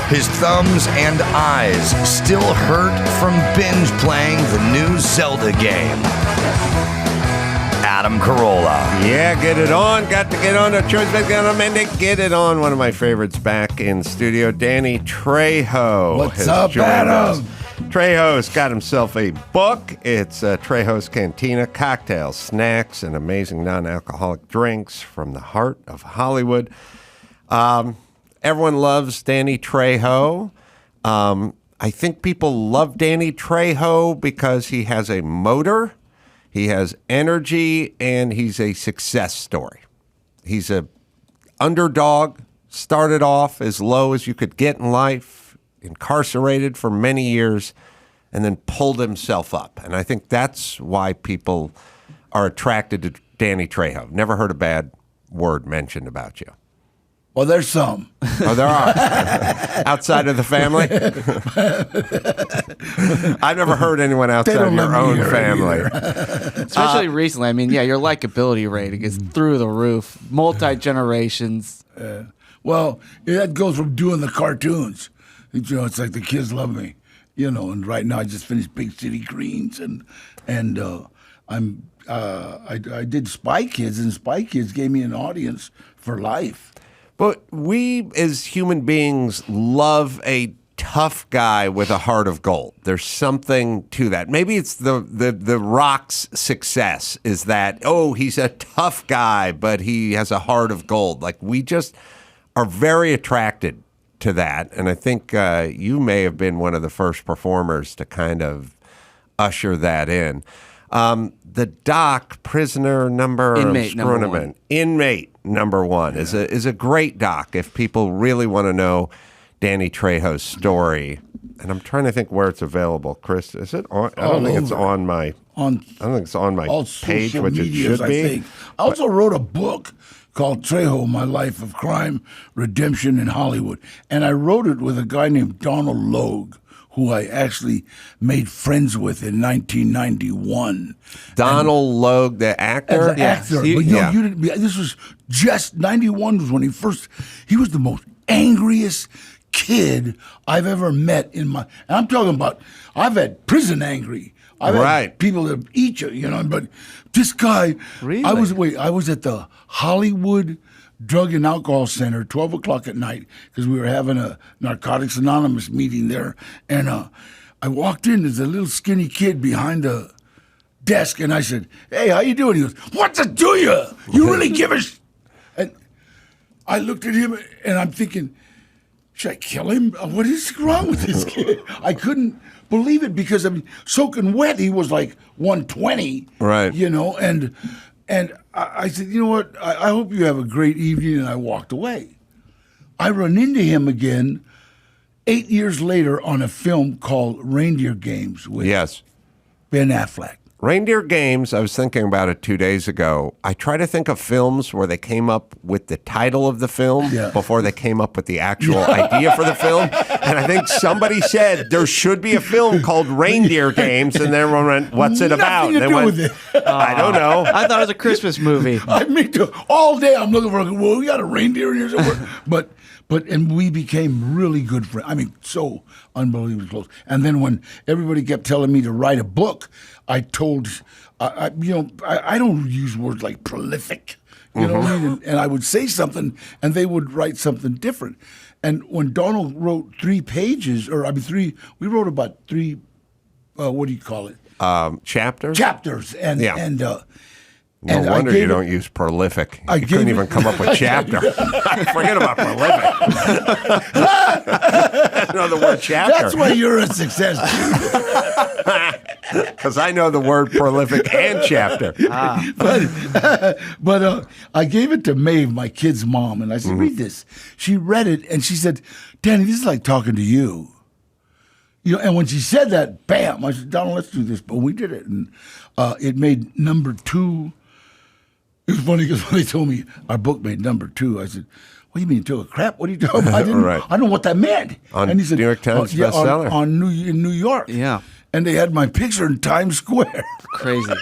His thumbs and eyes still hurt from binge playing the new Zelda game. Adam Carolla. Yeah, get it on. Got to get on. The choice get it on. One of my favorites back in studio, Danny Trejo. What's up, Adam? Trejo's got himself a book. It's Trejo's Cantina, cocktails, snacks, and amazing non-alcoholic drinks from the heart of Hollywood. Everyone loves Danny Trejo. I think people love Danny Trejo because he has a motor, he has energy, and he's a success story. He's a underdog, started off as low as you could get in life, incarcerated for many years, and then pulled himself up. And I think that's why people are attracted to Danny Trejo. Never heard a bad word mentioned about you. Well, there's some. Oh, there are. Outside of the family? I've never heard anyone outside of your own family. Especially recently. I mean, yeah, your likability rating is through the roof. Multi-generations. Well, that goes from doing the cartoons. You know, it's like the kids love me. You know, and right now I just finished Big City Greens, and I did Spy Kids, and Spy Kids gave me an audience for life. But we, as human beings, love a tough guy with a heart of gold. There's something to that. Maybe it's the Rock's success is that, oh, he's a tough guy, but he has a heart of gold. Like, we just are very attracted to that. And I think you may have been one of the first performers to kind of usher that in. The doc, Prisoner Number Inmate Number One. Inmate Number One is a great doc if people really want to know Danny Trejo's story. And I'm trying to think where it's available. Chris, is it on? I don't think it's on my. I don't think it's on my page, which it should be. I also wrote a book called Trejo: My Life of Crime, Redemption in Hollywood, and I wrote it with a guy named Donald Logue, who I actually made friends with in 1991. Donald Logue, the actor? As an actor. But you know, you didn't, this was just, 91 was when he was the most angriest kid I've ever met in my, and I'm talking about, I've had prison angry. I've had people that eat you, you know, but this guy, really? I was at the Hollywood Drug and Alcohol Center, 12 o'clock at night, because we were having a Narcotics Anonymous meeting there. And I walked in, there's a little skinny kid behind the desk, and I said, "Hey, how you doing?" He goes, "What's it to you? You really give a And I looked at him, and I'm thinking, should I kill him? What is wrong with this kid? I couldn't believe it because, I mean, soaking wet, he was like 120, right? You know, and I said, you know what? I hope you have a great evening, and I walked away. I run into him again 8 years later on a film called Reindeer Games with Ben Affleck. Reindeer Games, I was thinking about it 2 days ago. I try to think of films where they came up with the title of the film before they came up with the actual idea for the film. And I think somebody said there should be a film called Reindeer Games, and everyone went, "What's it about?" Nothing to do with it. I don't know. I thought it was a Christmas movie. Me too. All day I'm looking for, well, we got a reindeer in here somewhere. And we became really good friends. I mean, so unbelievably close. And then when everybody kept telling me to write a book, I told, I don't use words like prolific, you know what I mean? And I would say something, and they would write something different. And when Donald wrote 3 pages, we wrote about 3, what do you call it? Chapters? Chapters. No wonder you don't use prolific. You couldn't even come up with chapter. Forget about prolific. I know the word chapter. That's why you're a success. Because I know the word prolific and chapter. But I gave it to Maeve, my kid's mom, and I said, read this. She read it, and she said, "Danny, this is like talking to you." You know, and when she said that, bam, I said, "Donald, let's do this." But we did it, and it made number 2. It was funny because when they told me our book made number 2, I said, "What do you mean you took a crap? What are you talking about?" I didn't know what that meant. And he said, New York Times bestseller. In New York. Yeah. And they had my picture in Times Square. Crazy.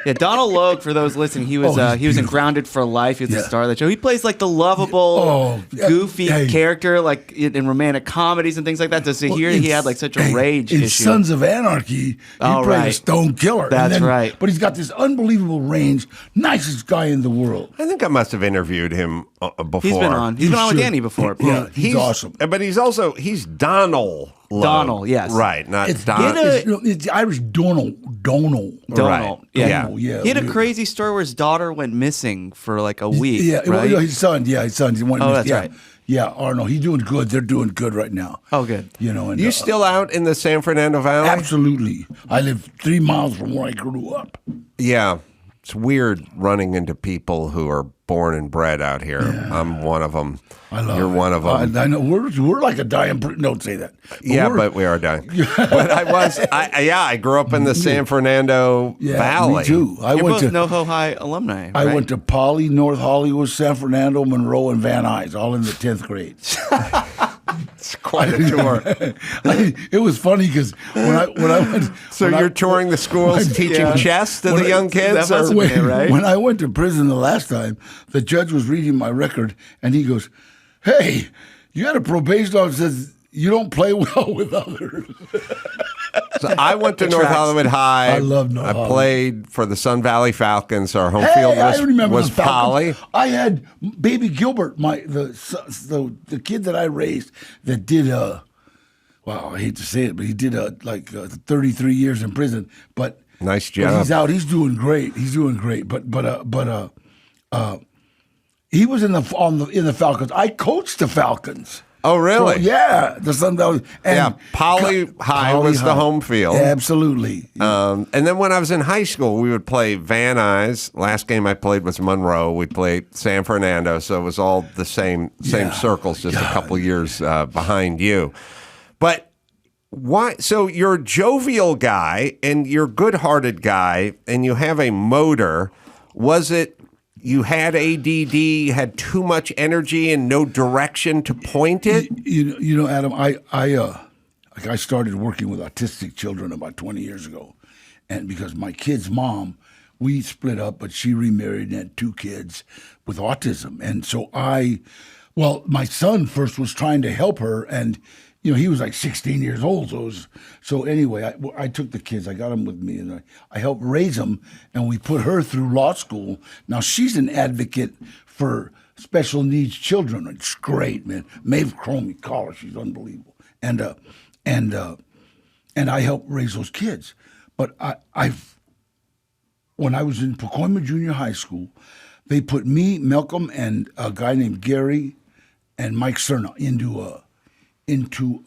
Yeah, Donald Logue, for those listening, he was he's he was in beautiful. Grounded for Life. He was the Yeah. star of that show. He plays like the lovable, goofy hey. character, like in romantic comedies and things like that. So here he had like such a rage in issue. Sons of Anarchy, he Oh, played a right. stone killer. That's right. But he's got this unbelievable range. Nicest guy in the world. I think I must have interviewed him before. He's been on. He's You been on with should. Danny before. Yeah, he's awesome. But he's Donald. Logue. Donald, yes. Right, not It's, Don. it's Irish Donald. Donald. Right. Yeah. Donald, yeah. He had a really. crazy story where his daughter went missing for like a week. Yeah, right? well, his son. Yeah, his son. He went, Oh, that's yeah, right. Yeah, Arnold. He's doing good. They're doing good right now. Oh, good. You know, and You still out in the San Fernando Valley? absolutely. I live 3 miles from where I grew up. Yeah. It's weird running into people who are born and bred out here. I'm one of them. I love You're it. one of them. I know we're like a dying. Don't say that. But we are dying. But I grew up in the San Fernando Yeah, Valley. me too. I You're went both to NoHo High alumni. I right? went to Poly, North Hollywood, San Fernando, Monroe, and Van Nuys, all in the 10th grade. It's quite a tour. It was funny because when I went. So when you're I- touring the schools teaching chess to the young kids? that must or- have been right? When I went to prison the last time, the judge was reading my record, and he goes, "Hey, you had a probation officer that says you don't play well with others." So I went to North tracks. Hollywood High. I love North I Hollywood. played for the Sun Valley Falcons. Our home Hey, field I remember was the Falcons. Poly. I had baby Gilbert, the kid that I raised that did well, I hate to say it, but he did 33 years in prison. But Nice but job. he's out. He's doing great. He's doing great. But he was in the Falcons. I coached the Falcons. Oh, really? So, yeah, the Sun Valley. And Poly High was the home field. Absolutely. And then when I was in high school, we would play Van Nuys. Last game I played was Monroe. We played San Fernando, so it was all the same circles, just a couple years behind you. But why? So you're a jovial guy and you're a good-hearted guy, and you have a motor. Was it you had ADD, had too much energy, and no direction to point it? You know, Adam, I started working with autistic children about 20 years ago, and because my kid's mom, we split up, but she remarried and had 2 kids with autism, and so my son first was trying to help her, and he was like 16 years old. So anyway, I took the kids, I got them with me, and I helped raise them, and we put her through law school. Now she's an advocate for special needs children. It's great, man. Maeve Cromie, call her, she's unbelievable. And I helped raise those kids. But when I was in Pacoima Junior High School, they put me, Malcolm, and a guy named Gary and Mike Cerna into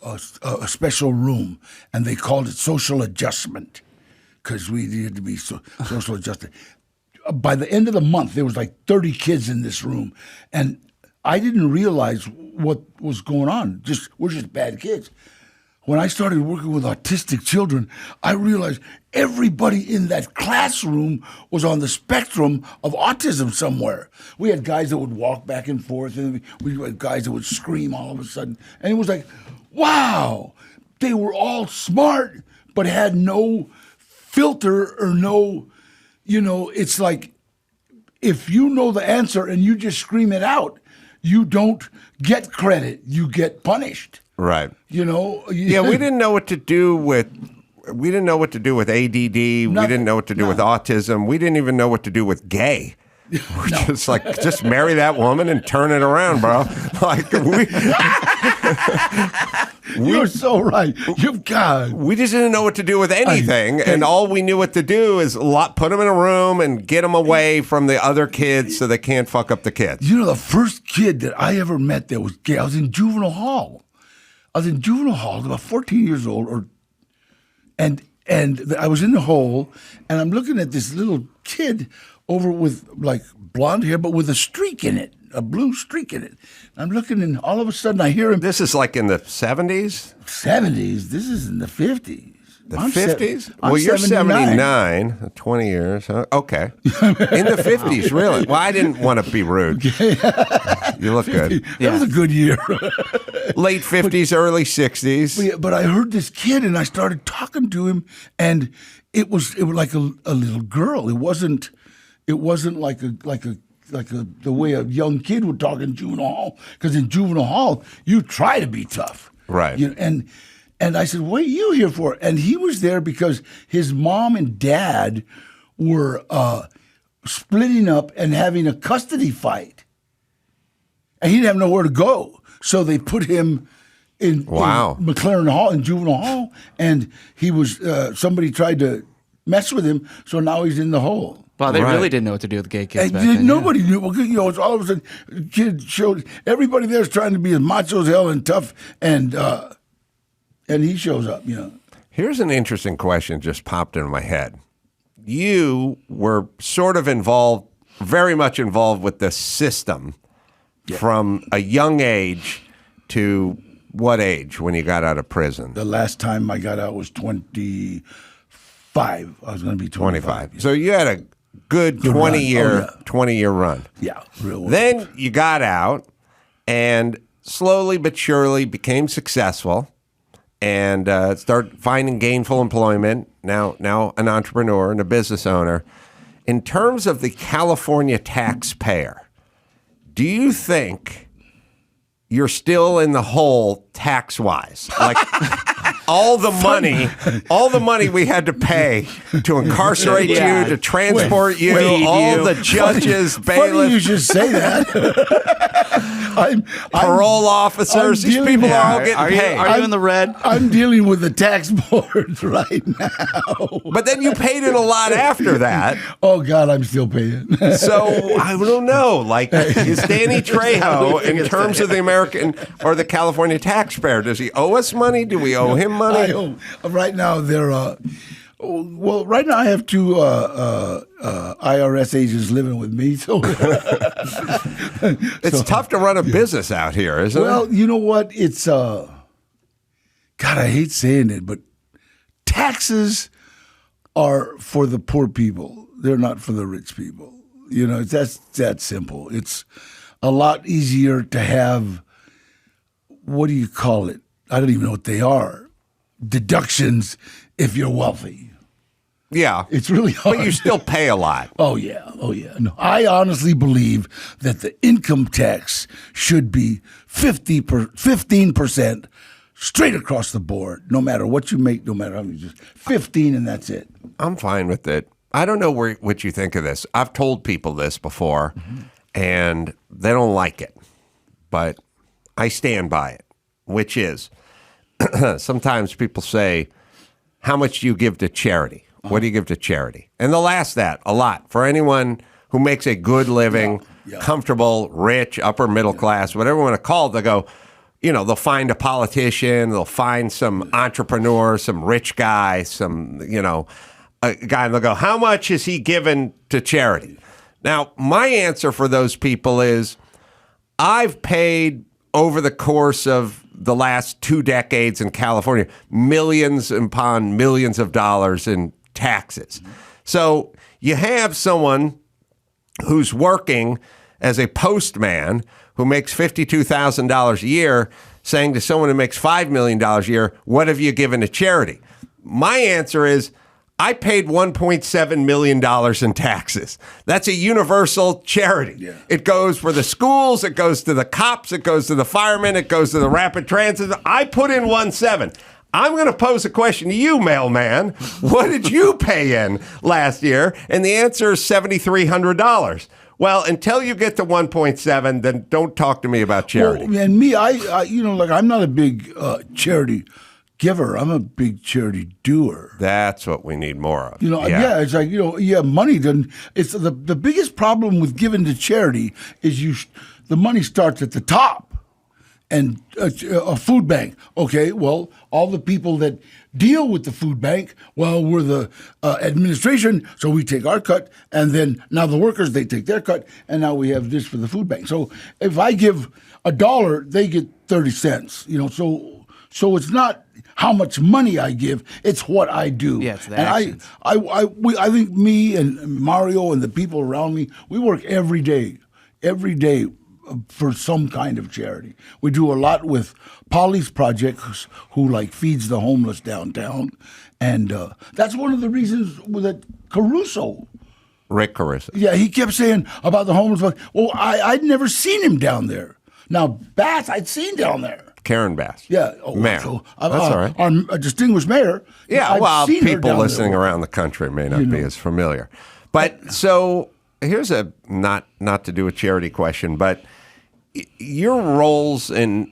a special room, and they called it social adjustment because we needed to be social adjusted. By the end of the month, there was like 30 kids in this room, and I didn't realize what was going on. We're just bad kids. When I started working with autistic children, I realized everybody in that classroom was on the spectrum of autism somewhere. We had guys that would walk back and forth, and we had guys that would scream all of a sudden. And it was like, wow, they were all smart, but had no filter or no, it's like if you know the answer and you just scream it out, you don't get credit, you get punished. Right. Yeah, we didn't know what to do with ADD. We didn't know what to do with autism. We didn't even know what to do with gay. We're just like, just marry that woman and turn it around, bro. Like You're so right. we just didn't know what to do with anything, and all we knew what to do is put them in a room and get them away from the other kids so they can't fuck up the kids. The first kid that I ever met that was gay, I was in juvenile hall. About 14 years old, and I was in the hole, and I'm looking at this little kid over with like blonde hair, but with a streak in it, a blue streak in it. I'm looking, and all of a sudden I hear him. This is like in the 70s? 70s. This is in the 50s. The I'm 50s? I'm Well, you're 79. 79, 20 years. Huh? Okay. In the 50s, really? Well, I didn't want to be rude. You look good. That was a good year. Late 50s, early 60s. But I heard this kid, and I started talking to him, and it was like a little girl. It wasn't like the way a young kid would talk in juvenile hall. Because in juvenile hall, you try to be tough, Right. And I said, "What are you here for?" And he was there because his mom and dad were splitting up and having a custody fight, and he didn't have nowhere to go, so they put him in McLaren Hall, in juvenile hall, and he was somebody tried to mess with him, so now he's in the hole. Wow, they Right. really didn't know what to do with gay kids back And then. nobody knew. Well, it's all of a sudden, kid showed everybody there's trying to be as macho as hell and tough, and he shows up. Here's an interesting question just popped into my head. You were sort of involved, very much involved with the system from a young age to what age when you got out of prison? The last time I got out was 25. I was going to be 25. So you had a good 20-year run. Yeah, real well. Then you got out and slowly but surely became successful and started finding gainful employment, now an entrepreneur and a business owner. In terms of the California taxpayer, do you think you're still in the hole tax-wise? Like all the money we had to pay to incarcerate you, to transport you, all the judges, Funny you bailiffs, should say that. parole officers, these dealing- people are all Are getting you, paid. are you in the red? I'm dealing with the tax board right now. But then you paid in a lot after that. Oh, God, I'm still paying. So I don't know. Like, is Danny Trejo, in terms of the American or the California taxpayer, does he owe us money? Do we owe him money? Right now, right now I have two IRS agents living with me. So, It's tough to run a business out here, isn't it? well, you know what? It's God, I hate saying it, but taxes are for the poor people. They're not for the rich people. That's that simple. It's a lot easier to have, what do you call it? I don't even know what they are. Deductions if you're wealthy. Yeah. It's really hard. But you still pay a lot. Oh, yeah. No, I honestly believe that the income tax should be 15% straight across the board, no matter what you make, no matter how much, just 15 and that's it. I'm fine with it. I don't know what you think of this. I've told people this before, and they don't like it. But I stand by it, which is sometimes people say, how much do you give to charity? What do you give to charity? And they'll ask that a lot for anyone who makes a good living, comfortable, rich, upper middle class, whatever you want to call it. They'll go, they'll find a politician, they'll find some entrepreneur, some rich guy, some, a guy, and they'll go, how much is he given to charity? Now, my answer for those people is I've paid over the course of the last 2 decades in California millions upon millions of dollars in taxes. So you have someone who's working as a postman who makes $52,000 a year saying to someone who makes $5 million a year, what have you given to charity? My answer is, I paid $1.7 million in taxes. That's a universal charity. Yeah. It goes for the schools, it goes to the cops, it goes to the firemen, it goes to the rapid transit. I put in 1.7. I'm going to pose a question to you, mailman. What did you pay in last year? And the answer is $7,300. Well, until you get to 1.7, then don't talk to me about charity. Well, and me, I'm not a big charity giver. I'm a big charity doer. That's what we need more of. It's like, money doesn't. It's the biggest problem with giving to charity is the money starts at the top. And a food bank. Okay, well, all the people that deal with the food bank, we're the administration, so we take our cut, and then now the workers, they take their cut, and now we have this for the food bank. So if I give $1, they get 30 cents. So it's not how much money I give; it's what I do. Yeah, it's the and actions. I think me and Mario and the people around me, we work every day for some kind of charity. We do a lot with Polly's projects, who like feeds the homeless downtown, and that's one of the reasons that Caruso. Rick Caruso. Yeah, he kept saying about the homeless. Well, I'd never seen him down there. Now Bass, I'd seen down there. Karen Bass. Yeah, Mayor. So, That's all right. Our distinguished mayor. Yeah, I've well, seen her people down listening there. around the country may not be as familiar. But so here's a not to do a charity question, but your roles in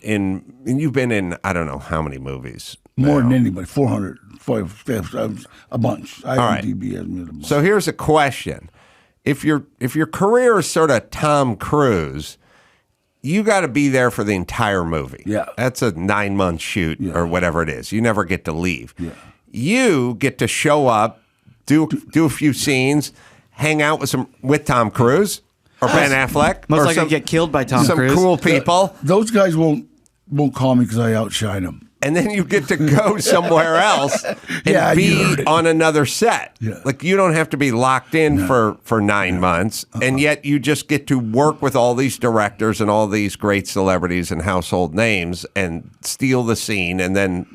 you've been in I don't know how many movies. More now. than anybody, 400, a bunch. right. IMDb has me at a bunch. So here's a question: if your career is sort of Tom Cruise, you got to be there for the entire movie. Yeah. That's a 9-month shoot or whatever it is. You never get to leave. Yeah. You get to show up, do a few scenes, hang out with Tom Cruise or Ben Affleck. Most or likely get killed by Tom some Cruise. cool people. Those guys won't call me because I outshine them. And then you get to go somewhere else and Yeah, you be heard it. on another set. Yeah. Like you don't have to be locked in for 9 months, and yet you just get to work with all these directors and all these great celebrities and household names and steal the scene and then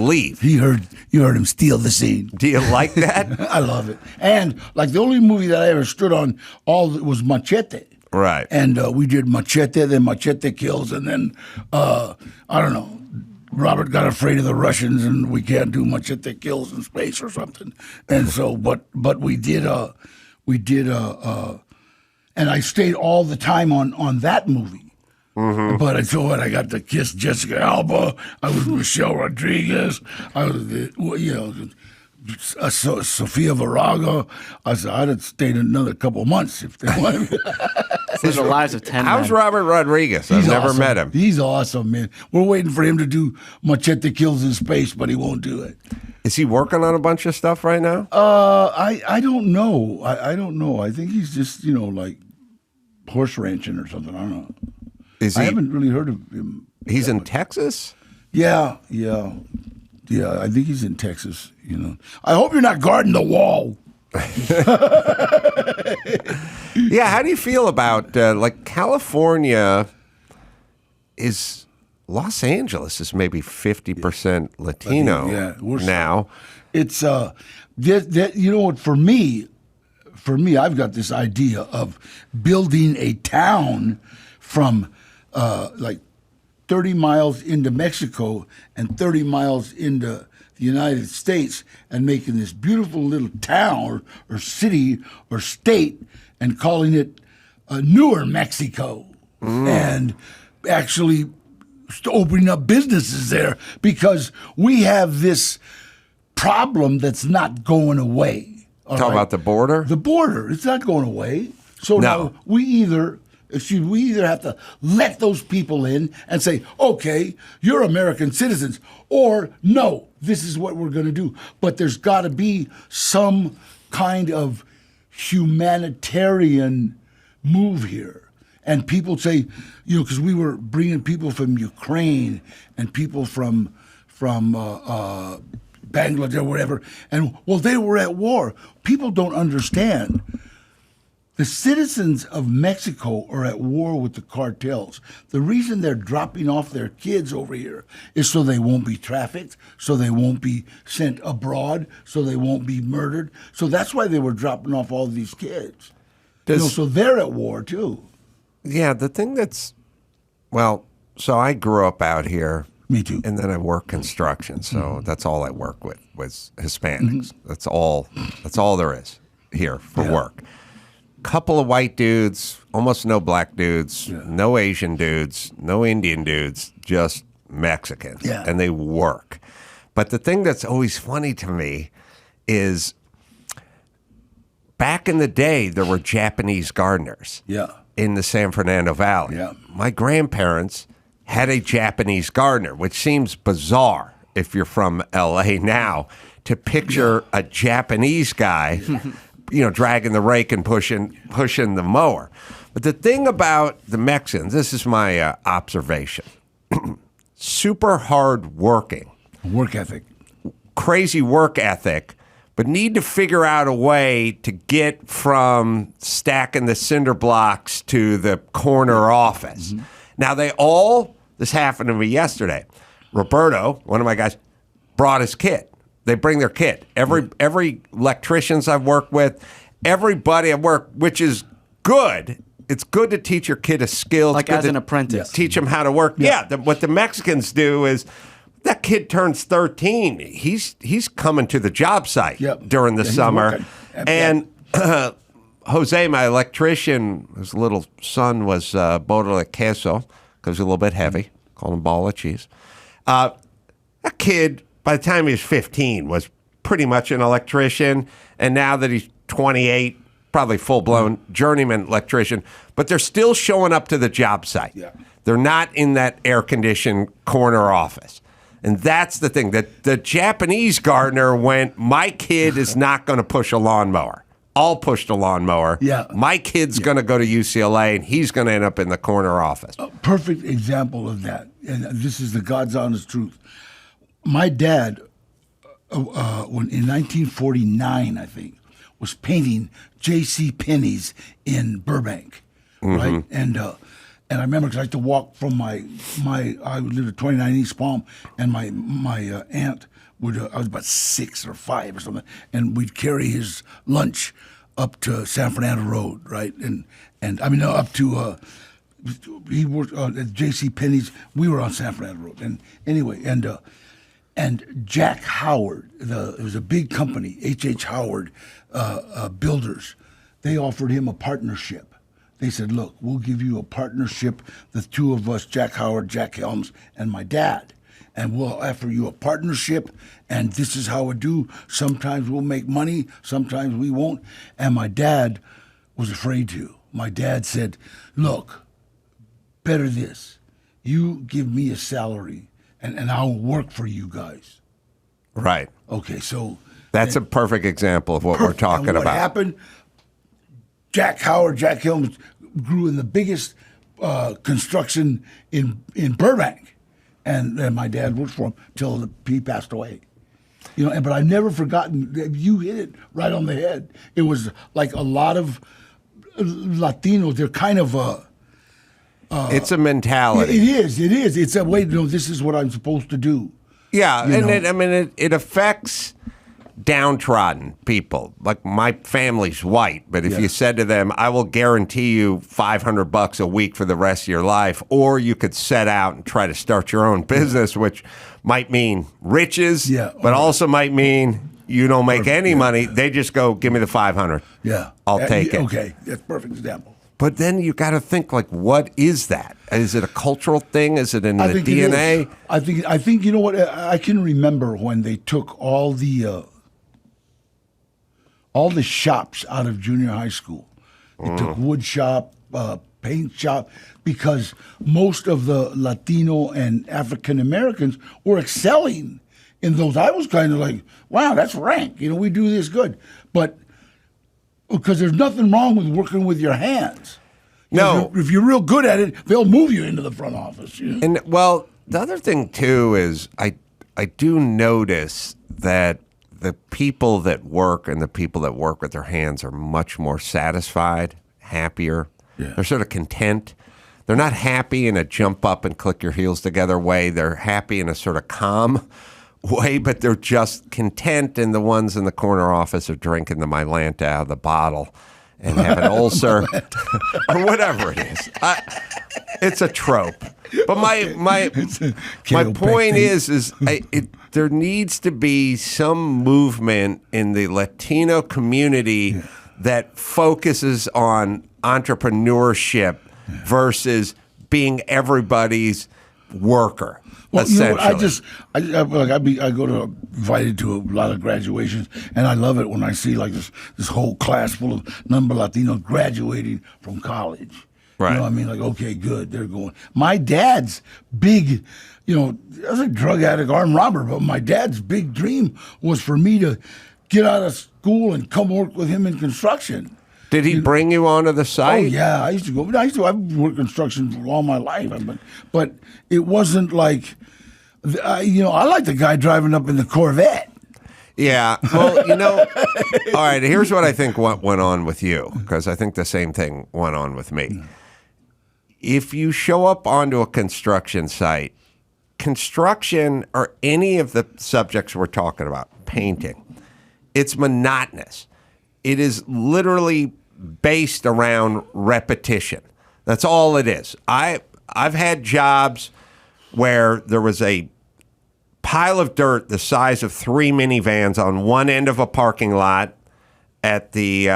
leave. You heard him steal the scene. Do you like that? I love it. And like the only movie that I ever stood on was Machete. Right. And we did Machete, then Machete Kills, and then I don't know. Robert got afraid of the Russians, and we can't do Machete Kills in space or something. And so, but we did, and I stayed all the time on that movie. Mm-hmm. But until when I got to kiss Jessica Alba, I was Michelle Rodriguez, I was, Sofia Varaga. I said I'd have stayed another couple of months if they wanted me. These are the lives of 10 How's men. Robert Rodriguez? I've never awesome. met him. He's awesome, man. We're waiting for him to do Machete Kills in space, but he won't do it. Is he working on a bunch of stuff right now? I don't know. I don't know. I think he's just like horse ranching or something. I don't know. Is I he? haven't really heard of him. He's in Texas. Yeah. I think he's in Texas. I hope you're not guarding the wall. Yeah, how do you feel about like California is Los Angeles is maybe 50% Latino now. It's you know what, for me I've got this idea of building a town from like 30 miles into Mexico and 30 miles into the United States and making this beautiful little town or city or state and calling it Newer Mexico and actually opening up businesses there because we have this problem that's not going away. Talk about the border? The border, it's not going away. So now we either have to let those people in and say, okay, you're American citizens, or no, this is what we're going to do. But there's got to be some kind of humanitarian move here. And people say, because we were bringing people from Ukraine and people from Bangladesh or whatever, and well, they were at war. People don't understand. The citizens of Mexico are at war with the cartels. The reason they're dropping off their kids over here is so they won't be trafficked, so they won't be sent abroad, so they won't be murdered. So that's why they were dropping off all these kids. So they're at war too. Yeah, the thing that's, so I grew up out here. Me too. And then I work construction, so that's all I work with was Hispanics. That's all there is here for work. Couple of white dudes, almost no black dudes, no Asian dudes, no Indian dudes, just Mexicans. Yeah. And they work. But the thing that's always funny to me is back in the day, there were Japanese gardeners in the San Fernando Valley. Yeah. My grandparents had a Japanese gardener, which seems bizarre if you're from L.A. now, to picture a Japanese guy dragging the rake and pushing the mower. But the thing about the Mexicans, this is my observation. super hard working, Work ethic. crazy work ethic, but need to figure out a way to get from stacking the cinder blocks to the corner office. Now, this happened to me yesterday. Roberto, one of my guys, brought his kit. They bring their kit. Every electricians I've worked with, everybody I've worked, which is good. It's good to teach your kid a skill. Like as an apprentice. Teach them how to work. Yeah, what the Mexicans do is that kid turns 13. He's coming to the job site during the summer. And Jose, my electrician, his little son was bodo de queso because he's a little bit heavy. Call him ball of cheese. That kid, by the time he was 15, was pretty much an electrician. And now that he's 28, probably full-blown journeyman electrician. But they're still showing up to the job site. Yeah. They're not in that air-conditioned corner office. And that's the thing. The Japanese gardener went, my kid is not going to push a lawnmower. I'll push the lawnmower. Yeah. My kid's going to go to UCLA, and he's going to end up in the corner office. A perfect example of that, and this is the God's honest truth. My dad, when in 1949, I think, was painting J.C. Penney's in Burbank, right? And I remember because I had to walk from I lived at 29 East Palm, and my aunt would, I was about 6 or 5 or something, and we'd carry his lunch up to San Fernando Road, right? And I mean, up to, he worked at J.C. Penney's. We were on San Fernando Road. And anyway, and Jack Howard, it was a big company, H.H. Howard Builders. They offered him a partnership. They said, look, we'll give you a partnership, the two of us, Jack Howard, Jack Helms, and my dad. And we'll offer you a partnership, and this is how we do. Sometimes we'll make money, sometimes we won't. And my dad was afraid to. My dad said, look, better this. You give me a salary, and I'll work for you guys. Right. Okay, so... That's a perfect example of what we're talking about. What happened, Jack Howard, Jack Helms grew in the biggest construction in Burbank. And my dad worked for him till he passed away. You know, but I've never forgotten, you hit it right on the head. It was like a lot of Latinos, they're kind of it's a mentality. It is. It's a way, this is what I'm supposed to do. Yeah, and it affects downtrodden people. Like, my family's white, but if you said to them, I will guarantee you $500 a week for the rest of your life, or you could set out and try to start your own business, which might mean riches, but also might mean you don't make any money. They just go, give me the 500. Yeah. I'll take it. Okay, that's a perfect example. But then you got to think, like, what is that? Is it a cultural thing? Is it in the DNA? I think you know what? I can remember when they took all the shops out of junior high school. They took wood shop, paint shop, because most of the Latino and African Americans were excelling in those. I was kind of like, wow, that's rank. You know, we do this good. But because there's nothing wrong with working with your hands. If you're real good at it, they'll move you into the front office. You know? And well, the other thing too is I do notice that the people that work and the people that work with their hands are much more satisfied, happier. Yeah. They're sort of content. They're not happy in a jump up and click your heels together way. They're happy in a sort of calm way, but they're just content. And the ones in the corner office are drinking the Mylanta out of the bottle and have an ulcer or whatever it is. It's a trope. But my point is there needs to be some movement in the Latino community that focuses on entrepreneurship versus being everybody's worker. Well, you know what, I go to invited to a lot of graduations, and I love it when I see like this whole class full of number Latinos graduating from college. Right. You know what I mean? Like, okay, good, they're going. My dad's big, I was a drug addict, armed robber, but my dad's big dream was for me to get out of school and come work with him in construction. Did he bring you onto the Oh site? yeah, I've worked construction for all my life, but it wasn't like, I like the guy driving up in the Corvette. Yeah. Well, all right, here's what I think went on with you, because I think the same thing went on with me. If you show up onto a construction site, construction or any of the subjects we're talking about, painting, it's monotonous. It is literally based around repetition. That's all it is. I've had jobs where there was a pile of dirt the size of 3 minivans on one end of a parking lot at the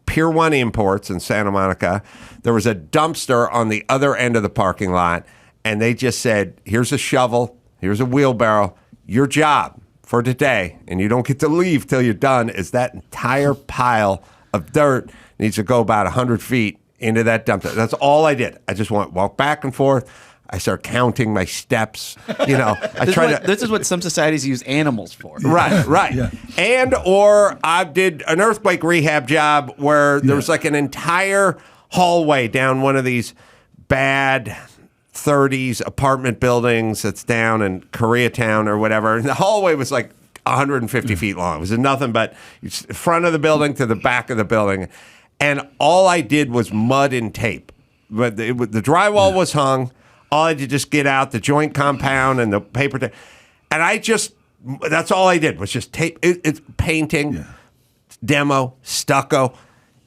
Pier 1 Imports in Santa Monica. There was a dumpster on the other end of the parking lot, and they just said, here's a shovel, here's a wheelbarrow, your job for today, and you don't get to leave till you're done, is that entire pile of dirt needs to go about 100 feet into that dumpster. That's all I did. I just walk back and forth. I start counting my steps. This is what some societies use animals for. Right. Yeah. And or I did an earthquake rehab job where there was like an entire hallway down one of these bad 30s apartment buildings that's down in Koreatown or whatever. And the hallway was like 150 feet long. It was nothing but front of the building to the back of the building. And all I did was mud and tape. But the drywall was hung. All I had to just get out the joint compound and the paper tape. And that's all I did was just tape. It's painting, demo, stucco.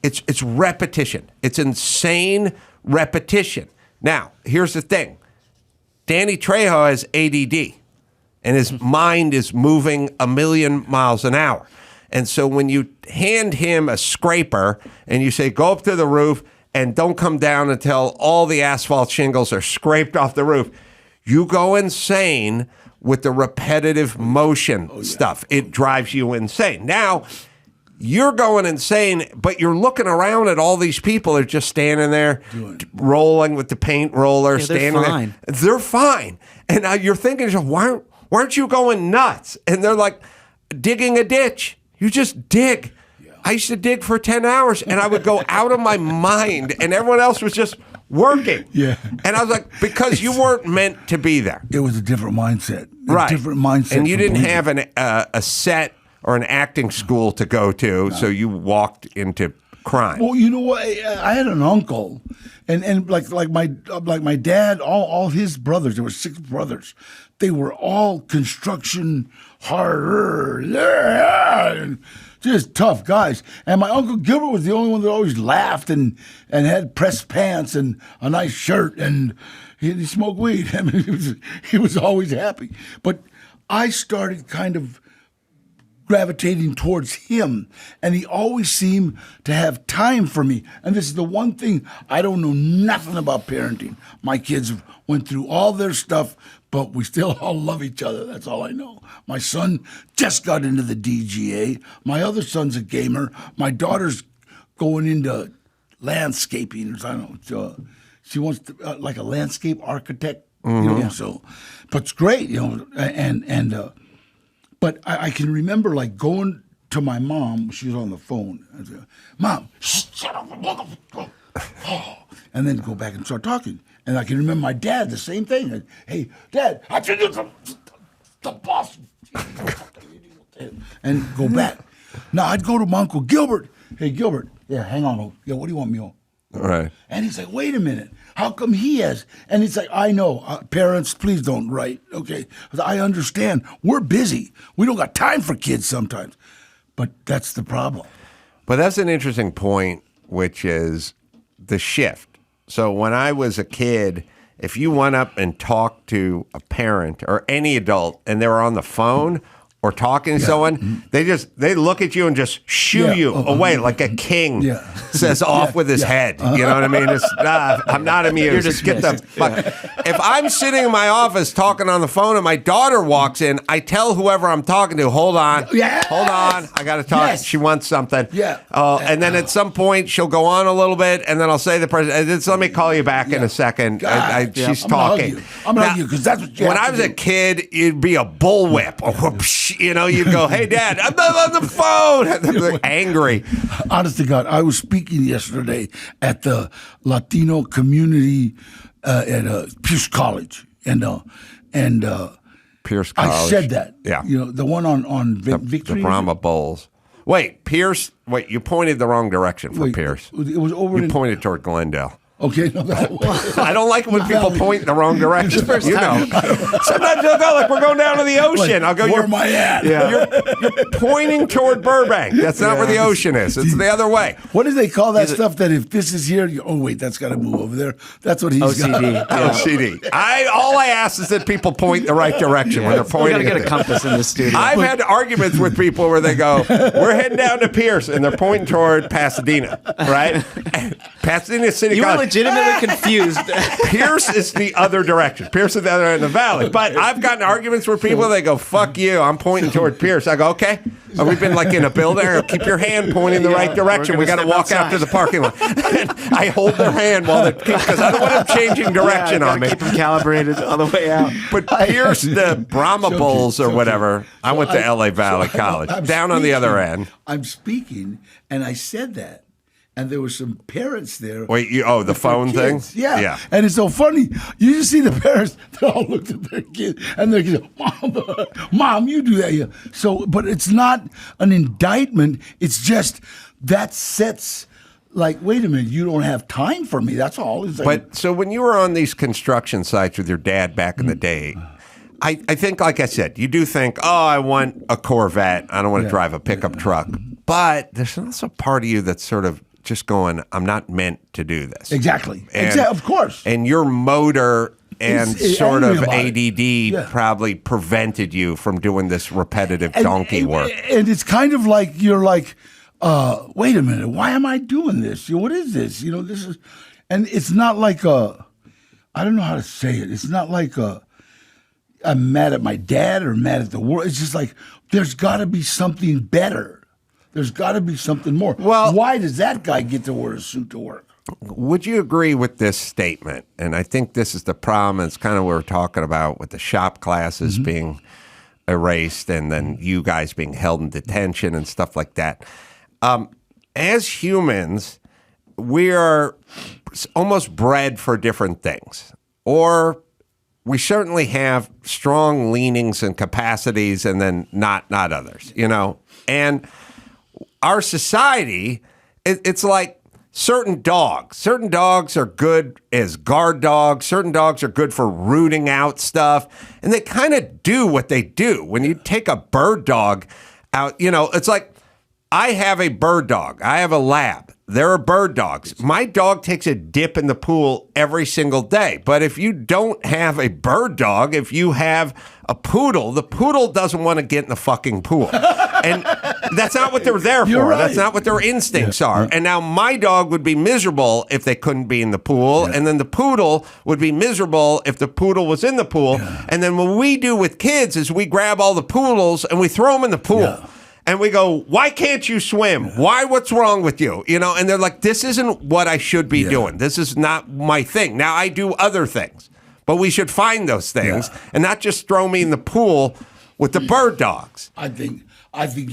It's repetition. It's insane repetition. Now, here's the thing. Danny Trejo has ADD, and his mind is moving 1,000,000 miles an hour. And so when you hand him a scraper and you say, go up to the roof and don't come down until all the asphalt shingles are scraped off the roof, you go insane with the repetitive motion stuff. It drives you insane. Now, you're going insane, but you're looking around at all these people that are just standing there, rolling with the paint roller, standing fine. there. They're fine. And now you're thinking, why aren't you going nuts? And they're like, digging a ditch. You just dig. I used to dig for 10 hours, and I would go out of my mind, and everyone else was just working. Yeah. And I was like, because you weren't meant to be there. It was a different mindset. Right. Different mindset. And you didn't completely. have a set or an acting school to go to, so you walked into crime. Well, you know what? I had an uncle, and like my dad, all his brothers. There were 6 brothers. They were all construction harder, and just tough guys. And my Uncle Gilbert was the only one that always laughed and had pressed pants and a nice shirt, and he smoked weed. I mean, he was always happy. But I started kind of gravitating towards him, and he always seemed to have time for me. And this is the one thing, I don't know nothing about parenting. My kids went through all their stuff, but we still all love each other. That's all I know. My son just got into the DGA. My other son's a gamer. My daughter's going into landscaping. I don't know. She wants to, like a landscape architect. So, but it's great, but I can remember like going to my mom. She was on the phone. I said, Mom, shut up. And then go back and start talking. And I can remember my dad, the same thing. Hey, Dad, I tell you the boss. And go back. Now I'd go to my Uncle Gilbert. Hey, Gilbert. Yeah, hang on. Yeah, what do you want me on? Right. And he's like, wait a minute. How come he has? And it's like, I know, parents, please don't write. Okay, I understand. We're busy. We don't got time for kids sometimes. But that's the problem. But that's an interesting point, which is the shift. So when I was a kid, if you went up and talked to a parent or any adult and they were on the phone or talking to someone, they look at you and just shoo you away like a king says off with his head. You know what I mean? It's, I'm not amused. You're just get the fuck. If I'm sitting in my office talking on the phone and my daughter walks in, I tell whoever I'm talking to, hold on, hold on, I got to talk. Yes. She wants something. Yeah. And then at some point she'll go on a little bit, and then I'll say to the person, let me call you back in a second. She's talking. I'm going to hug you because that's what you when have I to was a do. kid, it'd be a bullwhip. bitch. You know, you'd go, hey, Dad, I'm not on the phone. They're angry. Honest to God, I was speaking yesterday at the Latino community at Pierce College, and Pierce College. I said that. Yeah. You know, the one on Victory. The Brahma Bowls. Wait, Pierce. Wait, you pointed the wrong direction for Pierce. It was over. You pointed toward Glendale. Okay, no, I don't like it when people point in the wrong direction. You know, sometimes they'll go like we're going down to the ocean. I'll go. Where am I at? You're pointing toward Burbank. That's not where the ocean is. It's the other way. What do they call that stuff? That if this is here, oh wait, that's got to move over there. That's what he's OCD. got. OCD. All I ask is that people point the right direction when they're We pointing. gotta get at a it. compass in the studio. I've had arguments with people where they go, "We're heading down to Pierce," and they're pointing toward Pasadena, right? Pasadena City You were College. legitimately confused. Pierce is the other direction. Pierce is the other end of the valley. But I've gotten arguments where people, they go, fuck you, I'm pointing toward Pierce. I go, okay. We've been like in a building. Keep your hand pointing the right direction. We got to walk out to the parking lot. And I hold their hand while they, because I don't want them changing direction on me. Keep them calibrated on the way out. But Pierce, the Brahma Bulls or whatever, I went to LA Valley College, I'm down on the other end. I'm speaking, and I said that. And there were some parents there. Wait, the phone thing? Kids. Yeah. Yeah. And it's so funny. You just see the parents, they all looked at their kids, and their kids, Mom, you do that. Yeah. So, but it's not an indictment. It's just that sets, like, wait a minute, you don't have time for me. That's all. It's like, But so when you were on these construction sites with your dad back in the day, I think, like I said, you do think, I want a Corvette. I don't want to drive a pickup truck. But there's also part of you that's sort of just going, I'm not meant to do this. Exactly. And, of course. And your motor and It's sort of angry about ADD probably prevented you from doing this repetitive donkey work. And it's kind of like you're like, wait a minute, why am I doing this? What is this? This is, and it's not like I don't know how to say it. It's not like I'm mad at my dad or mad at the world. It's just like there's got to be something better. There's got to be something more. Well, why does that guy get to wear a suit to work? Would you agree with this statement? And I think this is the problem. It's kind of what we're talking about with the shop classes being erased and then you guys being held in detention and stuff like that. As humans, we are almost bred for different things. Or we certainly have strong leanings and capacities and then not others, And our society, it's like certain dogs. Certain dogs are good as guard dogs. Certain dogs are good for rooting out stuff. And they kind of do what they do. When you take a bird dog out, it's like I have a bird dog. I have a lab. There are bird dogs. My dog takes a dip in the pool every single day. But if you don't have a bird dog, if you have a poodle, the poodle doesn't want to get in the fucking pool. And that's not what they're there for. Right. That's not what their instincts are. And now my dog would be miserable if they couldn't be in the pool. And then the poodle would be miserable if the poodle was in the pool. And then what we do with kids is we grab all the poodles and we throw them in the pool. And we go, why can't you swim? Why? What's wrong with you? And they're like, this isn't what I should be doing. This is not my thing. Now I do other things, but we should find those things and not just throw me in the pool with the bird dogs. I think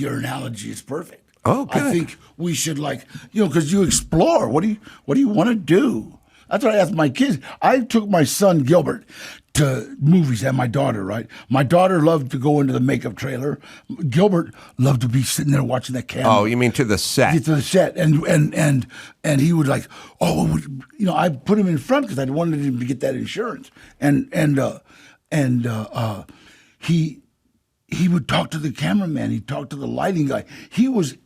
your analogy is perfect. Oh, good. I think we should because you explore. What do you want to do? That's what I asked my kids. I took my son Gilbert to movies and my daughter, right? My daughter loved to go into the makeup trailer. Gilbert loved to be sitting there watching that camera. Oh, you mean to the set? Get to the set, and he would like, I put him in front because I wanted him to get that insurance, and he would talk to the cameraman. He'd talk to the lighting guy. He was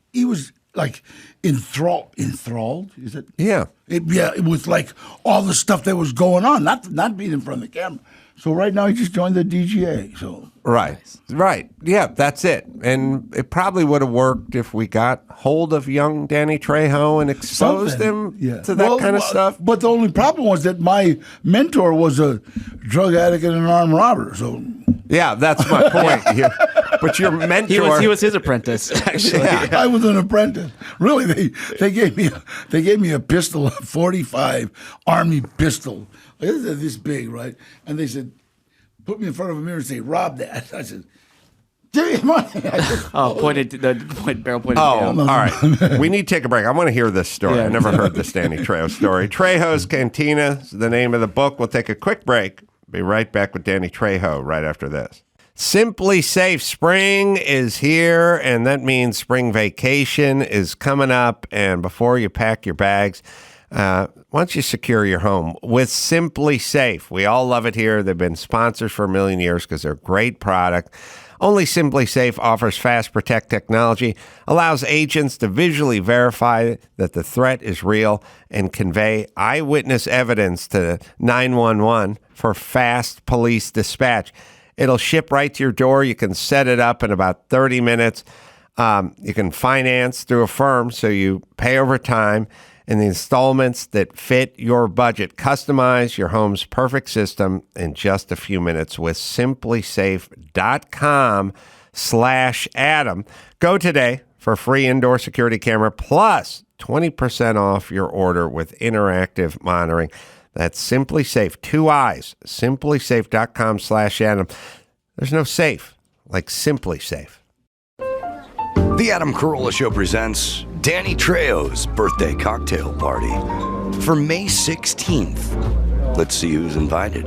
like enthralled. Is it? Yeah. It was like all the stuff that was going on, not being in front of the camera. So right now he just joined the DGA. So right, yeah, that's it. And it probably would have worked if we got hold of young Danny Trejo and exposed him to that kind of stuff. But the only problem was that my mentor was a drug addict and an armed robber. So yeah, that's my point. But your mentor, he was his apprentice. Actually, I was an apprentice. Really, they gave me a pistol, a .45 Army pistol. This big, right? And they said, put me in front of a mirror and say, rob that. I said, Give me money. Oh, barrel pointed Oh, down. all right. We need to take a break. I want to hear this story. Yeah. I never heard this Danny Trejo story. Trejo's Cantina is the name of the book. We'll take a quick break. Be right back with Danny Trejo right after this. Simply Safe, spring is here, and that means spring vacation is coming up. And before you pack your bags, once you secure your home with Simply Safe, we all love it here. They've been sponsors for a million years because they're a great product. Only Simply Safe offers Fast Protect technology, allows agents to visually verify that the threat is real and convey eyewitness evidence to 911 for fast police dispatch. It'll ship right to your door. You can set it up in about 30 minutes. You can finance through a firm, so you pay over time in the installments that fit your budget. Customize your home's perfect system in just a few minutes with simplysafe.com/Adam. Go today for a free indoor security camera plus 20% off your order with interactive monitoring. That's Simply Safe. 2 eyes. simplysafe.com/Adam. There's no safe like Simply Safe. The Adam Carolla Show presents Danny Trejo's birthday cocktail party for May 16th. Let's see who's invited.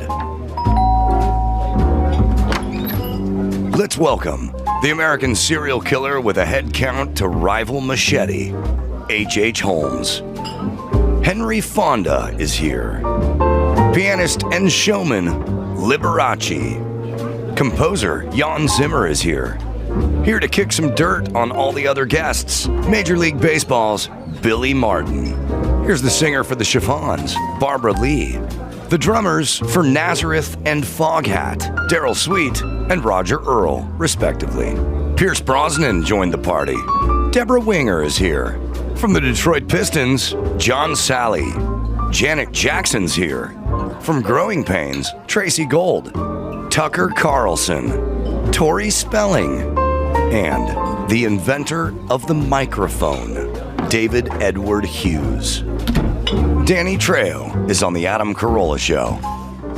Let's welcome the American serial killer with a head count to rival Machete, H.H. Holmes. Henry Fonda is here. Pianist and showman Liberace. Composer Jan Zimmer is here. Here to kick some dirt on all the other guests, Major League Baseball's Billy Martin. Here's the singer for the Chiffons, Barbara Lee. The drummers for Nazareth and Foghat, Daryl Sweet and Roger Earl, respectively. Pierce Brosnan joined the party. Deborah Winger is here. From the Detroit Pistons, John Sally. Janet Jackson's here. From Growing Pains, Tracy Gold. Tucker Carlson. Tori Spelling. And the inventor of the microphone, David Edward Hughes. Danny Trejo is on the Adam Carolla Show.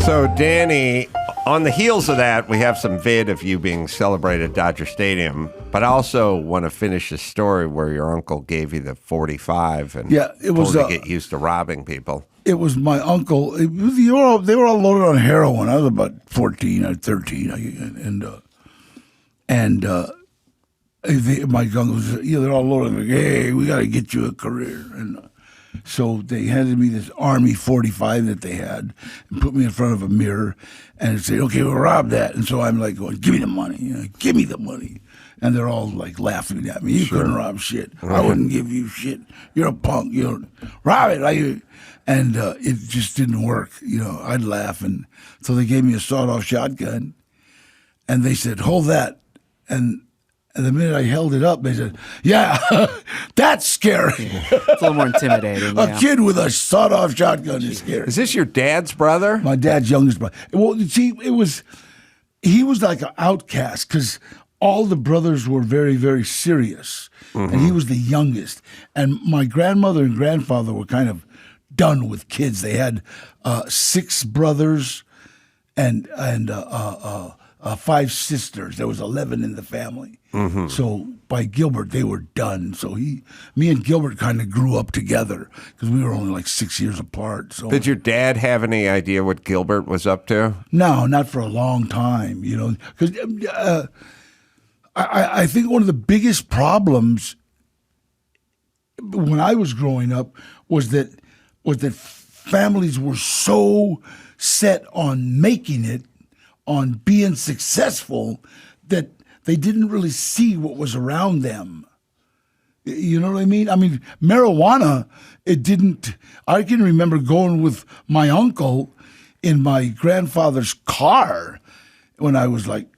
So, Danny, on the heels of that, we have some vid of you being celebrated at Dodger Stadium, but I also want to finish the story where your uncle gave you the 45 and it was told you to get used to robbing people. It was my uncle. They were all loaded on heroin. I was about 14 or 13, my uncle was, they're all loaded. Like, hey, we got to get you a career. And so they handed me this Army 45 that they had and put me in front of a mirror and said, okay, we'll rob that. And so I'm like going, give me the money. Give me the money. And they're all like laughing at me. You couldn't rob shit. I wouldn't give you shit. You're a punk. Rob it. And it just didn't work. I'd laugh. And so they gave me a sawed-off shotgun. And they said, hold that. And the minute I held it up, they said, yeah, that's scary. It's a little more intimidating. A kid with a sawed-off shotgun is scary. Is this your dad's brother? My dad's youngest brother. Well, see, he was like an outcast because all the brothers were very, very serious. And he was the youngest. And my grandmother and grandfather were kind of done with kids. They had 6 brothers and 5 sisters. There was 11 in the family. So by Gilbert, they were done. So me and Gilbert kind of grew up together because we were only like 6 years apart. So Did your dad have any idea what Gilbert was up to? No, not for a long time. Because I think one of the biggest problems when I was growing up was that families were so set on making it, on being successful, that they didn't really see what was around them. You know what I mean? I mean, marijuana, I can remember going with my uncle in my grandfather's car when I was like,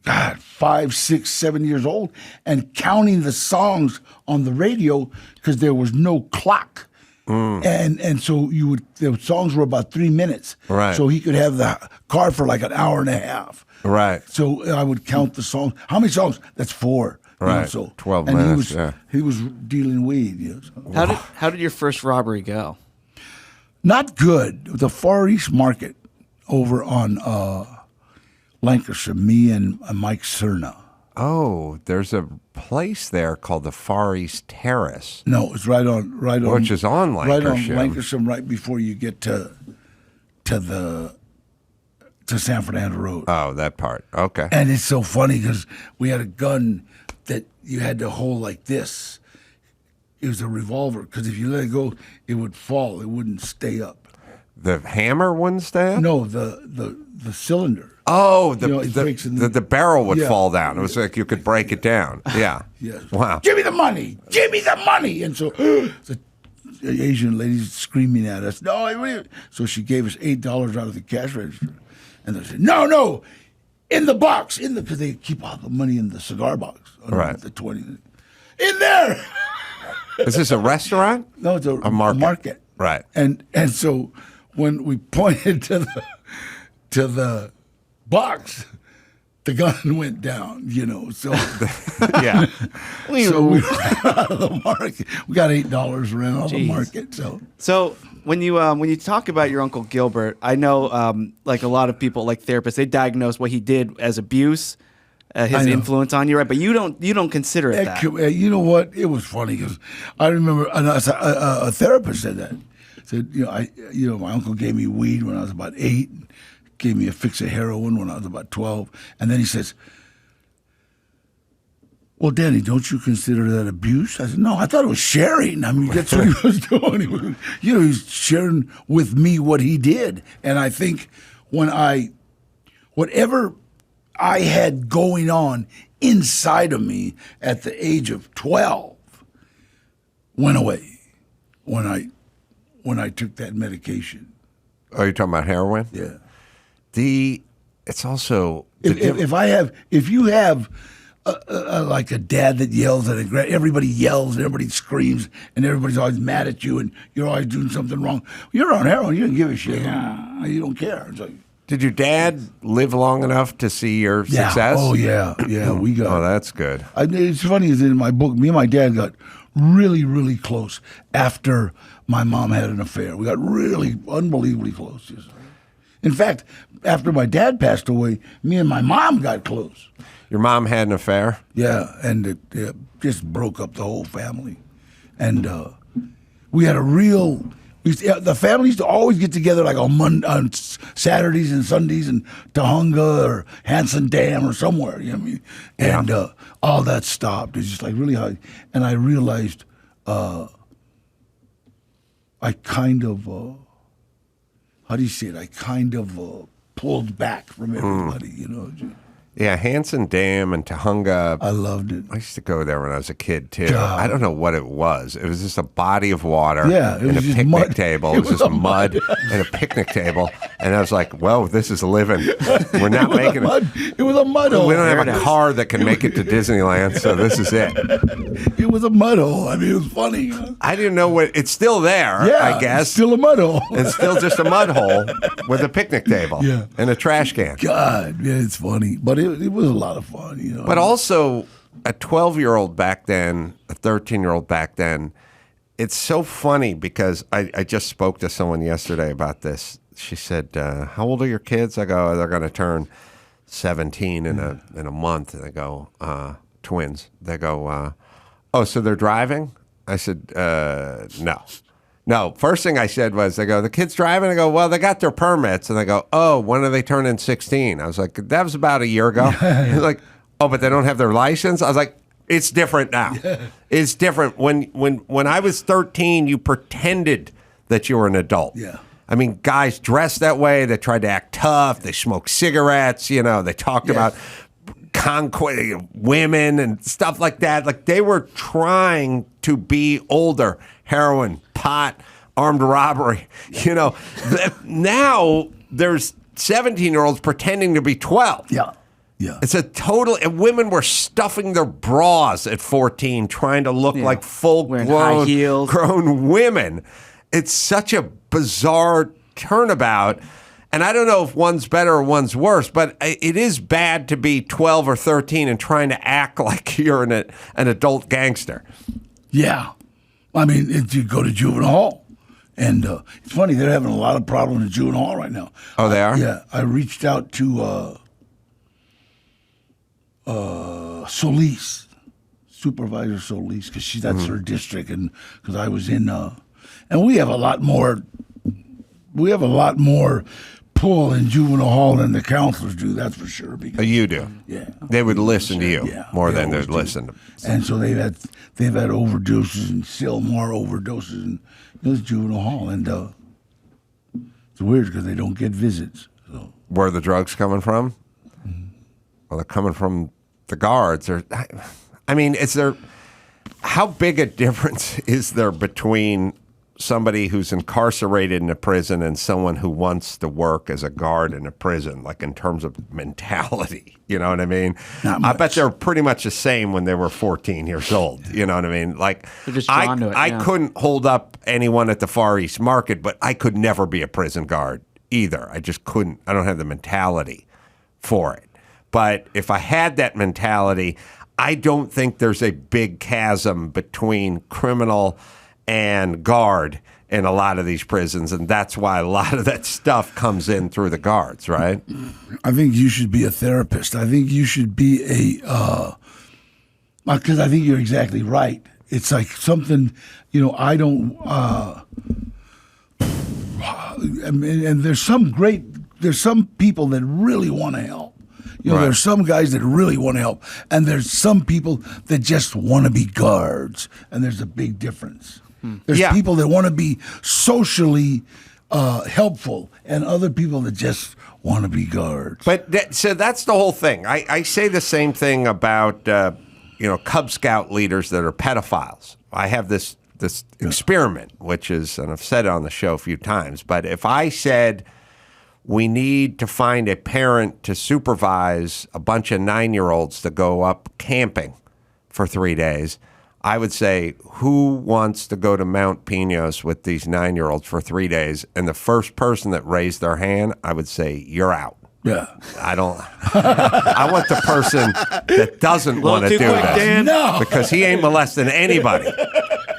5, 6, 7 years old, and counting the songs on the radio because there was no clock. And so the songs were about 3 minutes. Right. So he could have the car for like an hour and a half. Right. So I would count the songs. How many songs? That's 4. Right. 12 minutes. He was dealing weed. So. How did your first robbery go? Not good. The Far East Market over on Lancashire. Me and Mike Cerna. Oh, there's a place there called the Far East Terrace. No, it's right on, Which is on right on Lancashire. Lancashire, right before you get to San Fernando Road. Oh, that part. Okay. And it's so funny because we had a gun that you had to hold like this. It was a revolver because if you let it go, it would fall. It wouldn't stay up. The hammer wouldn't stay up? No, the cylinder. Oh, it breaks in the barrel would Yeah. fall down. It was like you could break it down. Yeah. Yes. Wow. Give me the money. Give me the money. And so the Asian lady's screaming at us. No. So she gave us $8 out of the cash register. And they said, no, in the box. Because they keep all the money in the cigar box. Right. The 20. In there. Is this a restaurant? No, it's a market. Right. And so when we pointed to the box, the gun went down, so Yeah. so we ran out of the market. We got $8 ran out of the Jeez. market. So when you talk about your Uncle Gilbert, I know like a lot of people, like therapists, they diagnose what he did as abuse, his I know. influence on you, right? But you don't consider it that. You know what? It was funny because I remember a therapist said that. Said, my uncle gave me weed when I was about 8, gave me a fix of heroin when I was about 12, and then he says, "Well, Danny, don't you consider that abuse?" I said, "No, I thought it was sharing. I mean, that's what he was doing. He was sharing with me what he did, and I think whatever I had going on inside of me at the age of 12 went away when I took that medication." Oh, you're talking about heroin? Yeah. It's also If you have like a dad that yells at everybody yells and everybody screams and everybody's always mad at you and you're always doing something wrong. You're on heroin. You don't give a shit. You don't care. It's like, Did your dad live long enough to see your success? Oh yeah. We got. Oh, that's good. It's funny is in my book, me and my dad got really, really close after my mom had an affair. We got really unbelievably close. In fact, after my dad passed away, me and my mom got close. Your mom had an affair? Yeah, and it just broke up the whole family. And we had a real. The family used to always get together like on Saturdays and Sundays in Tahunga or Hanson Dam or somewhere. You know what I mean? And all that stopped. It's just like really hard. And I realized I kind of, how do you say it? I kind of pulled back from everybody, Yeah, Hanson Dam and Tahunga. I loved it. I used to go there when I was a kid, too. God. I don't know what it was. It was just a body of water Yeah, it and was a just picnic mud. table. It It was was just a mud mud. and a picnic table. And I was like, well, this is living. We're not making it. It was a mud hole. We don't have a car that can make it to Disneyland, so this is it. It was a mud hole. I mean, it was funny. I didn't know what. It's still there, Yeah, I guess. it's still a mud hole. It's still just a mud hole with a picnic table Yeah. and a trash can. God, yeah, it's funny, but it was a lot of fun, But also, a 12-year-old back then, a 13-year-old back then, it's so funny because I just spoke to someone yesterday about this. She said, how old are your kids? I go, they're going to turn 17 in a month. And they go, twins. They go, oh, so they're driving? I said, no. No, first thing I said was, they go, the kids driving? I go, well, they got their permits. And they go, oh, when are they turning 16? I was like, that was about a year ago. He's like, oh, but they don't have their license? I was like, it's different now. It's different. When I was 13, you pretended that you were an adult. Yeah. I mean, guys dressed that way. They tried to act tough. They smoked cigarettes. They talked about women and stuff like that. Like they were trying to be older. Heroin, pot, armed robbery. Now there's 17-year-olds pretending to be 12. Yeah. Yeah. It's a total. And women were stuffing their bras at 14, trying to look like Wearing high heels. grown women. It's such a bizarre turnabout. And I don't know if one's better or one's worse, but it is bad to be 12 or 13 and trying to act like you're an adult gangster. Yeah. I mean, you go to juvenile hall. And it's funny, they're having a lot of problems in juvenile hall right now. Oh, they are? Yeah. I reached out to Solis, Supervisor Solis, because that's her district, and because I was in, and we have a lot more. We have a lot more pull in juvenile hall than the counselors do. That's for sure. Because, You do. yeah, They would listen to you more they than they'd always do. listen to. And so they've had overdoses and still more overdoses in this juvenile hall, and it's weird because they don't get visits. So. Where are the drugs coming from? Well, they're coming from the guards. I mean, how big a difference is there between somebody who's incarcerated in a prison and someone who wants to work as a guard in a prison, like in terms of mentality? You know what I mean? Not I bet much. they're pretty much the same when they were 14 years old. You know what I mean? Like, They're just drawn to it, I yeah. couldn't hold up anyone at the Far East Market, but I could never be a prison guard either. I just couldn't. I don't have the mentality for it. But if I had that mentality, I don't think there's a big chasm between criminal and guard in a lot of these prisons, and that's why a lot of that stuff comes in through the guards, right? I think you should be a therapist. I think you should be because I think you're exactly right. It's like something, I don't, and there's some people that really want to help. Right. There's some guys that really want to help, and there's some people that just want to be guards, and there's a big difference. There's Yeah. people that want to be socially helpful, and other people that just want to be guards. But so that's the whole thing. I say the same thing about Cub Scout leaders that are pedophiles. I have this experiment, which is, and I've said it on the show a few times, but if I said we need to find a parent to supervise a bunch of 9-year-olds to go up camping for 3 days, I would say, who wants to go to Mount Pinos with these 9-year-olds for 3 days? And the first person that raised their hand, I would say, you're out. Yeah. I don't. I want the person that doesn't want to do that. Dan. No. Because he ain't molesting anybody.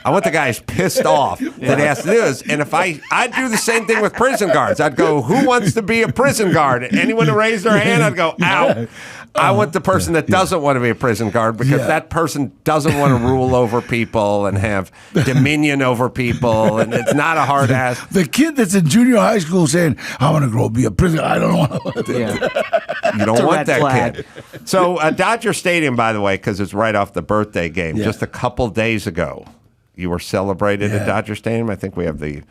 I want the guy who's pissed off that he has to do this. And if I'd do the same thing with prison guards. I'd go, who wants to be a prison guard? Anyone who raised their hand, I'd go, out. I want the person that doesn't want to be a prison guard because that person doesn't want to rule over people and have dominion over people. And it's not a hard ass. The kid that's in junior high school saying, I want to grow up be a prisoner. I don't want to. Yeah. You don't a want red that flag. kid. So Dodger Stadium, by the way, because it's right off the birthday game, just a couple days ago, you were celebrated at Dodger Stadium. I think we have the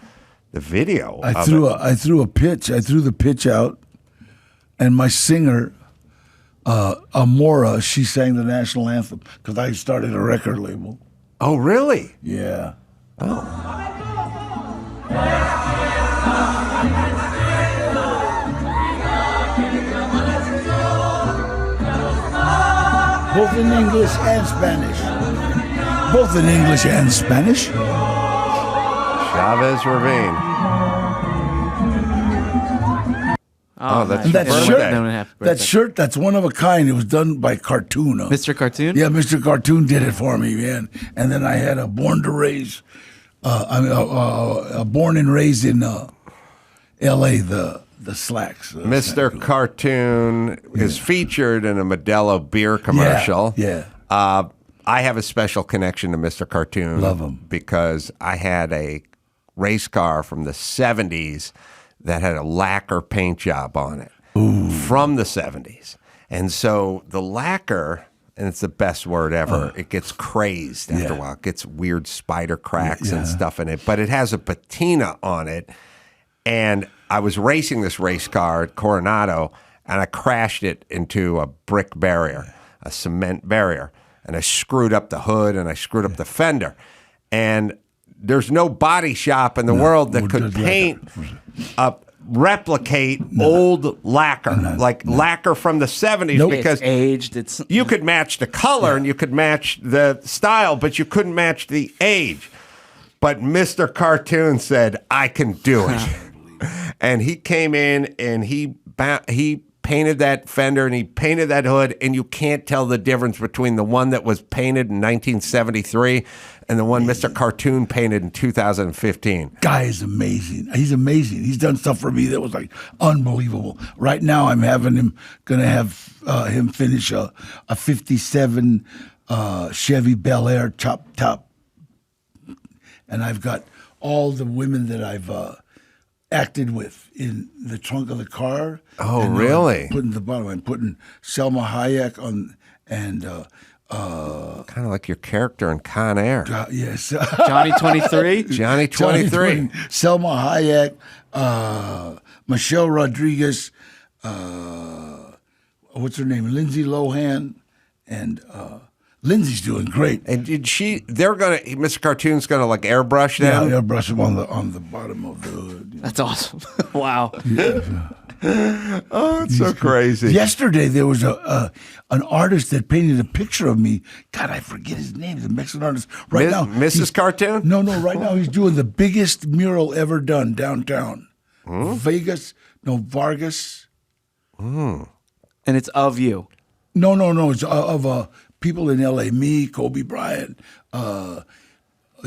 video. I threw a pitch. I threw the pitch out, and my singer, Amora, she sang the national anthem because I started a record label. Oh, really? Yeah. Both in English and Spanish. Both in English and Spanish. Chavez Ravine. Oh, that's nice. That your shirt, birthday. that shirt, that's one of a kind. It was done by Cartoon. Mr. Cartoon? Yeah, Mr. Cartoon did it for me, man. And then I had a Born to Raise, Born and Raised in L.A., the slacks. Mr. Cartoon is featured in a Modelo beer commercial. Yeah. I have a special connection to Mr. Cartoon. Love him. Because I had a race car from the 70s that had a lacquer paint job on it from the 70s. And so the lacquer, and it's the best word ever, it gets crazed after a while. It gets weird spider cracks and stuff in it. But it has a patina on it. And I was racing this race car at Coronado, and I crashed it into a brick barrier, a cement barrier. And I screwed up the hood, and I screwed up the fender. And there's no body shop in the world that could paint replicate old lacquer, like lacquer from the 70s, because It's aged. you could match the color and you could match the style, but you couldn't match the age. But Mr. Cartoon said, I can do it. And he came in and he painted that fender and he painted that hood, and you can't tell the difference between the one that was painted in 1973 and the one Mr. Cartoon painted in 2015. Guy is amazing. He's amazing. He's done stuff for me that was like unbelievable. Right now, I'm gonna have him finish a '57 Chevy Bel Air chop top, and I've got all the women that I've acted with in the trunk of the car. Oh, and really? Putting the bottom. I'm putting Selma Hayek on, and Kind of like your character in Con Air. yes, Johnny 23. Johnny 23. Selma Hayek, Michelle Rodriguez, what's her name? Lindsay Lohan, and Lindsay's doing great. And Mr. Cartoon's gonna like airbrush them? Yeah, airbrush them on the bottom of the hood. That's awesome. Wow. Oh, it's so crazy. Yesterday there was an artist that painted a picture of me. God, I forget his name. He's a Mexican artist. Right now, Mrs. Cartoon? No. Right now he's doing the biggest mural ever done downtown, Vargas. And it's of you. No. It's of people in L.A. Me, Kobe Bryant,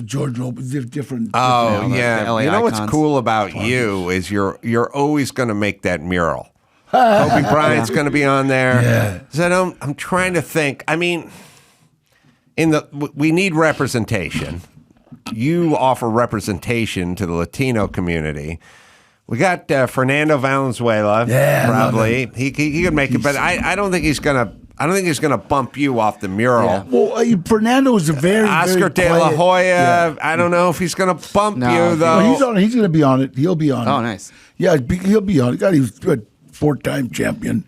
George Lopez, different. Oh, yeah. the LA You know what's icons. cool about you is you're always going to make that mural. Kobe Bryant's going to be on there. Yeah. So I'm trying to think. I mean, we need representation. You offer representation to the Latino community. We got Fernando Valenzuela. Yeah, probably he could make it, but I don't think he's gonna. I don't think he's going to bump you off the mural. Yeah. Well, Fernando is a very Oscar very De La quiet- Hoya. Yeah. I don't know if he's going to bump No, you though. Well, he's going to be on it. He'll be on it. Oh, nice. Yeah, he'll be on it. God, he was a 4-time champion,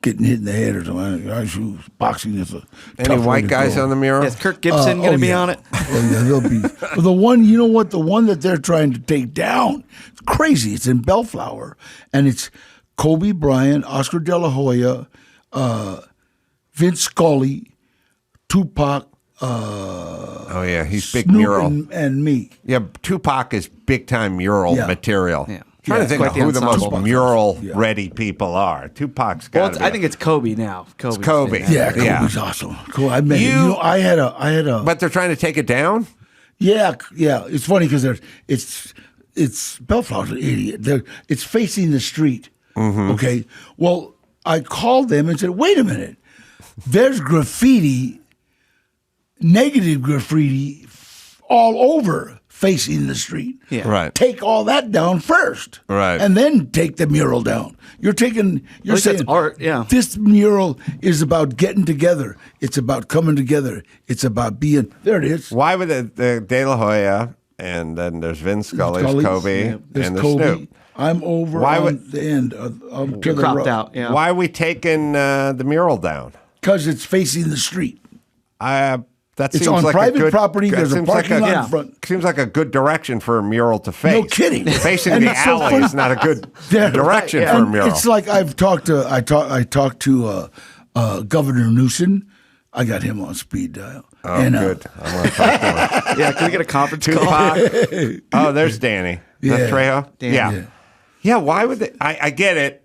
getting hit in the head or something. Boxing is a Any tough way white to guys go. on the mural? Is Kirk Gibson going to be on it? Oh, yeah, they'll be. Well, the one, you know what? The one that they're trying to take down, it's crazy. It's in Bellflower, and it's Kobe Bryant, Oscar De La Hoya, Vince Scully, Tupac. Oh yeah, he's big Snoop mural. and me. Yeah, Tupac is big time mural Yeah. material. Yeah. Trying to Yeah, think quite of the who the most ensemble. mural Yeah. ready people are. Tupac's got. Well, I think it's Kobe now. Kobe's Kobe. doing Yeah, that. Kobe's awesome. Cool. I met him. You know, I had a. But they're trying to take it down. Yeah. It's funny because it's Bellflower's an idiot. It's facing the street. Mm-hmm. Okay. Well, I called them and said, "Wait a minute. There's graffiti, negative graffiti, all over facing the street. Yeah. Right. Take all that down first, Right. and then take the mural down. You're least saying that's art, yeah. This mural is about getting together. It's about coming together. It's about being. There it is. Why would the De La Hoya and then there's Vince Scully, Scully's, Kobe, yeah. There's and there's Kobe. Snoop. I'm over Why on would- the end to You're the cropped out. Yeah. Why are we taking the mural down? because it's facing the street. That It's seems on like private a good, property. that There's a seems like parking lot yeah. in front. Seems like a good direction for a mural to face. No kidding. Facing And the it's so alley funny. is not a good Yeah, direction right, for a and mural. It's like I talked to Governor Newsom. I got him on speed dial. Oh, and, good. I want to talk to him. Yeah. Can we get a conference call? Tupac. Oh, there's Danny. Is that Yeah. Trejo? Danny. Yeah. Yeah, why would they? I get it.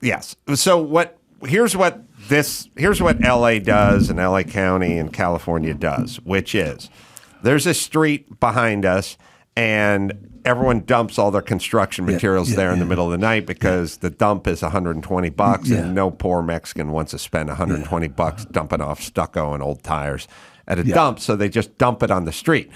Yes. So here's what LA does and LA County and California does, which is there's a street behind us and everyone dumps all their construction materials there in the middle of the night because the dump is $120 and no poor Mexican wants to spend $120 dumping off stucco and old tires at a dump, so they just dump it on the street.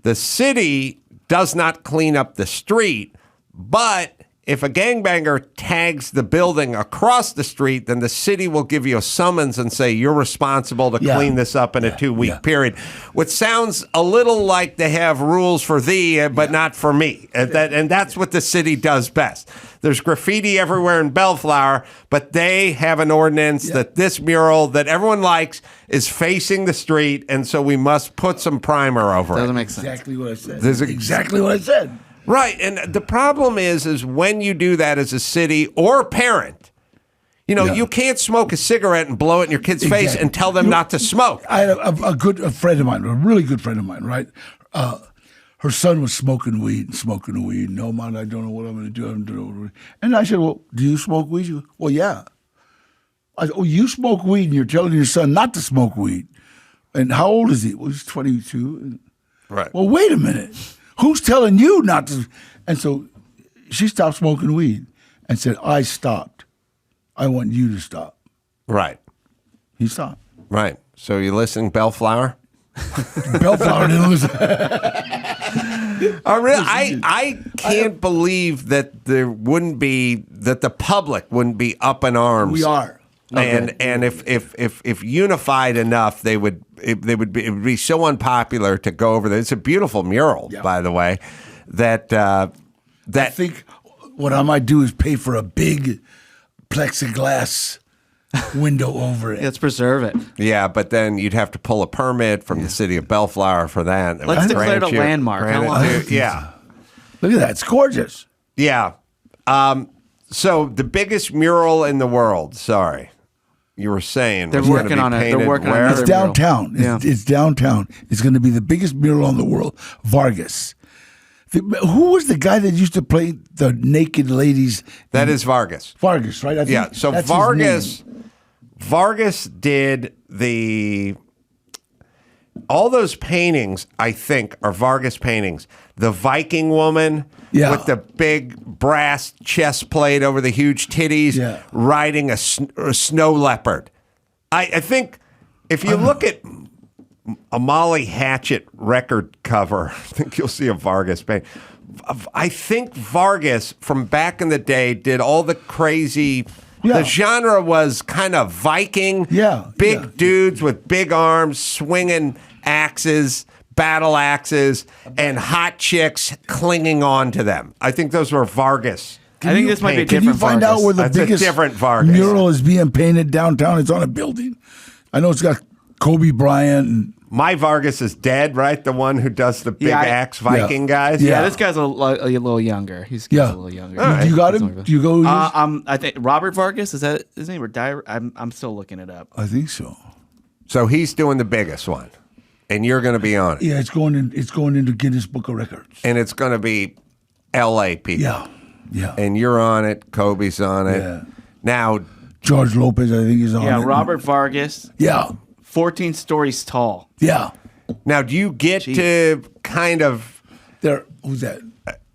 The city does not clean up the street, but if a gangbanger tags the building across the street, then the city will give you a summons and say you're responsible to clean this up in a 2-week period, which sounds a little like they have rules for thee, but not for me. And that's what the city does best. There's graffiti everywhere in Bellflower, but they have an ordinance that this mural that everyone likes is facing the street, and so we must put some primer over it. Doesn't make sense. exactly what I said. There's exactly what I said. Right, and the problem is when you do that as a city or parent, you can't smoke a cigarette and blow it in your kid's face Exactly. and tell them not to smoke. I had a friend of mine, a really good friend of mine, right? her son was smoking weed. No, man, I don't know what I'm going to do. And I said, well, do you smoke weed? She goes, well, yeah. I said, oh, you smoke weed and you're telling your son not to smoke weed. And how old is he? Well, he's 22. Right. Well, wait a minute. Who's telling you not to? And so she stopped smoking weed and said, I stopped. I want you to stop. Right. He stopped. Right. So you listening, Bellflower? Bellflower didn't listen. Oh, really? I can't believe that the public wouldn't be up in arms. We are. And if unified enough, it would be so unpopular to go over there. It's a beautiful mural, by the way. I think what I might do is pay for a big plexiglass window over it. Let's preserve it. Yeah, but then you'd have to pull a permit from the city of Bellflower for that. Let's declare it a landmark. Yeah. Look at that. It's gorgeous. Yeah. So the biggest mural in the world. Sorry, you were saying they're was working gonna on be it. painted They're working where? on It's another downtown. mural. It's downtown. It's going to be the biggest mural in the world. Vargas. Who was the guy that used to play the naked ladies? That is Vargas. Vargas, right? I think Yeah. So that's his name. Vargas did all those paintings. I think are Vargas paintings. The Viking woman with the big brass chest plate over the huge titties, riding a snow leopard. I think if you look at a Molly Hatchet record cover, I think you'll see a Vargas paint. I think Vargas from back in the day did all the crazy. The genre was kind of Viking, big dudes with big arms swinging axes, battle axes, and hot chicks clinging on to them. I think those were Vargas. I think this might be a different Can you find Vargas. out where the That's biggest a different Vargas. mural is being painted downtown? It's on a building. I know it's got Kobe Bryant. And My Vargas is dead, right? The one who does the big axe Viking guys. Yeah, this guy's a little younger. He's a little younger. You got him? Do you go? I think Robert Vargas, is that his name? Or I'm still looking it up. I think so. So he's doing the biggest one, and you're going to be on it. Yeah, it's going into Guinness Book of Records. And it's going to be L.A. people. Yeah. And you're on it. Kobe's on it. Yeah. Now, George Lopez, I think, is on it. Yeah, Robert Vargas. Yeah. 14 stories tall. Yeah. Now, do you get to kind of... There, who's that?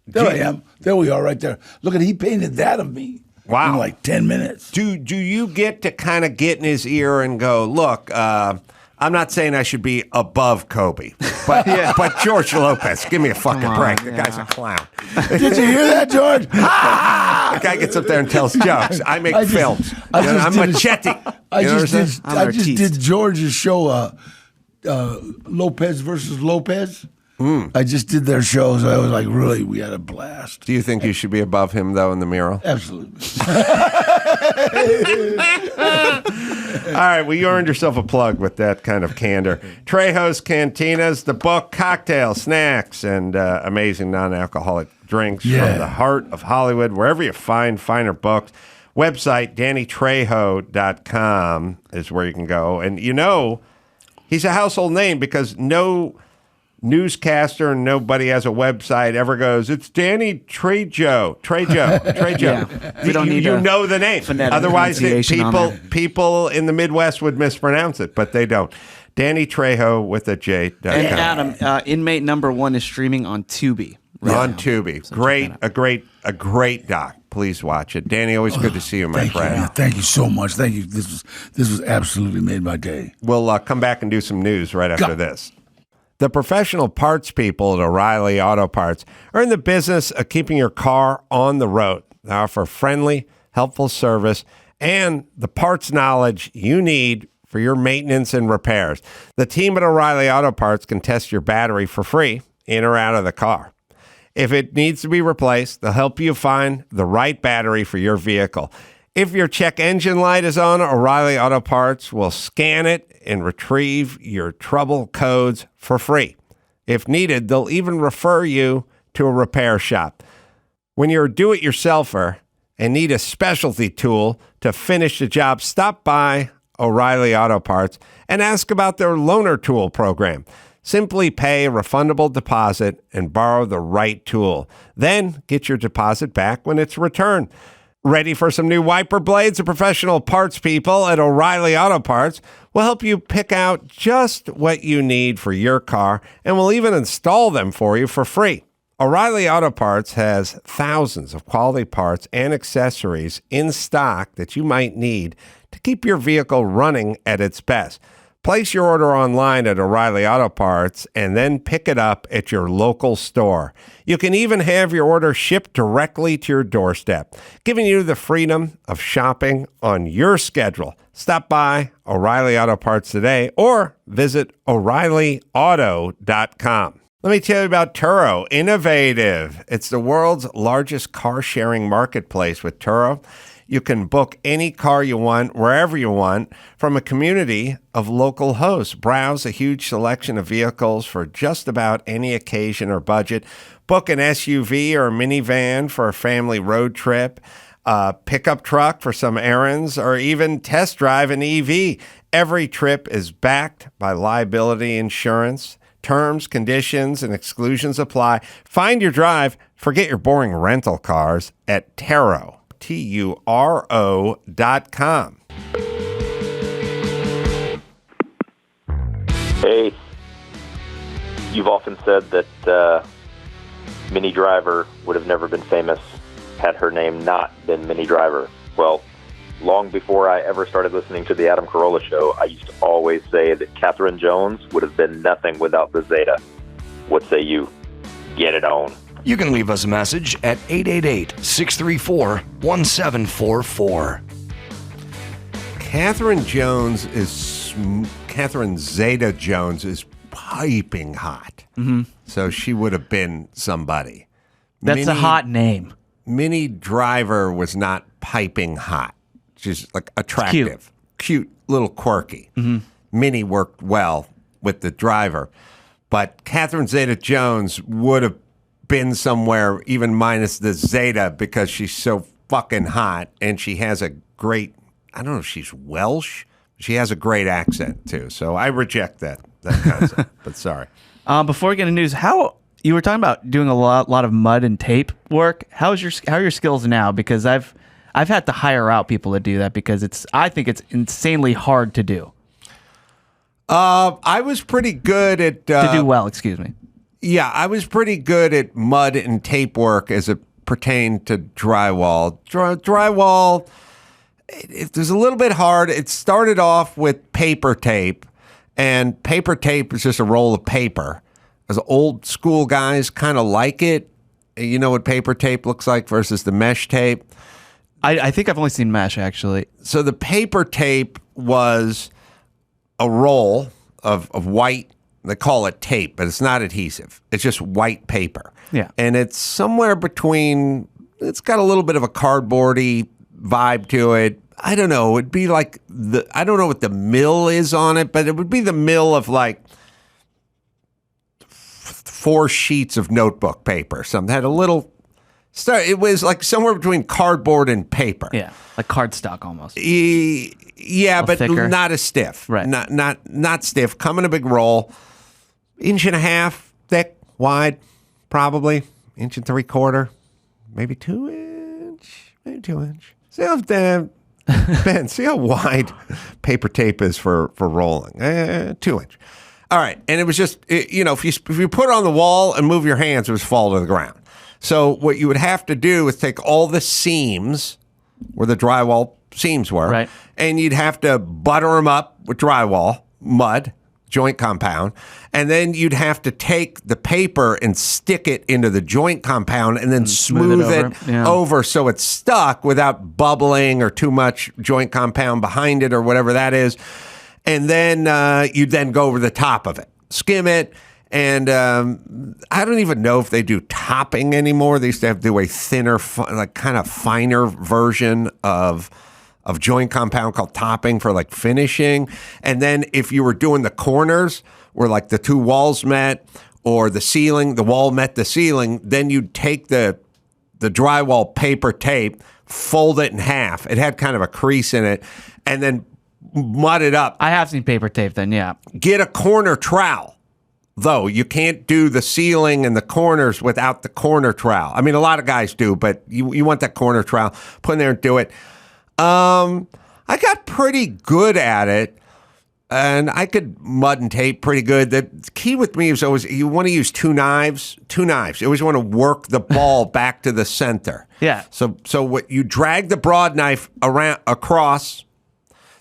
There I am. There we are right there. Look at, he painted that of me. Wow. In like 10 minutes. Do you get to kind of get in his ear and go, look, I'm not saying I should be above Kobe, but but George Lopez, give me a fucking break. The guy's a clown. Did you hear that, George? The guy gets up there and tells jokes. I make films. I'm Machete. I just did George's show, Lopez versus Lopez. I just did their shows. I was like, really, we had a blast. Do you think you should be above him, though, in the mural? Absolutely. All right, well, you earned yourself a plug with that kind of candor. Trejo's Cantinas, the book, cocktails, snacks, and amazing non-alcoholic drinks from the heart of Hollywood, wherever you find finer books. Website, DannyTrejo.com is where you can go. And you know, he's a household name because no newscaster and nobody has a website ever goes, it's Danny Trejo. Yeah. We don't need you know the name. Otherwise, people in the Midwest would mispronounce it, but they don't. Danny Trejo with a J. And Adam, Inmate #1 is streaming on Tubi. On Tubi. So a great doc. Please watch it. Danny, always good to see you, my friend. Thank you so much. Thank you. This was absolutely made my day. We'll come back and do some news right after this. The professional parts people at O'Reilly Auto Parts are in the business of keeping your car on the road. They offer friendly, helpful service and the parts knowledge you need for your maintenance and repairs. The team at O'Reilly Auto Parts can test your battery for free in or out of the car. If it needs to be replaced, they'll help you find the right battery for your vehicle. If your check engine light is on, O'Reilly Auto Parts will scan it and retrieve your trouble codes for free. If needed, they'll even refer you to a repair shop. When you're a do-it-yourselfer and need a specialty tool to finish the job, stop by O'Reilly Auto Parts and ask about their loaner tool program. Simply pay a refundable deposit and borrow the right tool. Then get your deposit back when it's returned. Ready for some new wiper blades? The professional parts people at O'Reilly Auto Parts will help you pick out just what you need for your car, and will even install them for you for free. O'Reilly Auto Parts has thousands of quality parts and accessories in stock that you might need to keep your vehicle running at its best. Place your order online at O'Reilly Auto Parts and then pick it up at your local store. You can even have your order shipped directly to your doorstep, giving you the freedom of shopping on your schedule. Stop by O'Reilly Auto Parts today or visit O'ReillyAuto.com. Let me tell you about Turo Innovative. It's the world's largest car-sharing marketplace. With Turo, you can book any car you want, wherever you want, from a community of local hosts. Browse a huge selection of vehicles for just about any occasion or budget. Book an SUV or a minivan for a family road trip, a pickup truck for some errands, or even test drive an EV. Every trip is backed by liability insurance. Terms, conditions, and exclusions apply. Find your drive. Forget your boring rental cars at Turo. Turo.com. Hey, you've often said that Minnie Driver would have never been famous had her name not been Minnie Driver. Well, long before I ever started listening to the Adam Carolla Show, I used to always say that Catherine Jones would have been nothing without the Zeta. What say you? Get it on. You can leave us a message at 888-634-1744. Catherine Zeta Jones is piping hot. Mm-hmm. So she would have been somebody. That's a hot name. Minnie Driver was not piping hot. She's like attractive, cute, little quirky. Mm-hmm. Minnie worked well with the driver. But Catherine Zeta Jones would have been somewhere, even minus the Zeta, because she's so fucking hot, and she has a great, I don't know if she's Welsh. She has a great accent, too. So I reject that concept, but sorry. Before we get into news, how you were talking about doing a lot of mud and tape work. How are your skills now? Because I've had to hire out people to do that because I think it's insanely hard to do. I was pretty good at to do well, excuse me. Yeah, I was pretty good at mud and tape work as it pertained to drywall. Drywall, it was a little bit hard. It started off with paper tape, and paper tape is just a roll of paper. As old school guys kind of like it. You know what paper tape looks like versus the mesh tape? I think I've only seen mesh, actually. So the paper tape was a roll of white. They call it tape, but it's not adhesive. It's just white paper. Yeah. And it's somewhere between, it's got a little bit of a cardboardy vibe to it. I don't know. It'd be like I don't know what the mill is on it, but it would be the mill of like 4 sheets of notebook paper. Something had a little, it was like somewhere between cardboard and paper. Yeah, like cardstock almost. Yeah, but thicker. not as stiff. Right. Not stiff. Come in a big roll. 1.5 inch thick, wide, probably 1.75 inch, maybe 2 inch, maybe 2 inch. See how Ben, see how wide paper tape is for rolling. 2 inch. All right, and it was just if you put it on the wall and move your hands, it would fall to the ground. So what you would have to do is take all the seams where the drywall seams were, right, and you'd have to butter them up with drywall, mud, joint compound, and then you'd have to take the paper and stick it into the joint compound and then smooth it over so it's stuck without bubbling or too much joint compound behind it or whatever that is. And then you'd then go over the top of it, skim it, and I don't even know if they do topping anymore. They used to do a thinner, like kind of finer version of joint compound called topping for like finishing. And then if you were doing the corners where like the two walls met or the wall met the ceiling, then you'd take the drywall paper tape, fold it in half. It had kind of a crease in it, and then mud it up. I have seen paper tape then, yeah. Get a corner trowel though. You can't do the ceiling and the corners without the corner trowel. I mean, a lot of guys do, but you want that corner trowel. Put in there and do it. I got pretty good at it. And I could mud and tape pretty good. The key with me is always you want to use two knives. You always want to work the ball back to the center. Yeah. So what you drag the broad knife around across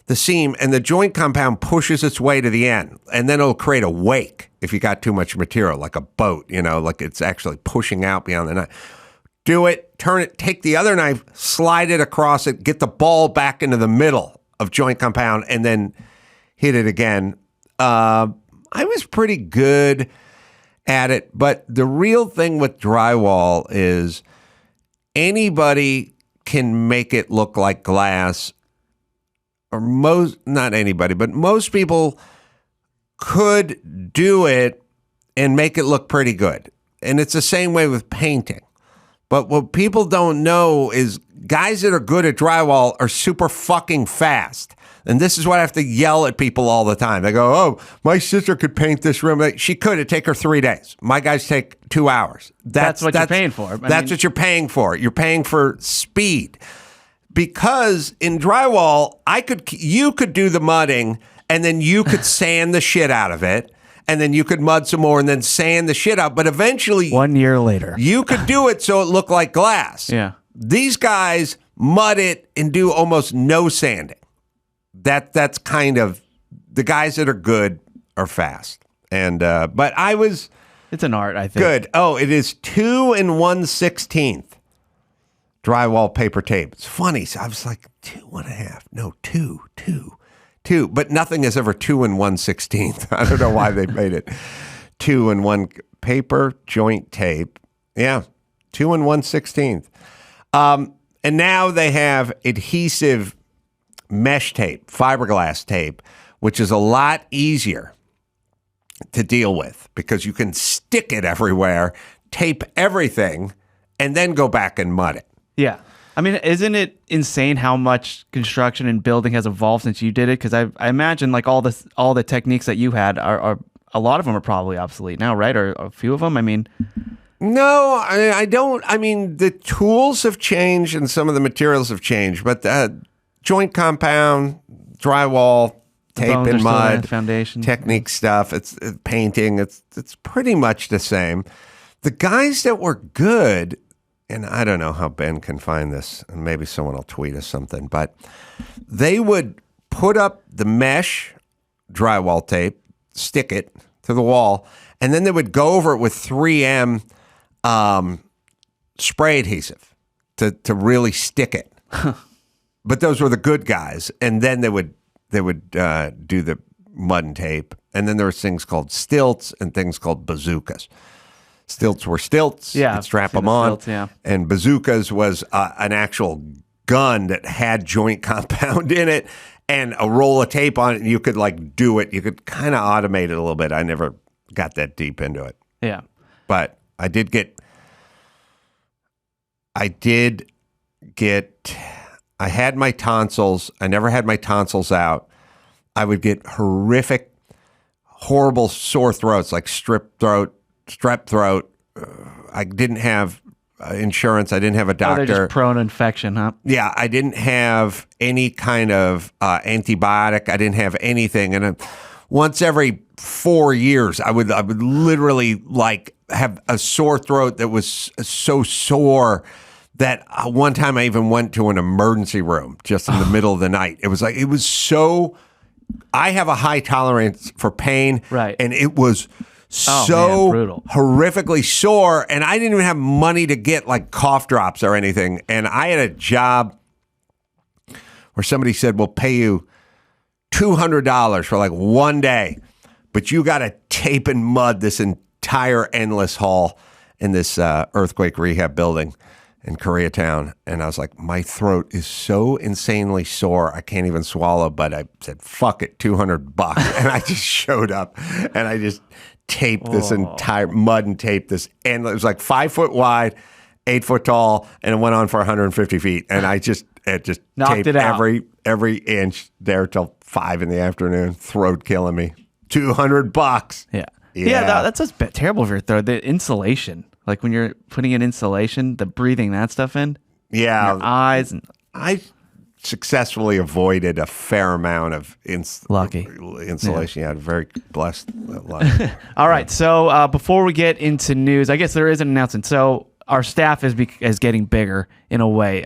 the seam, and the joint compound pushes its way to the end, and then it'll create a wake if you got too much material, like a boat. Like it's actually pushing out beyond the knife. Do it, turn it, take the other knife, slide it across it, get the ball back into the middle of joint compound, and then hit it again. I was pretty good at it, but the real thing with drywall is anybody can make it look like glass, or not anybody, but most people could do it and make it look pretty good. And it's the same way with painting. But what people don't know is guys that are good at drywall are super fucking fast. And this is what I have to yell at people all the time. They go, oh, my sister could paint this room. She could. It'd take her 3 days. My guys take 2 hours. That's what you're paying for. That's what you're paying for. You're paying for speed. Because in drywall, you could do the mudding, and then you could sand the shit out of it, and then you could mud some more and then sand the shit out. But eventually, 1 year later, you could do it so it looked like glass. Yeah. These guys mud it and do almost no sanding. That's kind of the guys that are good are fast. And but I was it's an art, I think. Good. Oh, it is 2 1/16 drywall paper tape. It's funny. So I was like 2.5. No, 2. But nothing is ever 2 1/16. I don't know why they made it 2 1 paper joint tape. Yeah, 2 1/16. And now they have adhesive mesh tape, fiberglass tape, which is a lot easier to deal with because you can stick it everywhere, tape everything, and then go back and mud it. Yeah. I mean, isn't it insane how much construction and building has evolved since you did it? Because I imagine like all the techniques that you had are a lot of them are probably obsolete now, right? Or a few of them. I mean, no, I don't. I mean, the tools have changed and some of the materials have changed, but joint compound, drywall, tape and mud, foundation, technique stuff. It's painting. It's pretty much the same. The guys that were good. And I don't know how Ben can find this, and maybe someone will tweet us something, but they would put up the mesh drywall tape, stick it to the wall, and then they would go over it with 3M spray adhesive to really stick it. But those were the good guys, and then they would do the mud and tape, and then there were things called stilts and things called bazookas. Stilts were stilts. Yeah, you'd strap them on. Stilts, yeah. And bazookas was an actual gun that had joint compound in it and a roll of tape on it. And you could like do it. You could kind of automate it a little bit. I never got that deep into it. Yeah. But I had my tonsils. I never had my tonsils out. I would get horrible sore throats, like strep throat. I didn't have insurance. I didn't have a doctor. They're just prone to infection, huh? Yeah, I didn't have any kind of antibiotic. I didn't have anything. And once every 4 years, I would literally like have a sore throat that was so sore that one time I even went to an emergency room just in the middle of the night. It was so. I have a high tolerance for pain, right? And it was. Brutal. Horrifically sore, and I didn't even have money to get like cough drops or anything. And I had a job where somebody said, we'll pay you $200 for like 1 day, but you got to tape and mud this entire endless hall in this earthquake rehab building in Koreatown. And I was like, my throat is so insanely sore, I can't even swallow. But I said, fuck it, $200. And I just showed up and I just taped this entire mud and tape this, and it was like 5 foot wide, 8 foot tall, and it went on for 150 feet. And I just knocked taped it out. every inch there till 5 in the afternoon. Throat killing me. $200. Yeah. Yeah, that's just terrible for your throat. The insulation, like when you're putting in insulation, the breathing that stuff in. Yeah. Your eyes. And I successfully avoided a fair amount of Lucky. insulation. Yeah, very blessed life. All right. So before we get into news, I guess there is an announcement. So our staff is getting bigger in a way.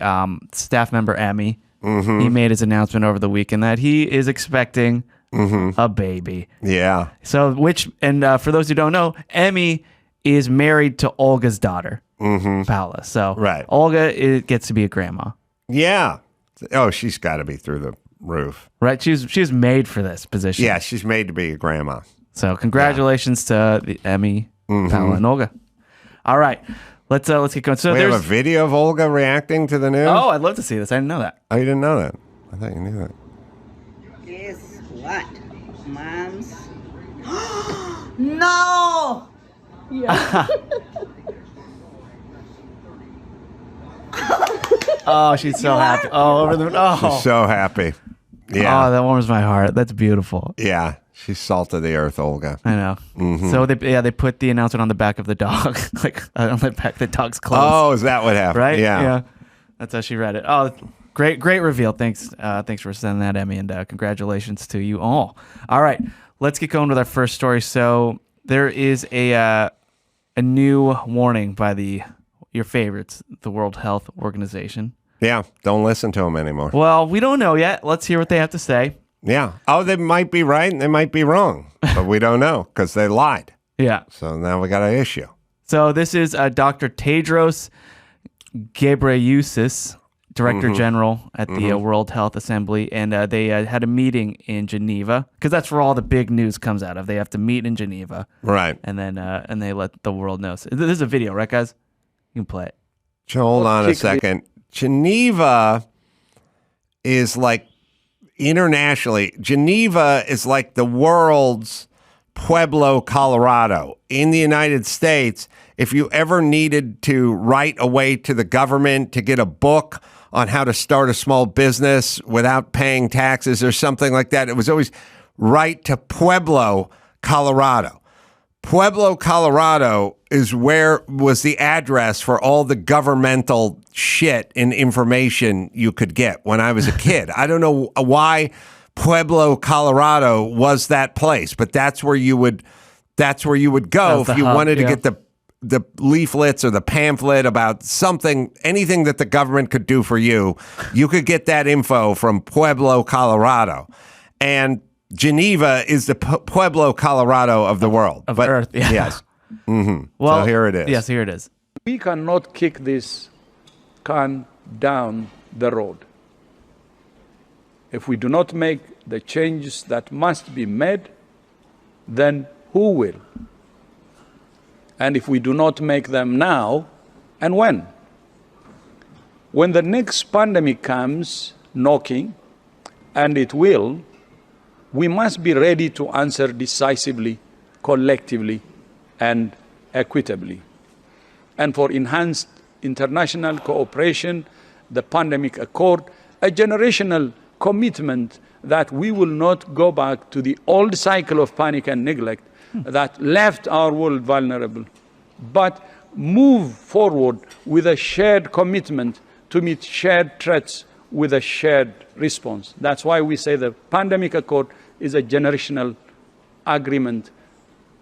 Staff member Emmy, he made his announcement over the weekend that he is expecting a baby. Yeah. So for those who don't know, Emmy is married to Olga's daughter, Paula. So Right. Olga gets to be a grandma. Yeah. Oh, she's got to be through the roof. Right? She was made for this position. Yeah, she's made to be a grandma. So congratulations to the Emmy, Paula, and Olga. All right. Let's get going. So We have there's a video of Olga reacting to the news? Oh, I'd love to see this. I didn't know that. Oh, you didn't know that? I thought you knew that. Guess what, moms? No! Oh, she's so happy. Oh, over the She's so happy. Yeah. Oh, that warms my heart. That's beautiful. Yeah. She's salt of the earth, Olga. I know. So they put the announcement on the back of the dog, like on the back of the dog's clothes. Oh, is that what happened? Right? Yeah. That's how she read it. Oh, great reveal. Thanks for sending that, Emmy, and congratulations to you all. All right, let's get going with our first story. So there is a new warning by your favorites, the World Health Organization. Yeah. Don't listen to them anymore. Well, we don't know yet. Let's hear what they have to say. Yeah. Oh, they might be right and they might be wrong, but we don't know because they lied. Yeah. So now we got an issue. So this is Dr. Tedros Ghebreyesus, Director General at the World Health Assembly, and they had a meeting in Geneva because that's where all the big news comes out of. They have to meet in Geneva, Right. and then and they let the world know. So this is a video, right, guys? You can play it. Hold on a second. Geneva is like internationally, Geneva is like the world's Pueblo, Colorado. In the United States, if you ever needed to write away to the government to get a book on how to start a small business without paying taxes or something like that, it was always write to Pueblo, Colorado. Pueblo, Colorado is where was the address for all the governmental shit and information you could get when I was a kid. I don't know why Pueblo, Colorado was that place, but that's where you would go if you wanted to get the leaflets or the pamphlet about something, anything that the government could do for you. You could get that info from Pueblo, Colorado. And Geneva is the Pueblo, Colorado of the world. Of Earth, yeah. Yes. Well, So here it is. Yes, here it is. We cannot kick this can down the road. If we do not make the changes that must be made, then who will? And if we do not make them now, and when? When the next pandemic comes knocking, and it will, we must be ready to answer decisively, collectively, and equitably. And for enhanced international cooperation, the Pandemic Accord, a generational commitment that we will not go back to the old cycle of panic and neglect that left our world vulnerable, but move forward with a shared commitment to meet shared threats with a shared response. That's why we say the Pandemic Accord is a generational agreement.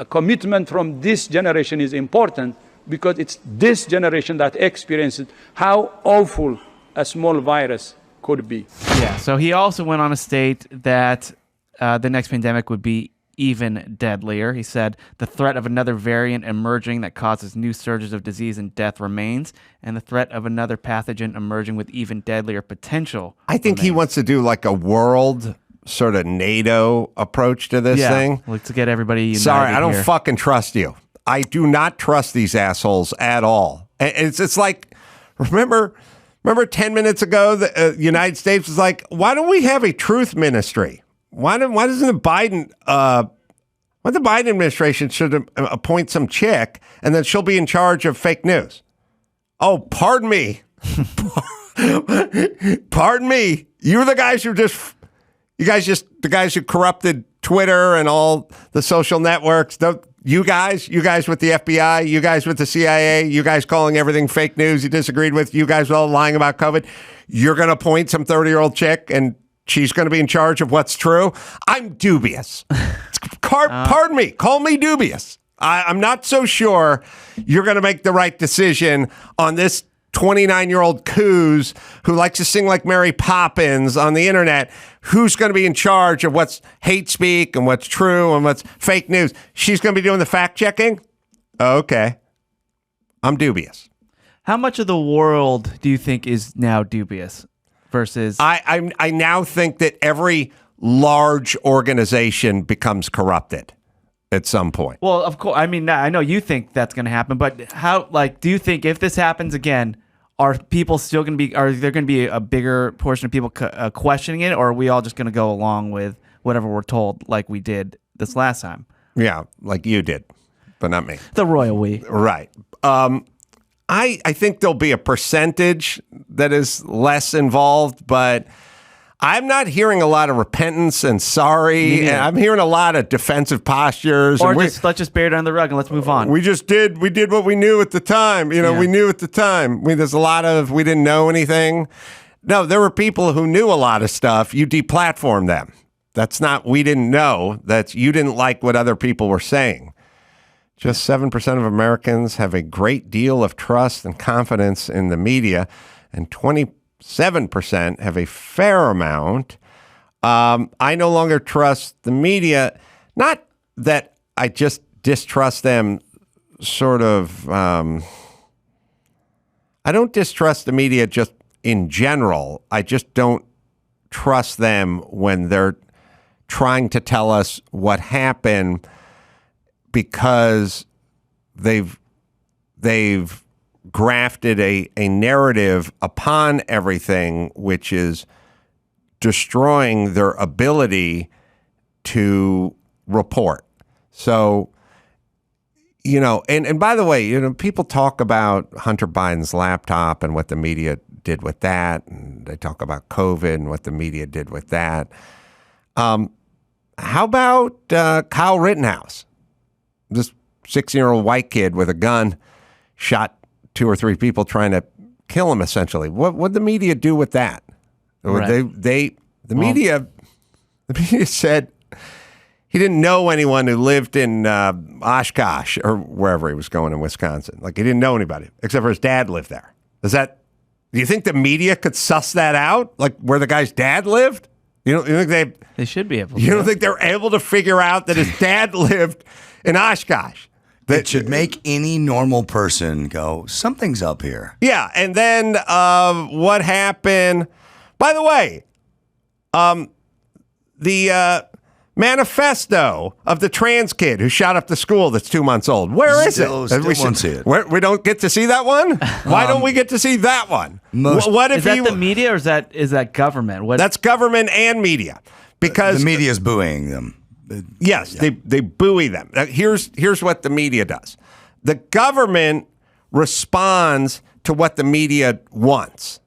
A commitment from this generation is important because it's this generation that experiences how awful a small virus could be. Yeah. So he also went on to state that the next pandemic would be even deadlier. He said the threat of another variant emerging that causes new surges of disease and death remains, and the threat of another pathogen emerging with even deadlier potential. I think he wants to do like a world sort of NATO approach to this thing. Like to get everybody united. Sorry, I don't here. fucking trust you. I do not trust these assholes at all. And it's like, remember 10 minutes ago, the United States was like, why don't we have a truth ministry? Why doesn't the Biden administration should appoint some chick and then she'll be in charge of fake news? Oh, pardon me. Pardon me. You're the guys who the guys who corrupted Twitter and all the social networks. You guys with the FBI, you guys with the CIA, you guys calling everything fake news you disagreed with, you guys all lying about COVID. You're going to appoint some 30-year-old chick and she's going to be in charge of what's true. I'm dubious. Pardon me. Call me dubious. I'm not so sure you're going to make the right decision on this 29-year-old coos who likes to sing like Mary Poppins on the internet, who's going to be in charge of what's hate speak and what's true and what's fake news. She's going to be doing the fact checking? Okay. I'm dubious. How much of the world do you think is now dubious versus... I now think that every large organization becomes corrupted at some point. Well, of course. I mean, I know you think that's going to happen, but how, like, do you think if this happens again, are people still going to be, are there going to be a bigger portion of people questioning it, or are we all just going to go along with whatever we're told like we did this last time? Yeah, like you did, but not me. The royal we. Right. I think there'll be a percentage that is less involved, but I'm not hearing a lot of repentance and sorry. And I'm hearing a lot of defensive postures. Or let's just bury it under the rug and let's move on. We did what we knew at the time. We knew at the time. There's a lot of, we didn't know anything. No, there were people who knew a lot of stuff. You deplatformed them. That's not, we didn't know. That's, you didn't like what other people were saying. Just 7% of Americans have a great deal of trust and confidence in the media, and 27% have a fair amount. I no longer trust the media. Not that I just distrust them, sort of. I don't distrust the media just in general. I just don't trust them when they're trying to tell us what happened, because they've grafted a narrative upon everything, which is destroying their ability to report. So, and by the way, people talk about Hunter Biden's laptop and what the media did with that, and they talk about COVID and what the media did with that. How about Kyle Rittenhouse? This 16-year-old white kid with a gun shot 2 or 3 people trying to kill him, essentially. What'd the media do with that? Right. The media said he didn't know anyone who lived in Oshkosh or wherever he was going in Wisconsin. Like, he didn't know anybody except for his dad lived there. Do you think the media could suss that out? Like, where the guy's dad lived? You think they should be able to. You don't think they're able to figure out that his dad lived in Oshkosh? That should make any normal person go, something's up here. Yeah, and then what happened? By the way, the manifesto of the trans kid who shot up the school that's 2 months old. Where is it? Still won't see it. We don't get to see that one? Why don't we get to see that one? What if is that the media or is that government? That's government and media. Because the media is booing them. Yes, yeah. They buoy them. Here's what the media does. The government responds to what the media wants.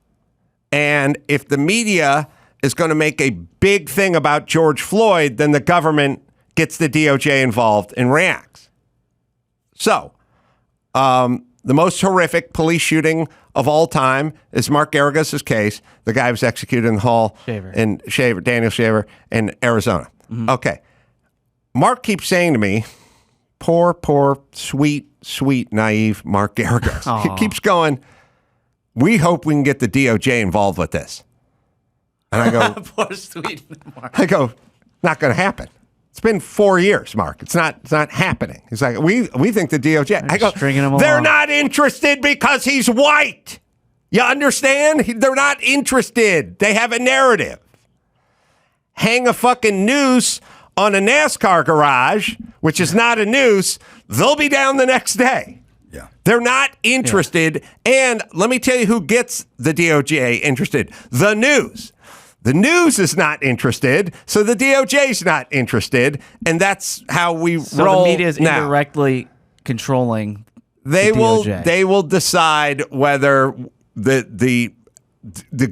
And if the media is going to make a big thing about George Floyd, then the government gets the DOJ involved and reacts. So, the most horrific police shooting of all time is Mark Garagos' case. The guy was executed in the hall Daniel Shaver in Arizona. Mm-hmm. Okay. Mark keeps saying to me, poor, sweet, naive Mark Garagos. He keeps going, we hope we can get the DOJ involved with this. And I go, poor sweet Mark. I go, not going to happen. It's been 4 years, Mark. It's not happening. He's like, we think the DOJ. I go, they're not interested because he's white. You understand? They're not interested. They have a narrative. Hang a fucking noose on a NASCAR garage, which is not a noose, they'll be down the next day. Yeah. They're not interested. Yeah. And let me tell you who gets the DOJ interested. The news. The news is not interested, so the DOJ is not interested, and that's how we roll. So the media is indirectly controlling the DOJ. They will decide whether the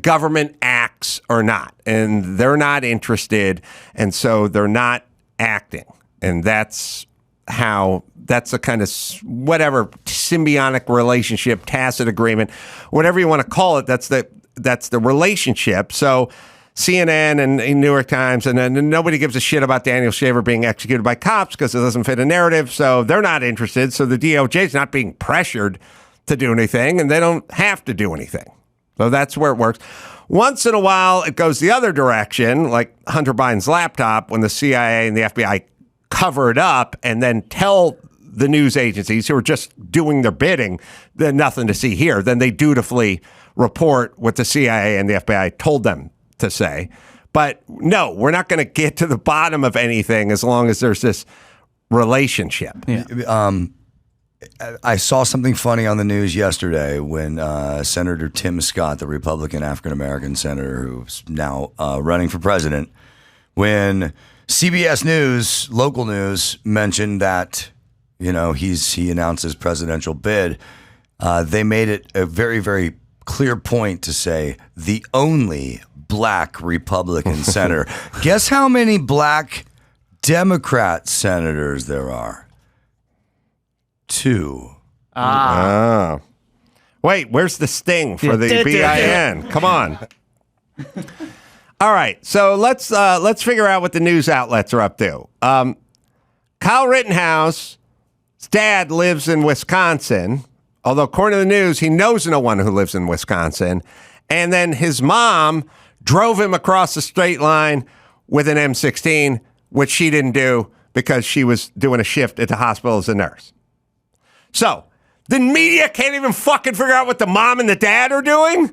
government acts or not, and they're not interested, and so they're not acting. And that's a kind of whatever symbiotic relationship, tacit agreement, whatever you want to call it. That's the relationship. So CNN and New York Times, and then nobody gives a shit about Daniel Shaver being executed by cops because it doesn't fit a narrative. So they're not interested. So the DOJ is not being pressured to do anything, and they don't have to do anything. So that's where it works. Once in a while, it goes the other direction, like Hunter Biden's laptop, when the CIA and the FBI cover it up and then tell the news agencies who are just doing their bidding, there's nothing to see here. Then they dutifully report what the CIA and the FBI told them to say. But no, we're not going to get to the bottom of anything as long as there's this relationship. Yeah. I saw something funny on the news yesterday when Senator Tim Scott, the Republican African-American senator who's now running for president, when CBS News, local news, mentioned that, he announced his presidential bid, they made it a very, very clear point to say the only black Republican senator. Guess how many black Democrat senators there are? 2. Wait, where's the sting for the BIN? Come on. All right, so let's figure out what the news outlets are up to. Kyle Rittenhouse's dad lives in Wisconsin, although according to the news, he knows no one who lives in Wisconsin. And then his mom drove him across the state line with an M16, which she didn't do because she was doing a shift at the hospital as a nurse. So, the media can't even fucking figure out what the mom and the dad are doing?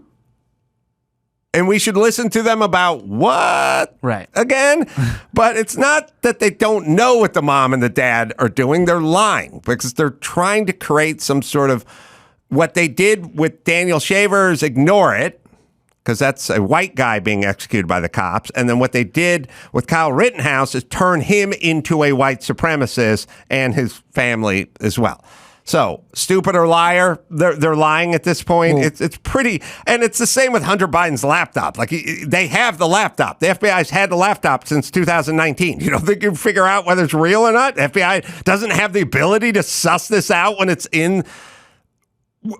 And we should listen to them about what? Right. Again? But it's not that they don't know what the mom and the dad are doing. They're lying because they're trying to create some sort of, what they did with Daniel Shaver is ignore it, because that's a white guy being executed by the cops. And then what they did with Kyle Rittenhouse is turn him into a white supremacist and his family as well. So, stupid or liar, they're lying at this point. Well, it's pretty, and it's the same with Hunter Biden's laptop. Like, they have the laptop. The FBI's had the laptop since 2019. You don't think you can figure out whether it's real or not? The FBI doesn't have the ability to suss this out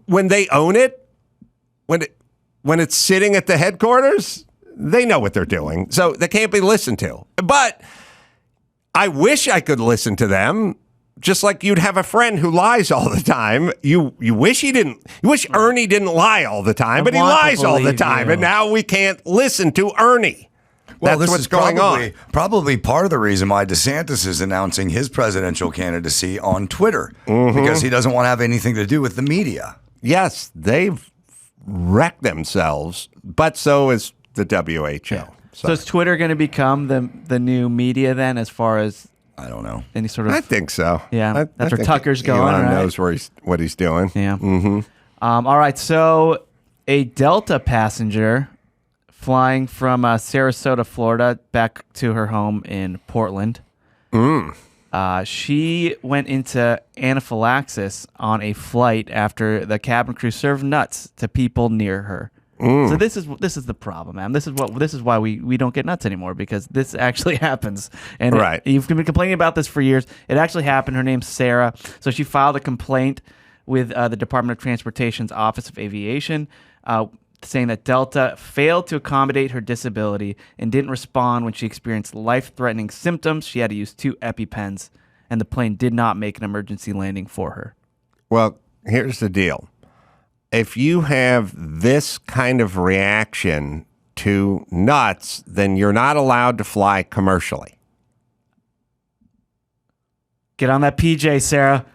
when they own it, when it's sitting at the headquarters. They know what they're doing, so they can't be listened to. But I wish I could listen to them. Just like you'd have a friend who lies all the time. You wish he didn't. You wish Ernie didn't lie all the time, but he lies all the time, and now we can't listen to Ernie. Well, That's what's going on. Probably part of the reason why DeSantis is announcing his presidential candidacy on Twitter, because he doesn't want to have anything to do with the media. Yes, they've wrecked themselves, but so is the WHO. Yeah. So is Twitter going to become the new media then, as far as? I don't know. Any sort of? I think so. Yeah, that's where Tucker's going. Elon right? knows what he's doing. Yeah. Mm-hmm. All right. So a Delta passenger flying from Sarasota, Florida, back to her home in Portland. She went into anaphylaxis on a flight after the cabin crew served nuts to people near her. So this is the problem, man. This is why we don't get nuts anymore, because this actually happens. And right. You've been complaining about this for years. It actually happened. Her name's Sarah. So she filed a complaint with the Department of Transportation's Office of Aviation, saying that Delta failed to accommodate her disability and didn't respond when she experienced life-threatening symptoms. She had to use 2 EpiPens, and the plane did not make an emergency landing for her. Well, here's the deal. If you have this kind of reaction to nuts, then you're not allowed to fly commercially. Get on that PJ, Sarah.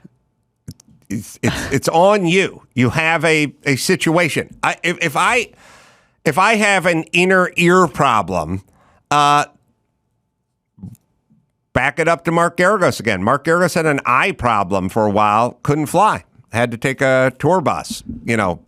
It's on you. You have a situation. If I have an inner ear problem, back it up to Mark Garagos again. Mark Garagos had an eye problem for a while, couldn't fly. Had to take a tour bus,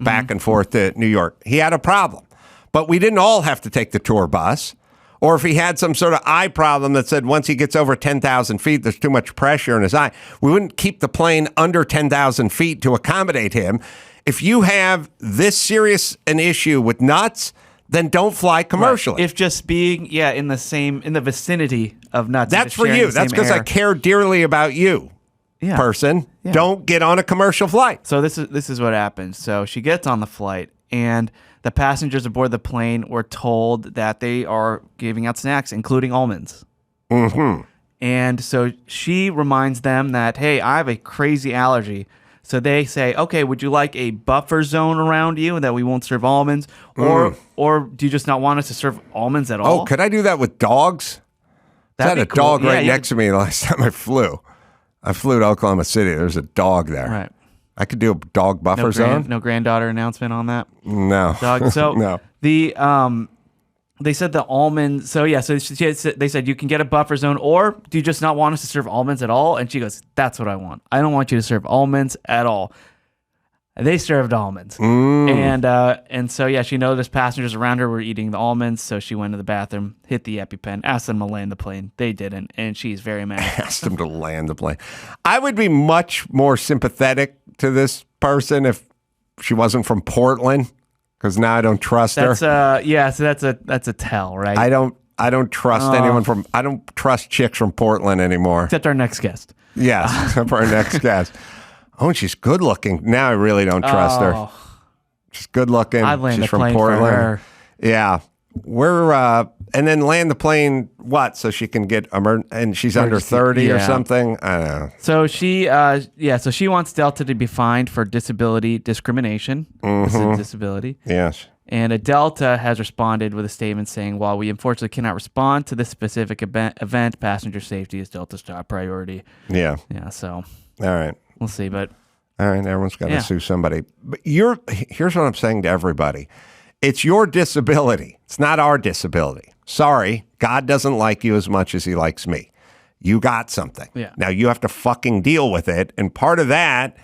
back and forth to New York. He had a problem. But we didn't all have to take the tour bus. Or if he had some sort of eye problem that said once he gets over 10,000 feet, there's too much pressure in his eye, we wouldn't keep the plane under 10,000 feet to accommodate him. If you have this serious an issue with nuts, then don't fly commercially. If just being in the vicinity of nuts. That's for you. That's because I care dearly about you, person. Yeah. Don't get on a commercial flight. So this is what happens. So she gets on the flight, and the passengers aboard the plane were told that they are giving out snacks, including almonds. Mm-hmm. And so she reminds them that, hey, I have a crazy allergy. So they say, okay, would you like a buffer zone around you and that we won't serve almonds? Or do you just not want us to serve almonds at all? Oh, could I do that with dogs? I had a dog right next to me last time I flew. I flew to Oklahoma City. There's a dog there. Right. I could do a dog buffer zone. No granddaughter announcement on that? No. Dog. So no. They said the almonds. So they said you can get a buffer zone, or do you just not want us to serve almonds at all? And she goes, "That's what I want. I don't want you to serve almonds at all." And they served almonds, and so she noticed passengers around her were eating the almonds. So she went to the bathroom, hit the EpiPen, asked them to land the plane. They didn't, and she's very mad. Asked them to land the plane. I would be much more sympathetic to this person if she wasn't from Portland. Because now I don't trust her. So that's a tell, right? I don't trust anyone from. I don't trust chicks from Portland anymore. Except our next guest. Yes, except for our next guest. Oh, and she's good looking. Now I really don't trust her. She's good looking. I'd land she's a from plane Portland. for her. Yeah, we're and then land the plane. What? So she can get and she's under 30 or something. I don't know. So she wants Delta to be fined for disability discrimination. This is a disability. Yes. And a Delta has responded with a statement saying, while we unfortunately cannot respond to this specific event, passenger safety is Delta's top priority. Yeah. Yeah. So. All right. We'll see, but. All right. Everyone's got to sue somebody. But here's what I'm saying to everybody. It's your disability. It's not our disability. Sorry, God doesn't like you as much as he likes me. You got something. Yeah. Now you have to fucking deal with it. And part of that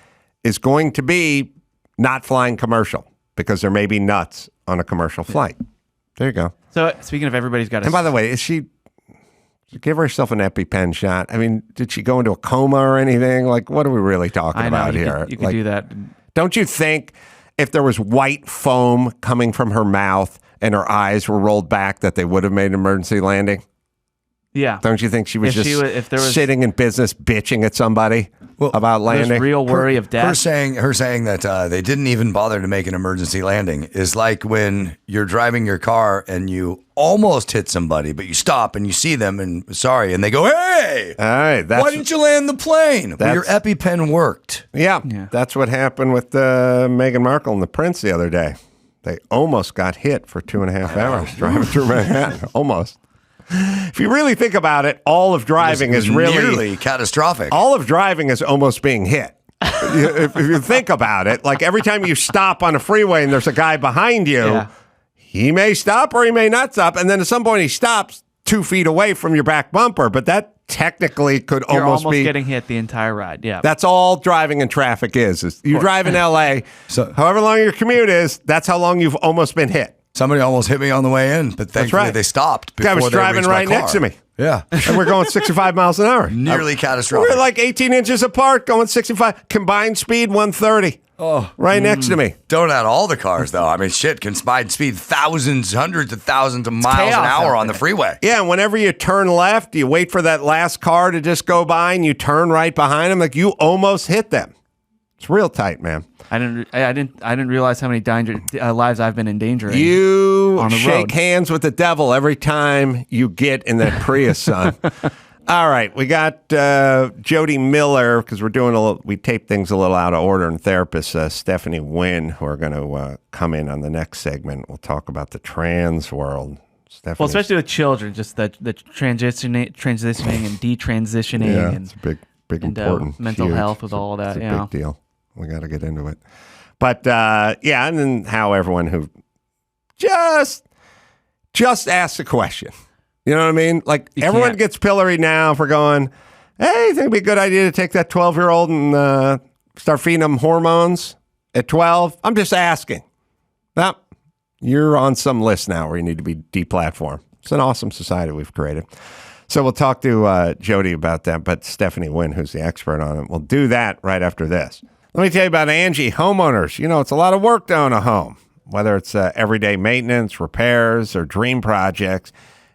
is going to be not flying commercial because there may be nuts on a commercial flight. There you go. So speaking of everybody's got a... And by the way, did she give herself an EpiPen shot? I mean, did she go into a coma or anything? Like, what are we really talking about here? You could do that. Don't you think if there was white foam coming from her mouth and her eyes were rolled back that they would have made an emergency landing? Yeah. Don't you think she was sitting in business bitching at somebody about landing? There's real worry of death. Her saying that they didn't even bother to make an emergency landing is like when you're driving your car and you almost hit somebody, but you stop and you see them and and they go, "Hey, all right, why didn't you land the plane?" Well, your EpiPen worked. Yeah, that's what happened with Meghan Markle and the Prince the other day. They almost got hit for 2.5 hours driving through Manhattan. Almost. If you really think about it, all of driving is really nearly catastrophic. All of driving is almost being hit. If you think about it, like every time you stop on a freeway and there's a guy behind you, he may stop or he may not stop. And then at some point he stops 2 feet away from your back bumper. But that technically could You're almost be getting hit the entire ride. Yeah. That's all driving in traffic is you drive in LA. So however long your commute is, that's how long you've almost been hit. Somebody almost hit me on the way in, but thankfully they stopped. Guy was driving right next to me. Yeah. And we're going 65 miles an hour. Nearly catastrophic. We're like 18 inches apart going 65. Combined speed 130. Oh. Right next to me. Don't add all the cars, though. I mean, shit, combined speed thousands, hundreds of thousands of miles an hour on the freeway. Yeah, and whenever you turn left, you wait for that last car to just go by and you turn right behind them. Like you almost hit them. It's real tight, man. I didn't realize how many lives I've been endangering. You on the shake road. hands with the devil every time you get in that Prius, son. All right, we got Jodi Miller because we tape things a little out of order, and therapist Stephanie Winn, who are going to come in on the next segment. We'll talk about the trans world. Well, especially with children, just the transitioning and detransitioning, and it's a big important mental huge. health with all that. It's a big deal. We got to get into it. But and then how everyone who just asks a question. You know what I mean? Like everyone gets pilloried now for going, hey, I think it'd be a good idea to take that 12-year-old and start feeding them hormones at 12. I'm just asking. Well, you're on some list now where you need to be deplatformed. It's an awesome society we've created. So we'll talk to Jodi about that, but Stephanie Winn, who's the expert on it, will do that right after this. Let me tell you about Angie Homeowners. You know, it's a lot of work to own a home. Whether it's everyday maintenance, repairs, or dream projects,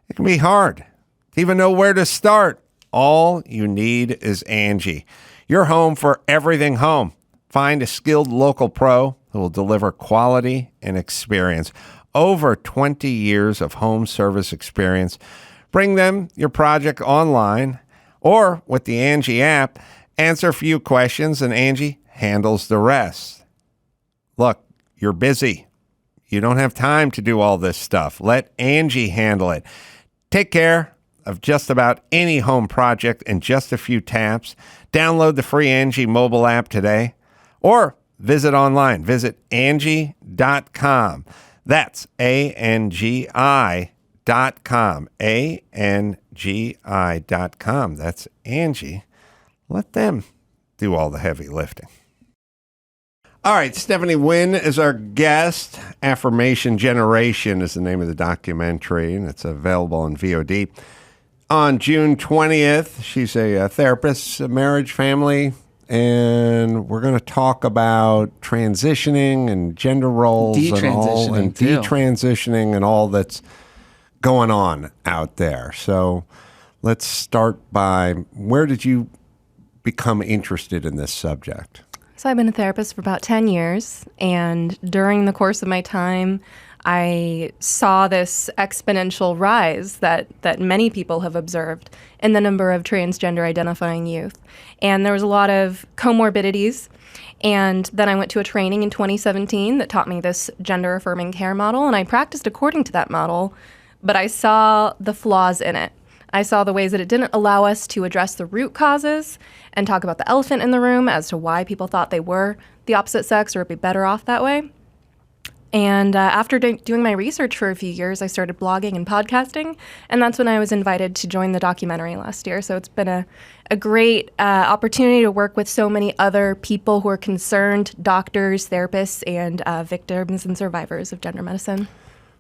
it can be hard to even know where to start. All you need is Angie. Your home for everything home. Find a skilled local pro who will deliver quality and experience. Over 20 years of home service experience. Bring them your project online or with the Angie app. Answer a few questions and Angie handles the rest. Look, you're busy. You don't have time to do all this stuff. Let Angie handle it. Take care of just about any home project in just a few taps. Download the free Angie mobile app today or visit online. Visit Angie.com. That's ANGI.com. ANGI.com. That's Angie. Let them do all the heavy lifting. All right, Stephanie Winn is our guest. Affirmation Generation is the name of the documentary, and it's available on VOD. On June 20th, she's a therapist, a marriage, family, and we're going to talk about transitioning and gender roles and detransitioning and all that's going on out there. So let's start by, where did you become interested in this subject? So I've been a therapist for about 10 years, and during the course of my time, I saw this exponential rise that many people have observed in the number of transgender identifying youth. And there was a lot of comorbidities. And then I went to a training in 2017 that taught me this gender-affirming care model, and I practiced according to that model, but I saw the flaws in it. I saw the ways that it didn't allow us to address the root causes and talk about the elephant in the room as to why people thought they were the opposite sex or would be better off that way. And after doing my research for a few years, I started blogging and podcasting, and that's when I was invited to join the documentary last year. So it's been a great opportunity to work with so many other people who are concerned, doctors, therapists, and victims and survivors of gender medicine.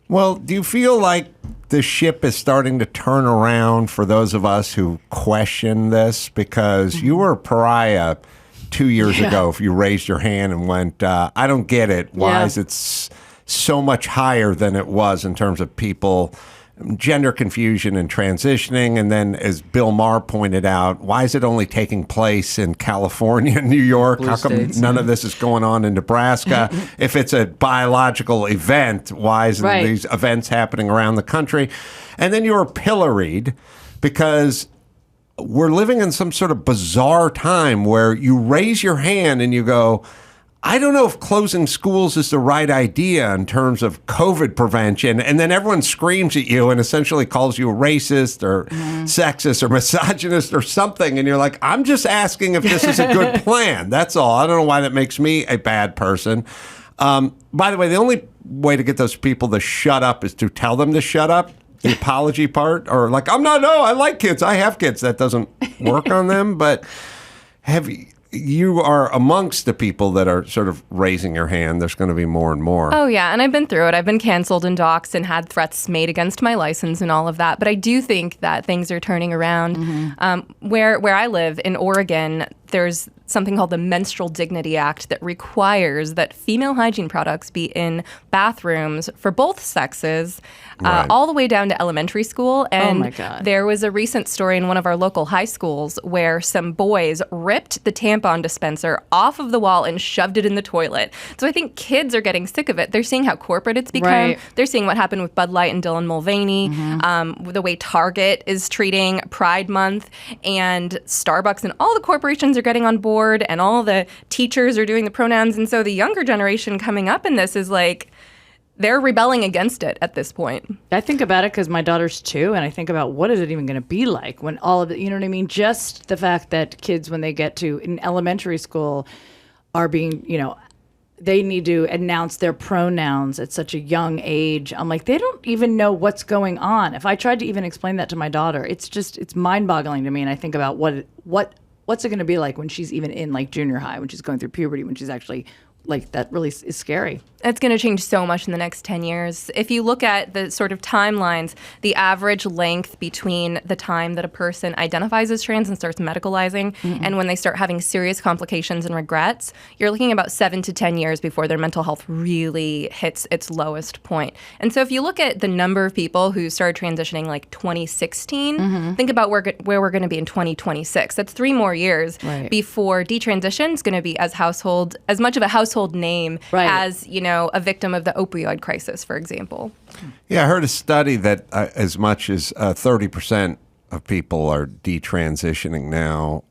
Well, do you feel like the ship is starting to turn around for those of us who question this? Because you were a pariah 2 years ago if you raised your hand and went, I don't get it. Why is it so much higher than it was in terms of people, gender confusion and transitioning? And then, as Bill Maher pointed out, why is it only taking place in California and New York? How come none of this is going on in Nebraska? If it's a biological event, why isn't these events happening around the country? And then you were pilloried because we're living in some sort of bizarre time where you raise your hand and you go, I don't know if closing schools is the right idea in terms of COVID prevention. And then everyone screams at you and essentially calls you a racist or sexist or misogynist or something. And you're like, I'm just asking if this is a good plan. That's all. I don't know why that makes me a bad person. By the way, the only way to get those people to shut up is to tell them to shut up. The apology part, or like, I like kids. I have kids. That doesn't work on them. But you are amongst the people that are sort of raising your hand. There's going to be more and more. Oh, yeah. And I've been through it. I've been canceled and doxxed and had threats made against my license and all of that. But I do think that things are turning around. Where I live in Oregon, there's something called the Menstrual Dignity Act that requires that female hygiene products be in bathrooms for both sexes, all the way down to elementary school. And oh my God. There was a recent story in one of our local high schools where some boys ripped the tampon dispenser off of the wall and shoved it in the toilet. So I think kids are getting sick of it. They're seeing how corporate it's become. Right. They're seeing what happened with Bud Light and Dylan Mulvaney, the way Target is treating Pride Month, and Starbucks and all the corporations are getting on board, and all the teachers are doing the pronouns. And so the younger generation coming up in this is like, they're rebelling against it at this point. I think about it because my daughter's 2, and I think about what is it even going to be like when all of it, you know what I mean? Just the fact that kids, when they get to in elementary school, are being, they need to announce their pronouns at such a young age. I'm like, they don't even know what's going on. If I tried to even explain that to my daughter, it's mind-boggling to me. And I think about what's it going to be like when she's even in like junior high, when she's going through puberty, when she's actually like that really is scary. It's going to change so much in the next 10 years. If you look at the sort of timelines, the average length between the time that a person identifies as trans and starts medicalizing and when they start having serious complications and regrets, you're looking about 7 to 10 years before their mental health really hits its lowest point. And so if you look at the number of people who started transitioning like 2016, think about where we're going to be in 2026. That's 3 more years before detransition is going to be as much of a household name as, a victim of the opioid crisis, for example. Yeah, I heard a study that as much as 30% of people are detransitioning now.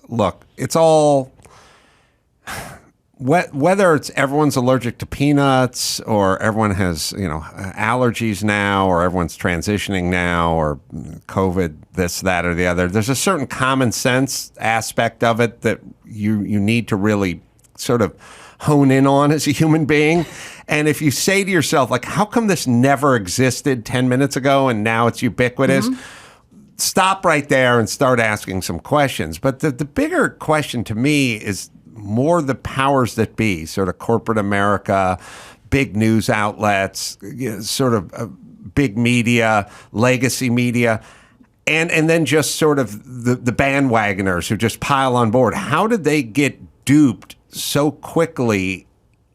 Look, it's all, whether it's everyone's allergic to peanuts or everyone has, allergies now or everyone's transitioning now or COVID, this, that, or the other, there's a certain common sense aspect of it that you need to really sort of hone in on as a human being. And if you say to yourself, like, how come this never existed 10 minutes ago and now it's ubiquitous? Stop right there and start asking some questions. But the bigger question to me is more the powers that be, sort of corporate America, big news outlets, sort of big media, legacy media, and then just sort of the bandwagoners who just pile on board. How did they get duped so quickly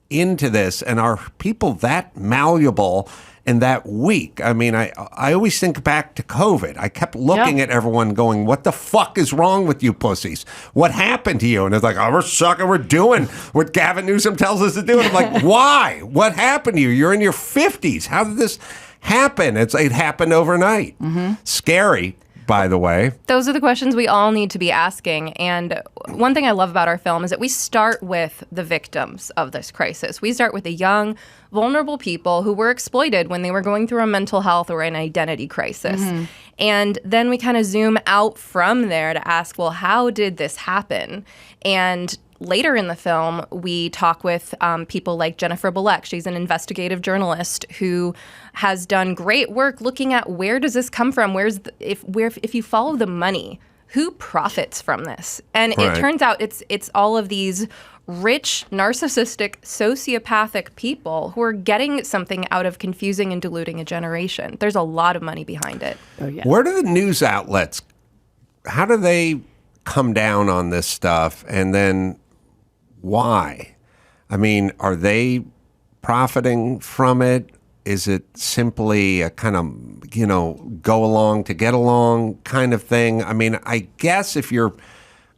into this, and are people that malleable and that weak? I mean, I always think back to COVID. I kept looking at everyone going, what the fuck is wrong with you pussies? What happened to you? And it's like, oh, we're sucking, we're doing what Gavin Newsom tells us to do. And I'm like, why? What happened to you? You're in your 50s. How did this happen? It happened overnight. Scary. By the way, those are the questions we all need to be asking. And one thing I love about our film is that we start with the victims of this crisis. We start with the young, vulnerable people who were exploited when they were going through a mental health or an identity crisis. And then we kind of zoom out from there to ask, well, how did this happen? And later in the film, we talk with people like Jennifer Bullock. She's an investigative journalist who has done great work looking at where does this come from? If you follow the money, who profits from this? And it turns out it's all of these rich, narcissistic, sociopathic people who are getting something out of confusing and deluding a generation. There's a lot of money behind it. Where do the news outlets, how do they come down on this stuff, and then why? I mean, are they profiting from it? Is it simply a kind of, go along to get along kind of thing? I mean, I guess if you're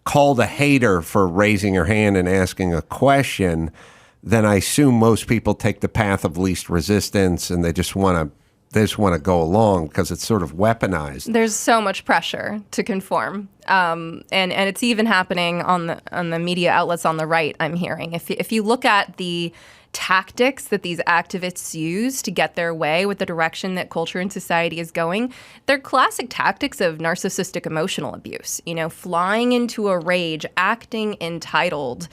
called a hater for raising your hand and asking a question, then I assume most people take the path of least resistance and they just want to go along because it's sort of weaponized. There's so much pressure to conform. And it's even happening on the media outlets on the right, I'm hearing. If you look at the tactics that these activists use to get their way with the direction that culture and society is going, they're classic tactics of narcissistic emotional abuse. Flying into a rage, acting entitled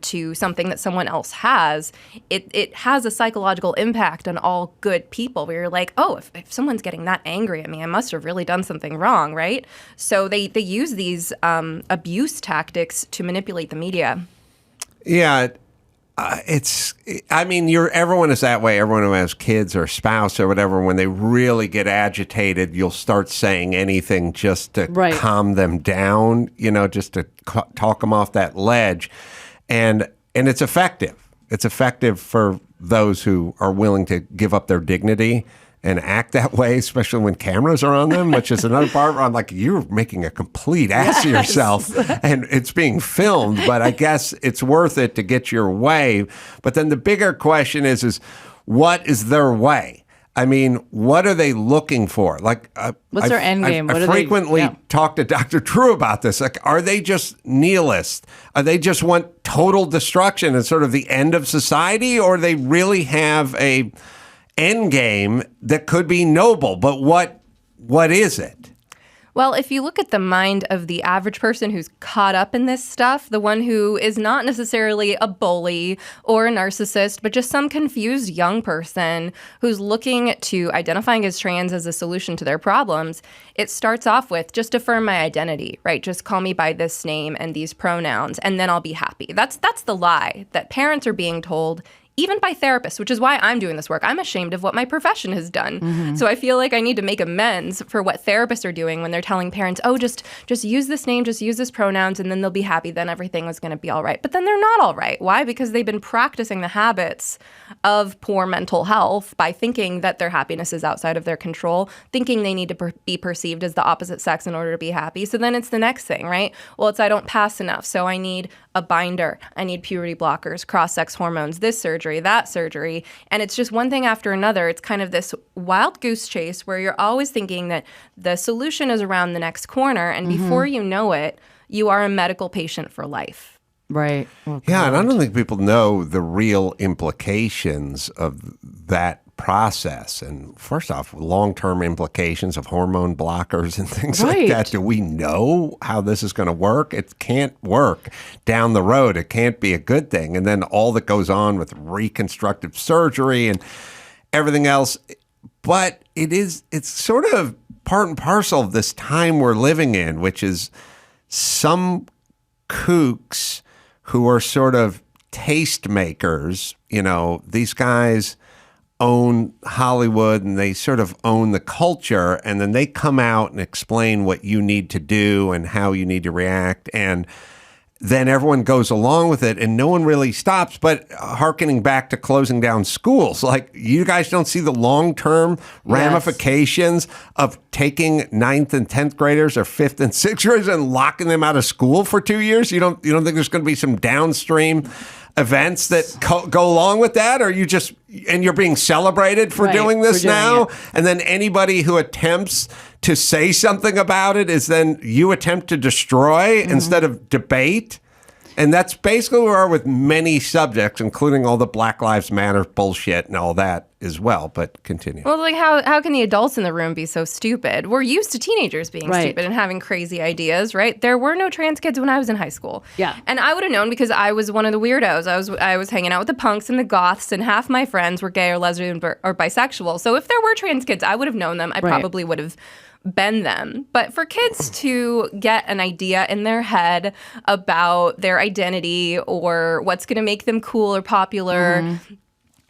to something that someone else has. It has a psychological impact on all good people where you're like, oh, if someone's getting that angry at me, I must have really done something wrong, right? So they use these abuse tactics to manipulate the media. Yeah. Everyone is that way. Everyone who has kids or spouse or whatever, when they really get agitated, you'll start saying anything just to calm them down, just to talk them off that ledge. And it's effective. It's effective for those who are willing to give up their dignity and act that way, especially when cameras are on them, which is another part where I'm like, you're making a complete ass of yourself and it's being filmed, but I guess it's worth it to get your way. But then the bigger question is what is their way? I mean, what are they looking for? Like, what's their end game? I frequently talk to Dr. True about this. Like, are they just nihilists? Are they just want total destruction and sort of the end of society? Or they really have a end game that could be noble? But what is it? Well, if you look at the mind of the average person who's caught up in this stuff, the one who is not necessarily a bully or a narcissist, but just some confused young person who's looking to identifying as trans as a solution to their problems, it starts off with just affirm my identity, right? Just call me by this name and these pronouns, and then I'll be happy. That's the lie that parents are being told, even by therapists, which is why I'm doing this work. I'm ashamed of what my profession has done. So I feel like I need to make amends for what therapists are doing when they're telling parents, oh, just use this name, just use this pronouns, and then they'll be happy. Then everything is going to be all right. But then they're not all right. Why? Because they've been practicing the habits of poor mental health by thinking that their happiness is outside of their control, thinking they need to be perceived as the opposite sex in order to be happy. So then it's the next thing, right? Well, it's I don't pass enough, so I need a binder. I need puberty blockers, cross-sex hormones, this surgery, that surgery. And it's just one thing after another. It's kind of this wild goose chase where you're always thinking that the solution is around the next corner. And before you know it, you are a medical patient for life. Right. Yeah, and I don't think people know the real implications of that process. And first off, long-term implications of hormone blockers and things like that. Do we know how this is going to work? It can't work down the road. It can't be a good thing. And then all that goes on with reconstructive surgery and everything else. But it's sort of part and parcel of this time we're living in, which is some kooks who are sort of tastemakers. You know, these guys own Hollywood and they sort of own the culture, and then they come out and explain what you need to do and how you need to react, and then everyone goes along with it and no one really stops. But hearkening back to closing down schools, like, you guys don't see the long-term ramifications of taking 9th and 10th graders or 5th and 6th graders and locking them out of school for 2 years? You don't think there's going to be some downstream events that go along with that? Or you're being celebrated for doing this now? And then anybody who attempts to say something about it is then you attempt to destroy instead of debate. And that's basically where we are with many subjects, including all the Black Lives Matter bullshit and all that as well. But continue. Well, like, how can the adults in the room be so stupid? We're used to teenagers being stupid and having crazy ideas, right? There were no trans kids when I was in high school. Yeah. And I would have known because I was one of the weirdos. I was hanging out with the punks and the goths, and half my friends were gay or lesbian or bisexual. So if there were trans kids, I would have known them. I probably would have been them. But for kids to get an idea in their head about their identity or what's going to make them cool or popular,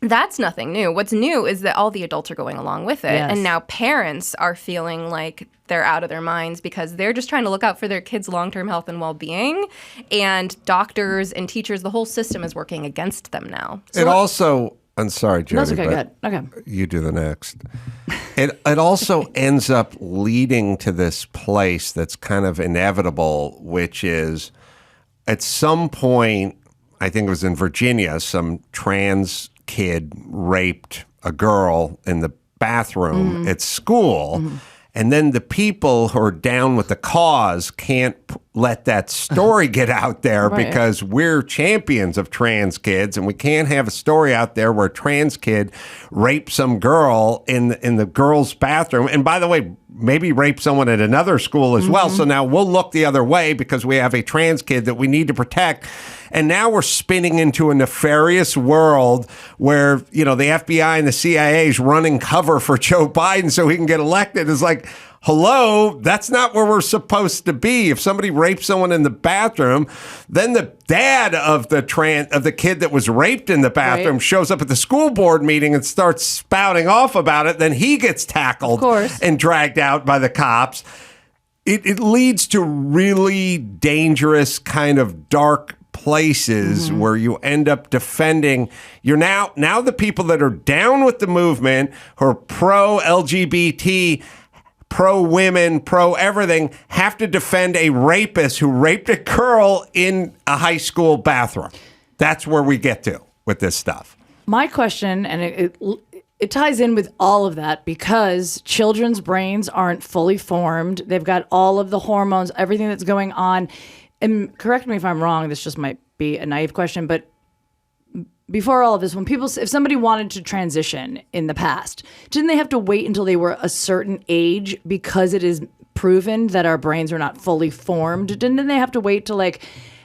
that's nothing new. What's new is that all the adults are going along with it. And now parents are feeling like they're out of their minds because they're just trying to look out for their kids' long-term health and well-being. And doctors and teachers, the whole system is working against them now. So I'm sorry, Jodi. That's okay, go ahead. Okay. You do the next. It also ends up leading to this place that's kind of inevitable, which is at some point, I think it was in Virginia, some trans kid raped a girl in the bathroom at school. And then the people who are down with the cause can't let that story get out there because we're champions of trans kids, and we can't have a story out there where a trans kid raped some girl in the girls' bathroom. And by the way, maybe raped someone at another school as well. So now we'll look the other way because we have a trans kid that we need to protect. And now we're spinning into a nefarious world where, the FBI and the CIA is running cover for Joe Biden so he can get elected. It's like, hello, that's not where we're supposed to be. If somebody rapes someone in the bathroom, then the dad of the kid that was raped in the bathroom shows up at the school board meeting and starts spouting off about it. Then he gets tackled and dragged out by the cops. It leads to really dangerous kind of dark places where you end up defending. You're now the people that are down with the movement, who are pro-LGBT, pro-women, pro-everything, have to defend a rapist who raped a girl in a high school bathroom. That's where we get to with this stuff. My question, and it ties in with all of that, because children's brains aren't fully formed. They've got all of the hormones, everything that's going on. And correct me if I'm wrong, this just might be a naive question, but before all of this, if somebody wanted to transition in the past, didn't they have to wait until they were a certain age because it is proven that our brains are not fully formed. Didn't they have to wait to like,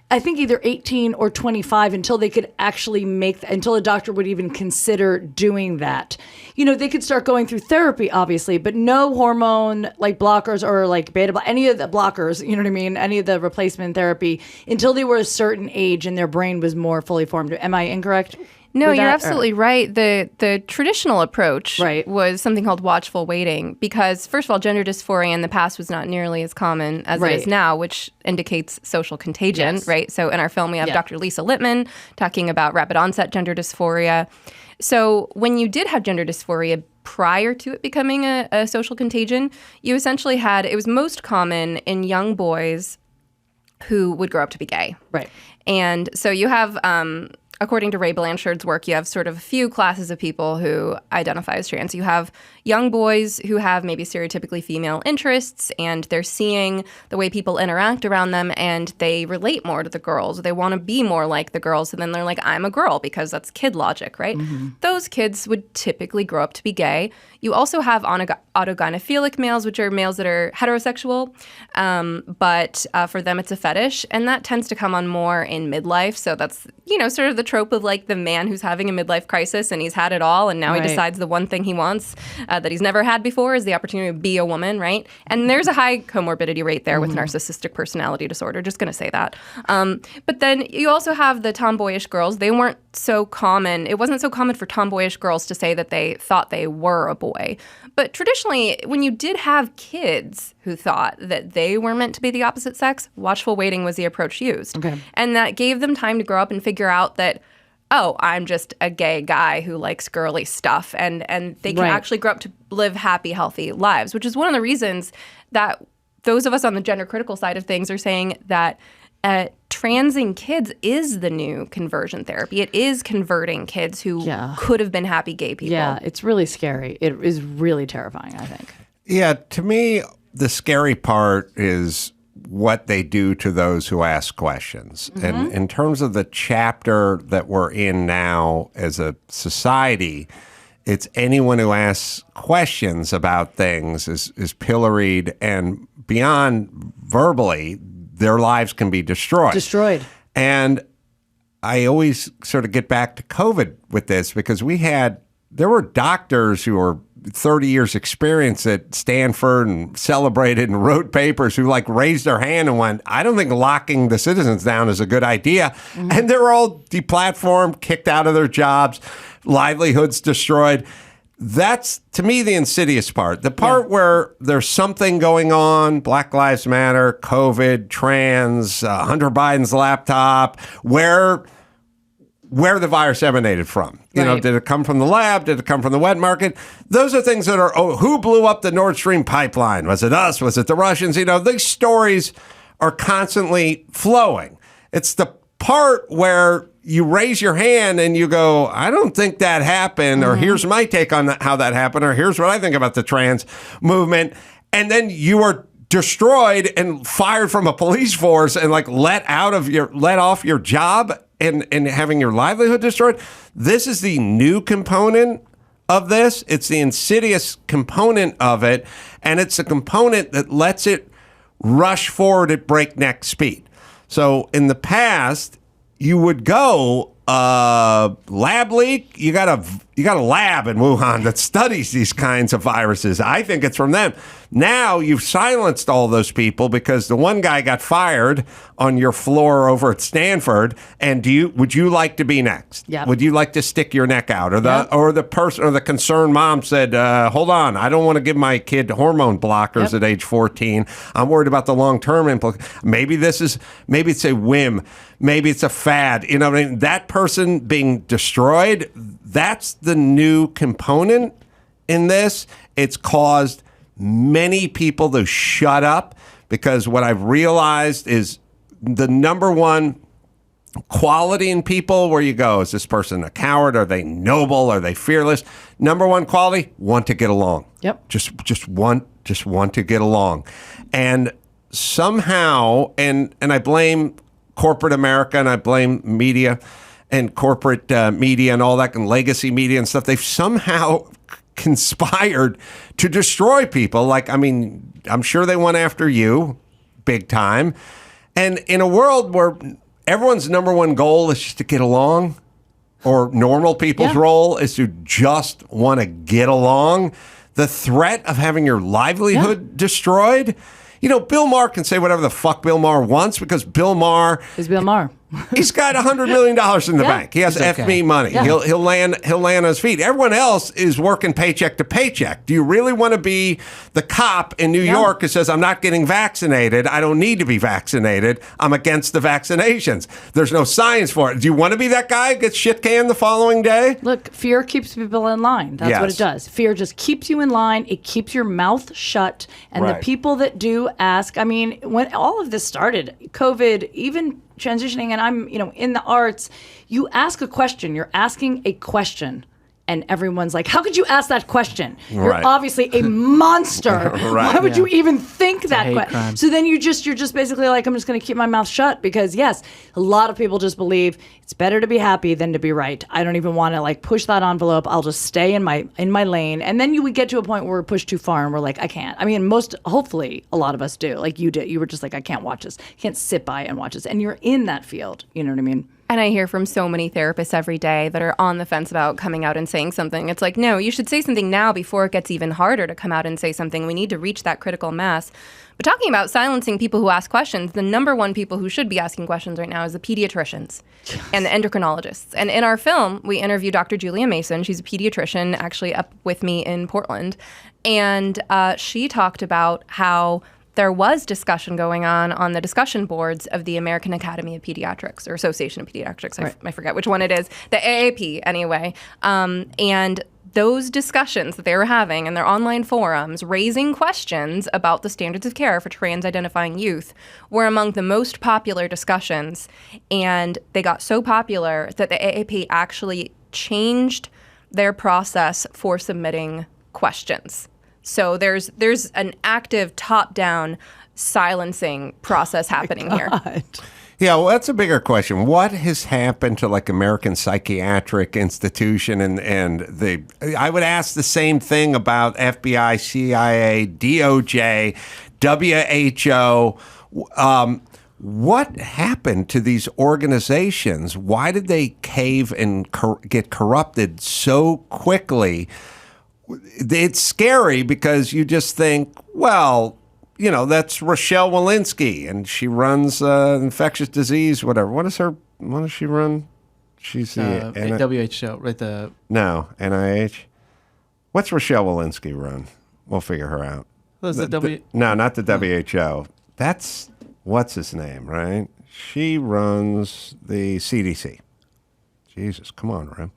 I think either 18 or 25 until they could actually until a doctor would even consider doing that. You know, they could start going through therapy, obviously, but no hormone like blockers or like any of the blockers, you know what I mean? Any of the replacement therapy until they were a certain age and their brain was more fully formed. Am I incorrect? No, you're absolutely right. The traditional approach Right. was something called watchful waiting because, first of all, gender dysphoria in the past was not nearly as common as it is now, which indicates social contagion, right? So in our film, we have Dr. Lisa Littman talking about rapid onset gender dysphoria. So when you did have gender dysphoria prior to it becoming a social contagion, you essentially it was most common in young boys who would grow up to be gay. Right. And so you have... according to Ray Blanchard's work, you have sort of a few classes of people who identify as trans. You have young boys who have maybe stereotypically female interests, and they're seeing the way people interact around them, and they relate more to the girls. They want to be more like the girls, and then they're like, I'm a girl, because that's kid logic, right? Mm-hmm. Those kids would typically grow up to be gay. You also have autogynephilic males, which are males that are heterosexual, but for them it's a fetish, and that tends to come on more in midlife. So that's, sort of the trope of like the man who's having a midlife crisis and he's had it all, and now he decides the one thing he wants that he's never had before is the opportunity to be a woman, right? And there's a high comorbidity rate there with narcissistic personality disorder, just going to say that. But then you also have the tomboyish girls. They weren't so common. It wasn't so common for tomboyish girls to say that they thought they were a boy. But traditionally, when you did have kids who thought that they were meant to be the opposite sex, watchful waiting was the approach used. Okay. And that gave them time to grow up and figure out that, oh, I'm just a gay guy who likes girly stuff. And they can actually grow up to live happy, healthy lives, which is one of the reasons that those of us on the gender critical side of things are saying that transing kids is the new conversion therapy. It is converting kids who could have been happy gay people. Yeah, it's really scary. It is really terrifying, I think. Yeah, to me, the scary part is what they do to those who ask questions. Mm-hmm. And in terms of the chapter that we're in now as a society, it's anyone who asks questions about things is pilloried, and beyond verbally, their lives can be destroyed. And I always sort of get back to COVID with this because there were doctors who were 30 years experience at Stanford and celebrated and wrote papers who like raised their hand and went, I don't think locking the citizens down is a good idea. Mm-hmm. And they were all deplatformed, kicked out of their jobs, livelihoods destroyed. That's, to me, the insidious part. The part where there's something going on, Black Lives Matter, COVID, trans, Hunter Biden's laptop, where the virus emanated from. You know, did it come from the lab? Did it come from the wet market? Those are things that are, who blew up the Nord Stream pipeline? Was it us? Was it the Russians? These stories are constantly flowing. It's the part where you raise your hand and you go, I don't think that happened, or here's my take on how that happened, or here's what I think about the trans movement. And then you are destroyed and fired from a police force and like let off your job and having your livelihood destroyed. This is the new component of this. It's the insidious component of it. And it's a component that lets it rush forward at breakneck speed. So in the past, you would go, lab leak, you got a lab in Wuhan that studies these kinds of viruses. I think it's from them. Now you've silenced all those people because the one guy got fired on your floor over at Stanford. And would you like to be next? Yep. Would you like to stick your neck out? Or the person or the concerned mom said, hold on, I don't want to give my kid hormone blockers at age 14. I'm worried about the long-term implications. Maybe it's a whim. Maybe it's a fad. You know what I mean? That person being destroyed, that's the new component in this. It's caused many people to shut up because what I've realized is the number one quality in people where you go, is this person a coward? Are they noble? Are they fearless? Number one quality, want to get along. Yep. Just want to get along. And somehow, and I blame corporate America and I blame media and corporate media and all that and legacy media and stuff. They've somehow conspired to destroy people. Like, I mean, I'm sure they went after you big time. And in a world where everyone's number one goal is just to get along, or normal people's role is to just want to get along, the threat of having your livelihood destroyed. You know, Bill Maher can say whatever the fuck Bill Maher wants because Bill Maher Is Bill Maher. He's got $100 million in the bank. He has FME money. Yeah. He'll land on his feet. Everyone else is working paycheck to paycheck. Do you really want to be the cop in New York who says, I'm not getting vaccinated. I don't need to be vaccinated. I'm against the vaccinations. There's no science for it. Do you want to be that guy who gets shit canned the following day? Look, fear keeps people in line. That's what it does. Fear just keeps you in line. It keeps your mouth shut. And the people that do ask, I mean, when all of this started, COVID, even transitioning, and I'm, in the arts, you ask a question, you're asking a question, and everyone's like, how could you ask that question? You're obviously a monster. Why would you even think that question? So then you're just basically like, I'm just going to keep my mouth shut because yes, a lot of people just believe it's better to be happy than to be right. I don't even want to like push that envelope. I'll just stay in my lane. And then we get to a point where we're pushed too far and we're like, I can't. I mean, hopefully a lot of us do. Like you did. You were just like, I can't watch this. Can't sit by and watch this. And you're in that field. You know what I mean? And I hear from so many therapists every day that are on the fence about coming out and saying something. It's like, no, you should say something now before it gets even harder to come out and say something. We need to reach that critical mass. But talking about silencing people who ask questions, the number one people who should be asking questions right now is the pediatricians and the endocrinologists. And in our film, we interview Dr. Julia Mason. She's a pediatrician, actually up with me in Portland. And she talked about how there was discussion going on the discussion boards of the American Academy of Pediatrics or Association of Pediatrics. I forget which one it is. The AAP, anyway. And those discussions that they were having in their online forums, raising questions about the standards of care for trans-identifying youth, were among the most popular discussions. And they got so popular that the AAP actually changed their process for submitting questions. So there's an active top-down silencing process happening here. Yeah, well, that's a bigger question. What has happened to like American Psychiatric Institution and I would ask the same thing about FBI, CIA, DOJ, WHO. What happened to these organizations? Why did they cave and get corrupted so quickly? It's scary because you just think, well, that's Rochelle Walensky, and she runs infectious disease, whatever. What does she run? She's the WHO, right? No, NIH. What's Rochelle Walensky run? We'll figure her out. No, not the WHO. That's what's his name, right? She runs the CDC. Jesus, come on, Ram.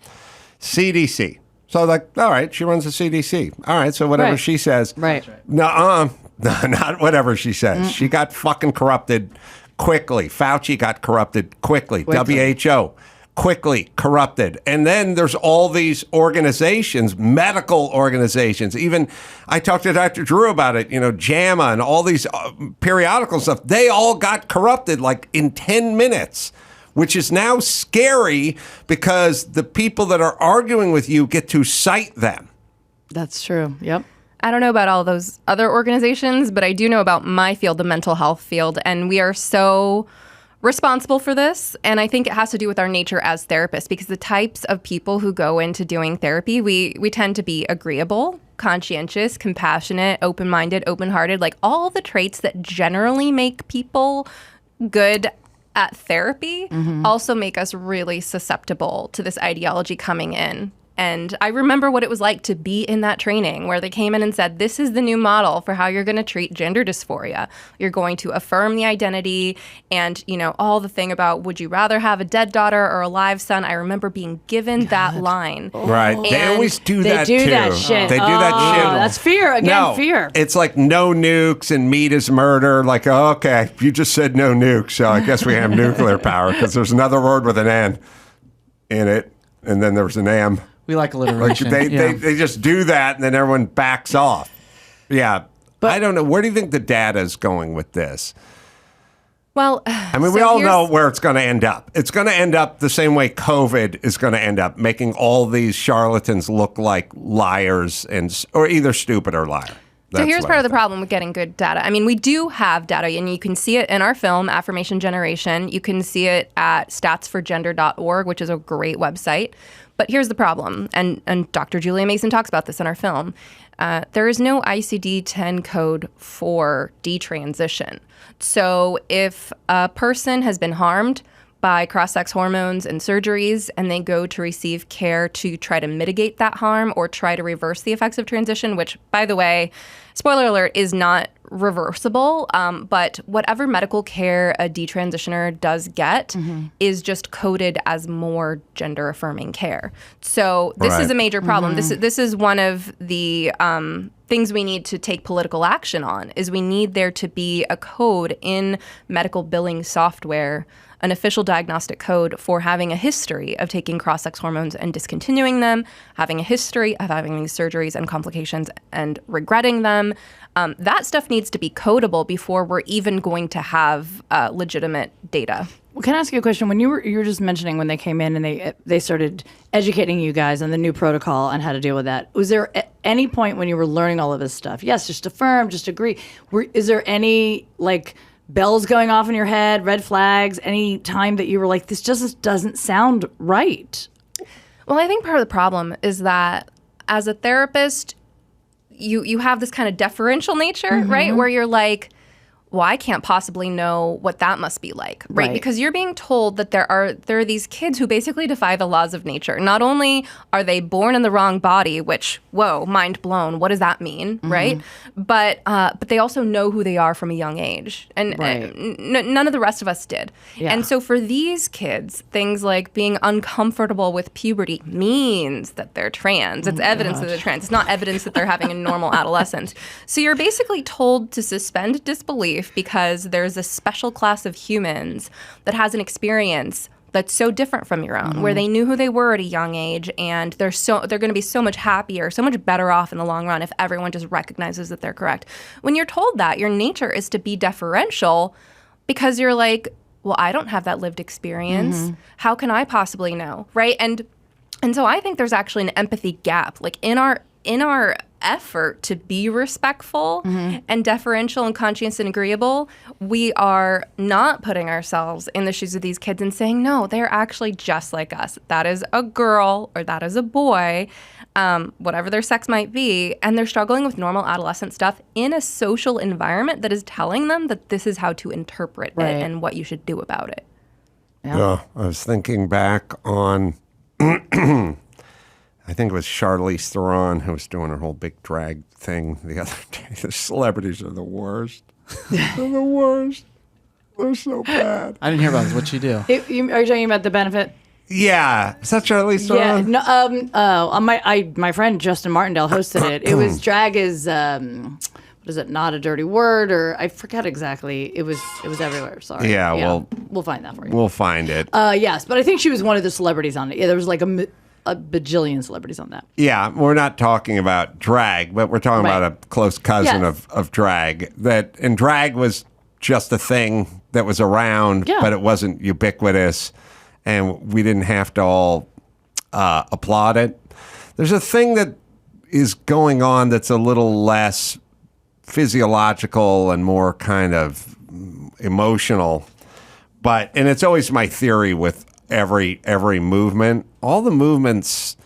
CDC. So, all right, she runs the CDC. All right, so whatever she says. Right. No, not whatever she says. She got fucking corrupted quickly. Fauci got corrupted quickly. WHO, quickly corrupted. And then there's all these organizations, medical organizations. Even, I talked to Dr. Drew about it, JAMA and all these periodical stuff. They all got corrupted like in 10 minutes. Which is now scary because the people that are arguing with you get to cite them. That's true. Yep. I don't know about all those other organizations, but I do know about my field, the mental health field, and we are so responsible for this. And I think it has to do with our nature as therapists, because the types of people who go into doing therapy, we tend to be agreeable, conscientious, compassionate, open-minded, open-hearted, like all the traits that generally make people good at therapy also make us really susceptible to this ideology coming in. And I remember what it was like to be in that training where they came in and said, this is the new model for how you're going to treat gender dysphoria. You're going to affirm the identity and, all the thing about would you rather have a dead daughter or a live son? I remember being given that line. Right. And they always do that too. They do that shit. They do that shit. That's fear. Again, fear. It's like no nukes and meat is murder. Like, okay, you just said no nukes, so I guess we have nuclear power because there's another word with an N in it, and then there's an M. We like alliteration. They just do that, and then everyone backs off. Yeah. But I don't know. Where do you think the data is going with this? Well, I mean, we all know where it's going to end up. It's going to end up the same way COVID is going to end up, making all these charlatans look like liars or either stupid or liar. So here's part of the problem with getting good data. I mean, we do have data, and you can see it in our film, Affirmation Generation. You can see it at statsforgender.org, which is a great website. But here's the problem, and Dr. Julia Mason talks about this in our film. There is no ICD-10 code for detransition. So if a person has been harmed by cross-sex hormones and surgeries, and they go to receive care to try to mitigate that harm or try to reverse the effects of transition, which, by the way, spoiler alert, is not reversible, but whatever medical care a detransitioner does get is just coded as more gender-affirming care. So this is a major problem. This is one of the things we need to take political action on, is we need there to be a code in medical billing software, an official diagnostic code for having a history of taking cross-sex hormones and discontinuing them, having a history of having these surgeries and complications and regretting them. That stuff needs to be codable before we're even going to have legitimate data. Well, can I ask you a question? When you were just mentioning when they came in and they started educating you guys on the new protocol and how to deal with that, was there at any point when you were learning all of this stuff? Yes, just affirm, just agree. Is there any bells going off in your head, red flags, any time that you were like, this just doesn't sound right? Well, I think part of the problem is that as a therapist, you have this kind of deferential nature, right? Where you're like, well, I can't possibly know what that must be like, right? Because you're being told that there are these kids who basically defy the laws of nature. Not only are they born in the wrong body, which, whoa, mind blown, what does that mean, right? But they also know who they are from a young age, and none of the rest of us did. Yeah. And so for these kids, things like being uncomfortable with puberty means that they're trans. It's evidence that they're trans. It's not evidence that they're having a normal adolescence. So you're basically told to suspend disbelief because there's a special class of humans that has an experience that's so different from your own, where they knew who they were at a young age, and they're going to be so much happier, so much better off in the long run if everyone just recognizes that they're correct. When you're told that, your nature is to be deferential because you're like, well, I don't have that lived experience. How can I possibly know, right? And so I think there's actually an empathy gap, like in our effort to be respectful and deferential and conscientious and agreeable, we are not putting ourselves in the shoes of these kids and saying, no, they're actually just like us. That is a girl or that is a boy, whatever their sex might be, and they're struggling with normal adolescent stuff in a social environment that is telling them that this is how to interpret it and what you should do about it. Yeah, I was thinking back on I think it was Charlize Theron who was doing her whole big drag thing the other day. The celebrities are the worst. They're the worst. They're so bad. I didn't hear about this. What'd she do? Are you talking about the benefit? Yeah. Is that Charlize Theron? Yeah. No, my friend Justin Martindale hosted it. It was drag is what is it? Not a dirty word, or I forget exactly. It was everywhere. Sorry. Yeah. Well, we'll find that for you. We'll find it. Yes, but I think she was one of the celebrities on it. Yeah, there was like a bajillion celebrities on that. Yeah, we're not talking about drag, but we're talking about a close cousin of drag. And drag was just a thing that was around, but it wasn't ubiquitous, and we didn't have to all applaud it. There's a thing that is going on that's a little less physiological and more kind of emotional, and it's always my theory with every movement. All the movements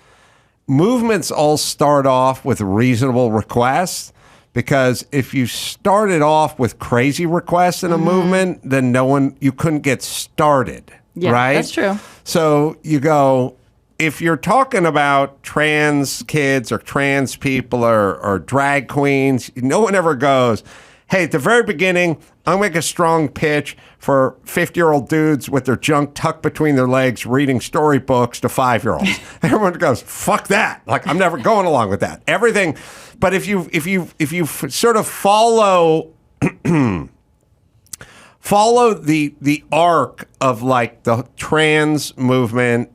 all start off with reasonable requests, because if you started off with crazy requests in a movement, then you couldn't get started, right? That's true. So you go, if you're talking about trans kids or trans people or drag queens, no one ever goes, hey, at the very beginning, I'll make a strong pitch for 50-year-old dudes with their junk tucked between their legs reading storybooks to 5-year-olds. Everyone goes, fuck that. Like, I'm never going along with that. Everything. But if you sort of follow the arc of like the trans movement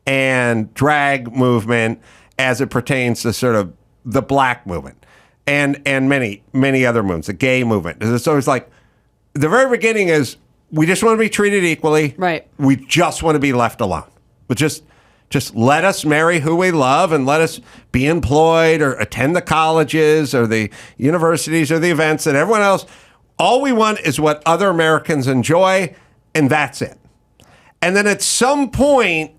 and drag movement as it pertains to sort of the black movement and many other movements, the gay movement, it's always like, the very beginning is We just want to be treated equally. Right. We just want to be left alone. But just let us marry who we love and let us be employed or attend the colleges or the universities or the events that everyone else. All we want is what other Americans enjoy, and that's it. And then at some point,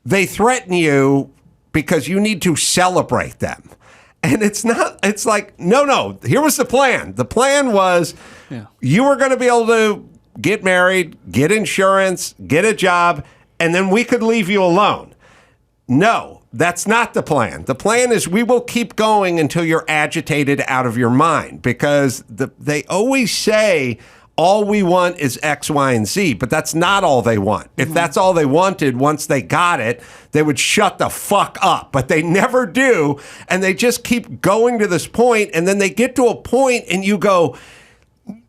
they threaten you because you need to celebrate them. And it's like, no, here was the plan. The plan was you were going to be able to get married, get insurance, get a job, and then we could leave you alone. No, that's not the plan. The plan is we will keep going until you're agitated out of your mind, because they always say all we want is X, Y, and Z, but that's not all they want. If that's all they wanted, once they got it, they would shut the fuck up, but they never do, and they just keep going to this point, and then they get to a point and you go,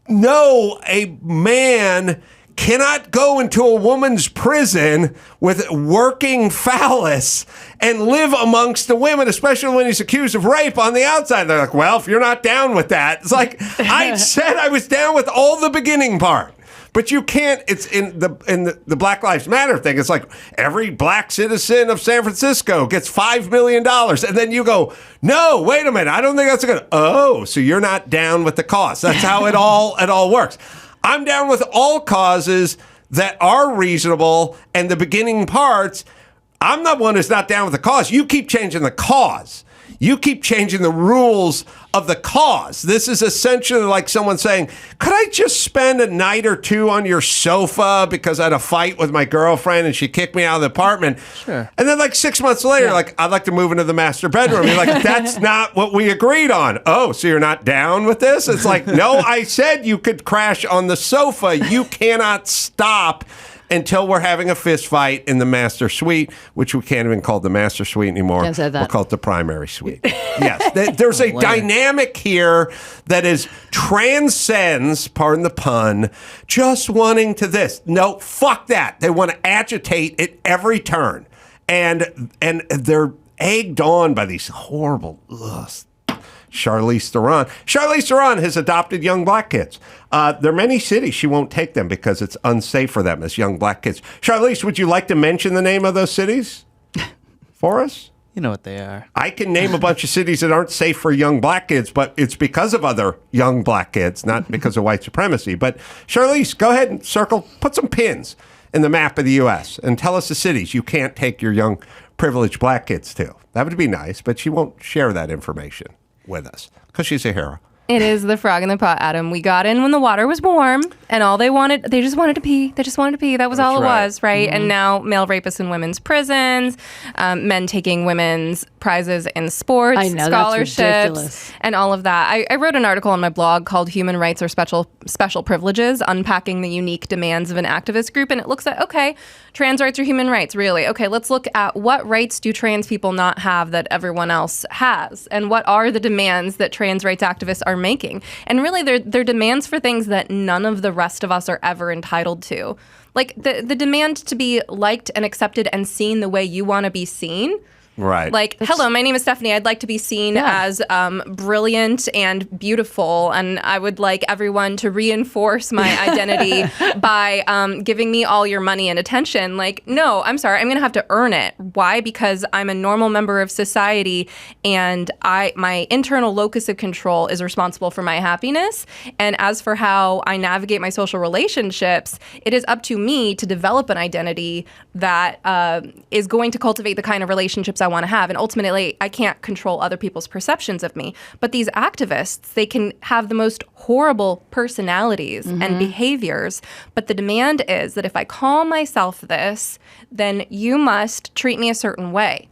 no, a man cannot go into a woman's prison with working phallus and live amongst the women, especially when he's accused of rape on the outside. They're like, well, if you're not down with that, it's like, I said I was down with all the beginning part. But you can't, it's in the Black Lives Matter thing. It's like every black citizen of San Francisco gets $5 million. And then you go, no, wait a minute. I don't think that's good. Oh, so you're not down with the cause. That's how it all works. I'm down with all causes that are reasonable, and the beginning parts, I'm the one who's not down with the cause. You keep changing the cause. You keep changing the rules of the cause. This is essentially like someone saying, could I just spend a night or two on your sofa because I had a fight with my girlfriend and she kicked me out of the apartment? Sure. And then like 6 months later, like, I'd like to move into the master bedroom. You're like, that's not what we agreed on. Oh, so you're not down with this? It's like, no, I said you could crash on the sofa. You cannot stop until we're having a fist fight in the master suite, which we can't even call the master suite anymore. Can't say that. We'll call it the primary suite. Yes, there's a dynamic here that transcends, pardon the pun, just wanting to this. No, fuck that. They want to agitate at every turn. And they're egged on by these horrible, Charlize Theron. Charlize Theron has adopted young black kids. There are many cities she won't take them because it's unsafe for them as young black kids. Charlize, would you like to mention the name of those cities for us? You know what they are. I can name a bunch of cities that aren't safe for young black kids, but it's because of other young black kids, not because of white supremacy. But Charlize, go ahead and put some pins in the map of the U.S. and tell us the cities you can't take your young privileged black kids to. That would be nice, but she won't share that information with us because she's a hero. It is the frog in the pot, Adam. We got in when the water was warm, and all they just wanted to pee. They just wanted to pee. That was all it was, right? Mm-hmm. And now male rapists in women's prisons, men taking women's prizes in sports, scholarships, and all of that. I wrote an article on my blog called Human Rights or Special Privileges, unpacking the unique demands of an activist group. And it looks at, okay, trans rights are human rights, really. Okay, let's look at what rights do trans people not have that everyone else has? And what are the demands that trans rights activists are making? And really, they're demands for things that none of the rest of us are ever entitled to. Like the demand to be liked and accepted and seen the way you want to be seen. Right. Like, hello, my name is Stephanie. I'd like to be seen as brilliant and beautiful, and I would like everyone to reinforce my identity by giving me all your money and attention. Like, no, I'm sorry. I'm going to have to earn it. Why? Because I'm a normal member of society, and my internal locus of control is responsible for my happiness. And as for how I navigate my social relationships, it is up to me to develop an identity that is going to cultivate the kind of relationships I want to have. And ultimately, I can't control other people's perceptions of me. But these activists, they can have the most horrible personalities and behaviors. But the demand is that if I call myself this, then you must treat me a certain way.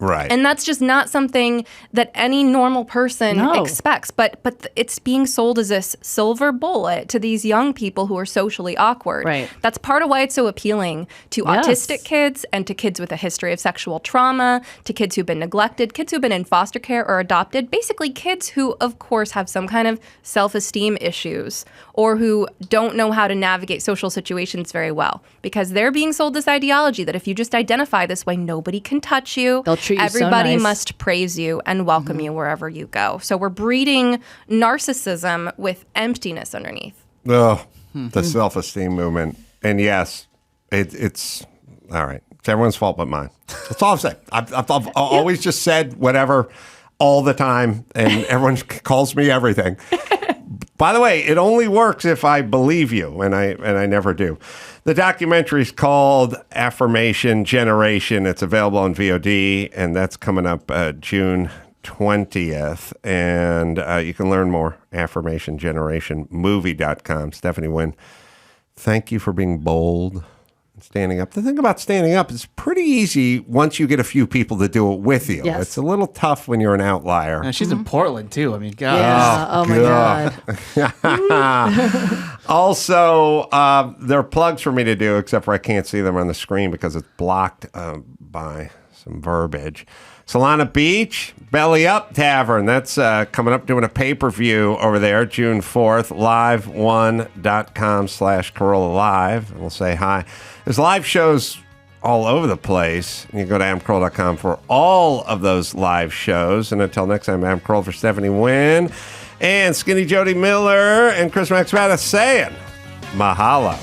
Right. And that's just not something that any normal person expects. But it's being sold as this silver bullet to these young people who are socially awkward. Right. That's part of why it's so appealing to autistic kids and to kids with a history of sexual trauma, to kids who've been neglected, kids who've been in foster care or adopted, basically kids who, of course, have some kind of self-esteem issues or who don't know how to navigate social situations very well. Because they're being sold this ideology that if you just identify this way, nobody can touch you. They'll treat you Everybody so nice. must praise you and welcome you wherever you go. So we're breeding narcissism with emptiness underneath. Oh, the self-esteem movement. And yes, it's all right. It's everyone's fault but mine. That's all I'm saying. I've always just said whatever all the time, and everyone calls me everything. By the way, it only works if I believe you, and I never do. The documentary is called Affirmation Generation. It's available on VOD, and that's coming up June 20th. And you can learn more, affirmationgenerationmovie.com. Stephanie Winn, thank you for being bold. Standing up. The thing about standing up is pretty easy once you get a few people to do it with you. Yes. It's a little tough when you're an outlier. And she's in Portland too. I mean, God. Yeah. Oh my God. Also, there are plugs for me to do, except for I can't see them on the screen because it's blocked by some verbiage. Solana Beach, Belly Up Tavern. That's coming up, doing a pay-per-view over there, June 4th, live1.com/Carolla Live. And we'll say hi. There's live shows all over the place. You can go to amcarolla.com for all of those live shows. And until next time, I'm Carolla for Stephanie Winn and Skinny Jodi Miller and Chris Max Mattis saying mahalo.